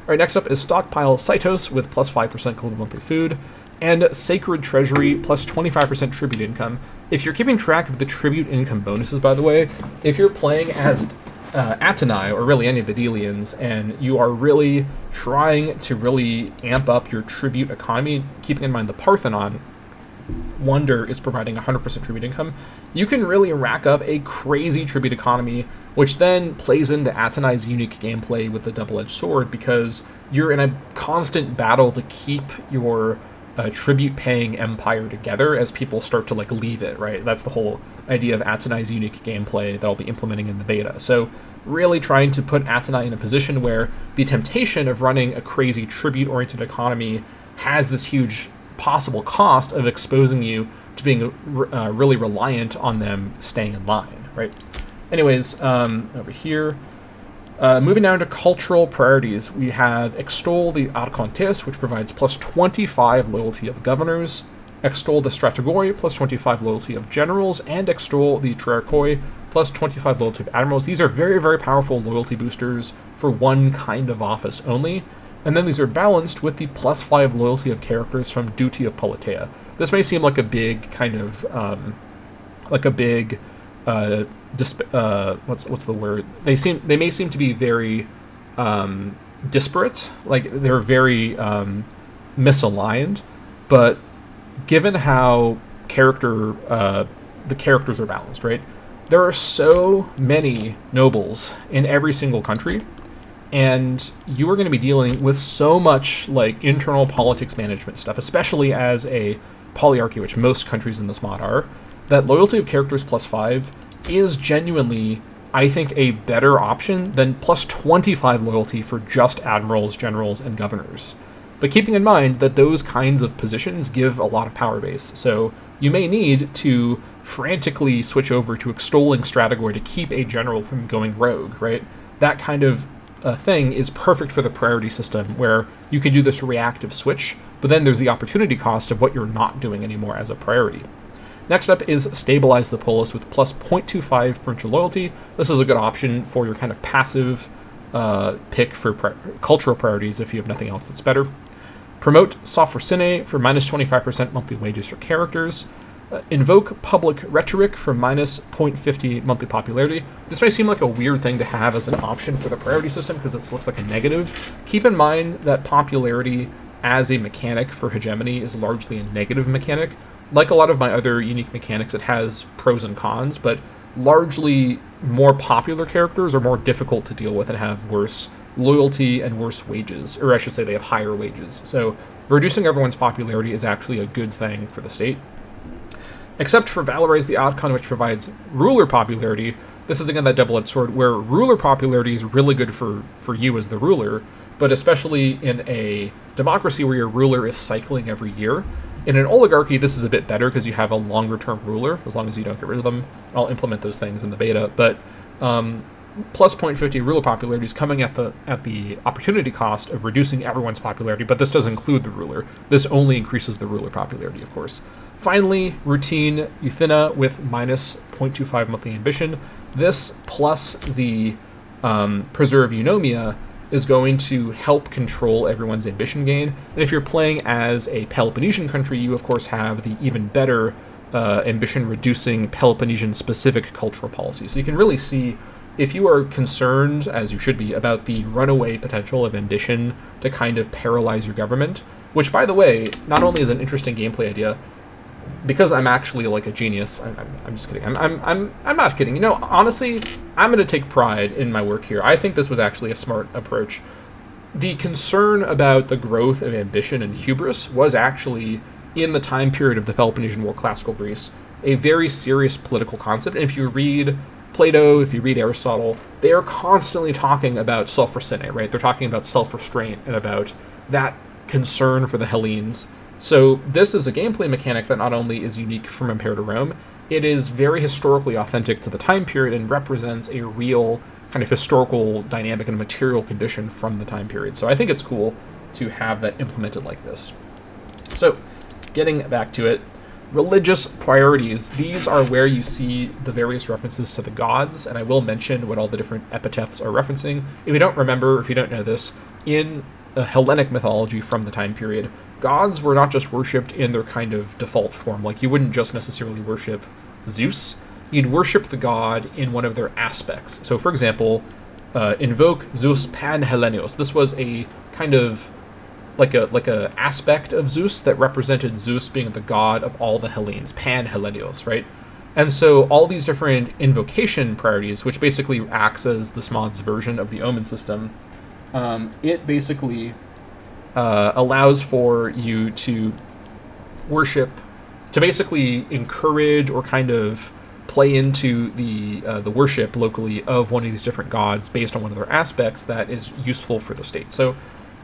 [SPEAKER 1] All right, next up is Stockpile Cytos with plus 5% global monthly food, and Sacred Treasury plus 25% tribute income. If you're keeping track of the tribute income bonuses, by the way, if you're playing as Atenai, or really any of the Delians, and you are really trying to really amp up your tribute economy, keeping in mind the Parthenon Wonder is providing 100% tribute income, you can really rack up a crazy tribute economy, which then plays into Atenai's unique gameplay with the double-edged sword, because you're in a constant battle to keep your tribute-paying empire together as people start to leave it, right? That's the whole idea of Atenai's unique gameplay that I'll be implementing in the beta. So really trying to put Atenai in a position where the temptation of running a crazy tribute-oriented economy has this huge possible cost of exposing you to being really reliant on them staying in line, right? Anyways, over here, moving down to cultural priorities, we have Extol the Archontes, which provides plus 25 loyalty of governors, Extol the Strategoi, plus 25 loyalty of generals, and Extol the Triarchoi, plus 25 loyalty of admirals. These are very, very powerful loyalty boosters for one kind of office only, and then these are balanced with the plus 5 loyalty of characters from Duty of Politeia. This may seem like a big kind of, what's the word? They may seem to be very disparate, like they're very misaligned, but given how the characters are balanced, right? There are so many nobles in every single country, and you are going to be dealing with so much internal politics management stuff, especially as a polyarchy, which most countries in this mod are, that loyalty of characters plus 5 is genuinely I think, a better option than plus 25 loyalty for just admirals, generals, and governors. But keeping in mind that those kinds of positions give a lot of power base, so you may need to frantically switch over to extolling Stratagoy to keep a general from going rogue, right? That kind of thing is perfect for the priority system, where you can do this reactive switch, but then there's the opportunity cost of what you're not doing anymore as a priority. Next up is Stabilize the Polis with plus 0.25 provincial loyalty. This is a good option for your kind of passive pick for cultural priorities if you have nothing else that's better. Promote Sophrosyne for minus 25% monthly wages for characters. Invoke Public Rhetoric for minus 0.50 monthly popularity. This may seem like a weird thing to have as an option for the priority system because this looks like a negative. Keep in mind that popularity as a mechanic for Hegemony is largely a negative mechanic. Like a lot of my other unique mechanics, it has pros and cons, but largely more popular characters are more difficult to deal with and have worse loyalty and worse wages, or I should say they have higher wages. So reducing everyone's popularity is actually a good thing for the state. Except for Valorize the Outcon, which provides ruler popularity. This is again that double-edged sword, where ruler popularity is really good for you as the ruler, but especially in a democracy where your ruler is cycling every year. In an oligarchy, this is a bit better because you have a longer-term ruler, as long as you don't get rid of them. I'll implement those things in the beta, but plus 0.50 ruler popularity is coming at the opportunity cost of reducing everyone's popularity, but this does include the ruler. This only increases the ruler popularity, of course. Finally, Routine Euthina with minus 0.25 monthly ambition. This plus the Preserve Eunomia is going to help control everyone's ambition gain. And if you're playing as a Peloponnesian country, you of course have the even better ambition-reducing Peloponnesian-specific cultural policy. So you can really see, if you are concerned, as you should be, about the runaway potential of ambition to kind of paralyze your government, which, by the way, not only is an interesting gameplay idea, because I'm actually like a genius. I'm just kidding. I'm not kidding. You know, honestly, I'm going to take pride in my work here. I think this was actually a smart approach. The concern about the growth of ambition and hubris was actually, in the time period of the Peloponnesian War, classical Greece, a very serious political concept. And if you read Plato, if you read Aristotle, they are constantly talking about Sophrosyne, right? They're talking about self-restraint and about that concern for the Hellenes. So this is a gameplay mechanic that not only is unique from Imperator Rome, it is very historically authentic to the time period and represents a real kind of historical dynamic and material condition from the time period. So I think it's cool to have that implemented like this. So getting back to it, religious priorities. These are where you see the various references to the gods, and I will mention what all the different epithets are referencing. If you don't remember, if you don't know this, in Hellenic mythology from the time period, gods were not just worshipped in their kind of default form. Like, you wouldn't just necessarily worship Zeus. You'd worship the god in one of their aspects. So, for example, invoke Zeus Pan-Hellenios. This was a kind of like a aspect of Zeus that represented Zeus being the god of all the Hellenes, Pan-Hellenios, right? And so all these different invocation priorities, which basically acts as this mod's version of the Omen system, it basically allows for you to worship, to basically encourage or kind of play into the worship locally of one of these different gods based on one of their aspects that is useful for the state. So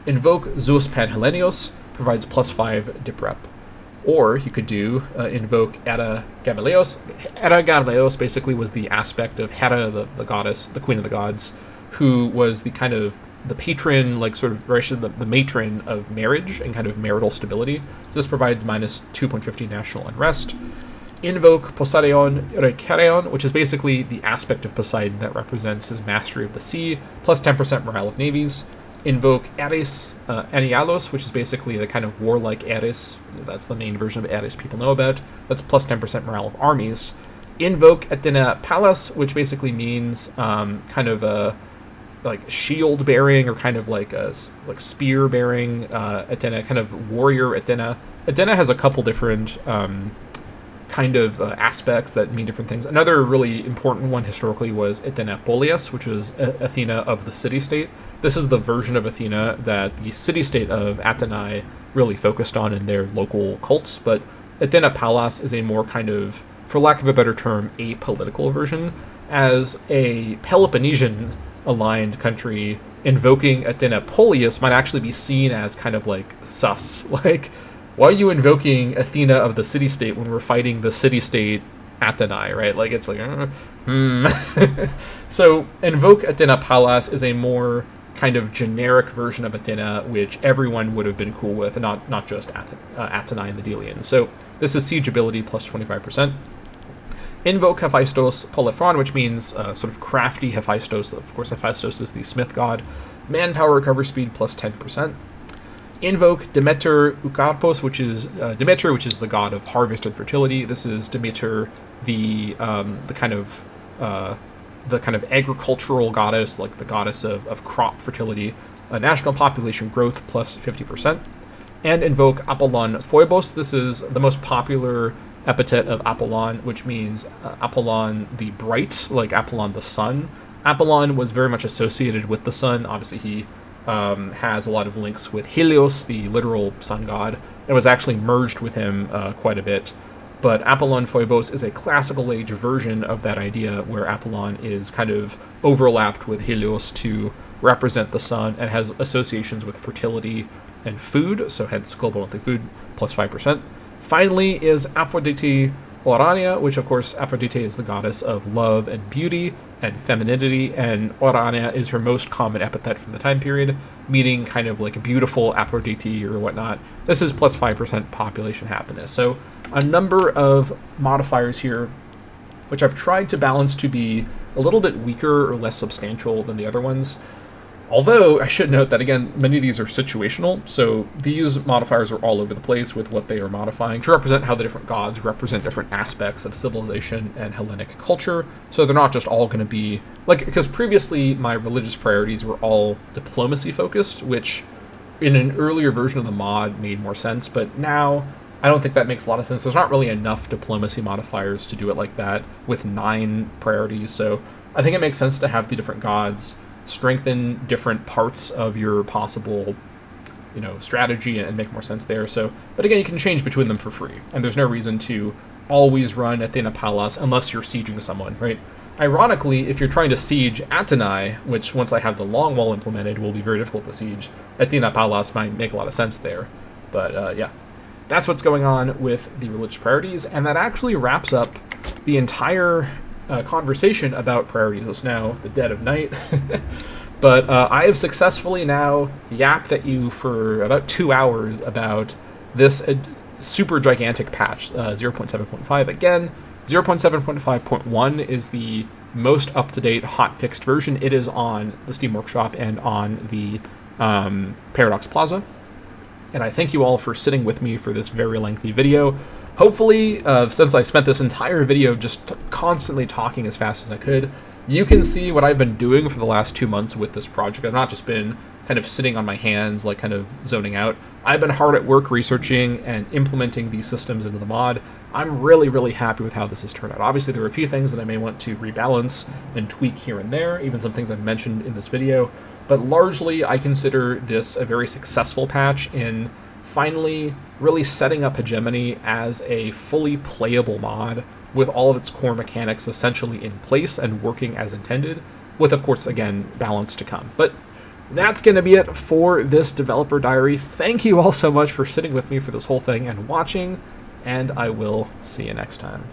[SPEAKER 1] invoke Zeus Pan-Hellenios provides +5 dip rep. Or you could do invoke Hera Gamalios. Hera Gamalios basically was the aspect of Hera, the goddess, the queen of the gods, who was the kind of the patron, like sort of, or actually the matron of marriage and kind of marital stability. So this provides -2.50 national unrest. Invoke Poseidon Recareon, which is basically the aspect of Poseidon that represents his mastery of the sea, +10% morale of navies. Invoke Ares Anialos, which is basically the kind of warlike Ares. That's the main version of Ares people know about. That's +10% morale of armies. Invoke Athena Pallas, which basically means kind of a like shield bearing or kind of like a spear bearing Athena, kind of warrior Athena. Athena has a couple different kind of aspects that mean different things. Another really important one historically was Athena Polias, which was Athena of the city-state. This is the version of Athena that the city-state of Athenae really focused on in their local cults, but Athena Pallas is a more kind of, for lack of a better term, apolitical version. as a Peloponnesian aligned country, invoking Athena Polius might actually be seen as kind of like sus. Like, why are you invoking Athena of the city-state when we're fighting the city-state Athenae, right? Like, it's like, So, invoke Athena Pallas is a more kind of generic version of Athena, which everyone would have been cool with, and not just Athenae and the Delians. So, this is siege ability plus 25%. Invoke Hephaestus Polyphron, which means sort of crafty Hephaestus. Of course, Hephaestus is the smith god. Manpower recovery speed plus 10%. Invoke Demeter Eukarpos, which is Demeter, which is the god of harvest and fertility. This is Demeter, the kind of agricultural goddess, like the goddess of crop fertility. National population growth plus 50%. And invoke Apollon Phoebos. This is the most popular epithet of Apollon, which means Apollon the bright, like Apollon the sun. Apollon was very much associated with the sun. Obviously, he has a lot of links with Helios, the literal sun god, and was actually merged with him quite a bit. But Apollon Phoebos is a classical age version of that idea, where Apollon is kind of overlapped with Helios to represent the sun and has associations with fertility and food, so hence global monthly food plus 5%. Finally is Aphrodite Orania, which of course Aphrodite is the goddess of love and beauty and femininity, and Orania is her most common epithet from the time period, meaning kind of like beautiful Aphrodite or whatnot. This is plus 5% population happiness. So a number of modifiers here, which I've tried to balance to be a little bit weaker or less substantial than the other ones. Although, I should note that, again, many of these are situational, so these modifiers are all over the place with what they are modifying to represent how the different gods represent different aspects of civilization and Hellenic culture, so they're not just all going to be, like, because previously my religious priorities were all diplomacy-focused, which in an earlier version of the mod made more sense, but now I don't think that makes a lot of sense. There's not really enough diplomacy modifiers to do it like that with 9 priorities, so I think it makes sense to have the different gods strengthen different parts of your possible, strategy and make more sense there. So, but again, you can change between them for free, and there's no reason to always run Athena Pallas unless you're sieging someone, right? Ironically, if you're trying to siege Athenae, which once I have the long wall implemented will be very difficult to siege, Athena Pallas might make a lot of sense there. But yeah, that's what's going on with the religious priorities, and that actually wraps up the entire conversation about priorities. It's now the dead of night, but I have successfully now yapped at you for about 2 hours about this super gigantic patch, 0.7.5. Again, 0.7.5.1 is the most up-to-date hot-fixed version. It is on the Steam Workshop and on the Paradox Plaza. And I thank you all for sitting with me for this very lengthy video. Hopefully, since I spent this entire video just constantly talking as fast as I could, you can see what I've been doing for the last 2 months with this project. I've not just been kind of sitting on my hands, like kind of zoning out. I've been hard at work researching and implementing these systems into the mod. I'm really, really happy with how this has turned out. Obviously, there are a few things that I may want to rebalance and tweak here and there, even some things I've mentioned in this video, but largely I consider this a very successful patch in finally really setting up Hegemony as a fully playable mod with all of its core mechanics essentially in place and working as intended, with, of course, again, balance to come. But that's going to be it for this developer diary. Thank you all so much for sitting with me for this whole thing and watching, and I will see you next time.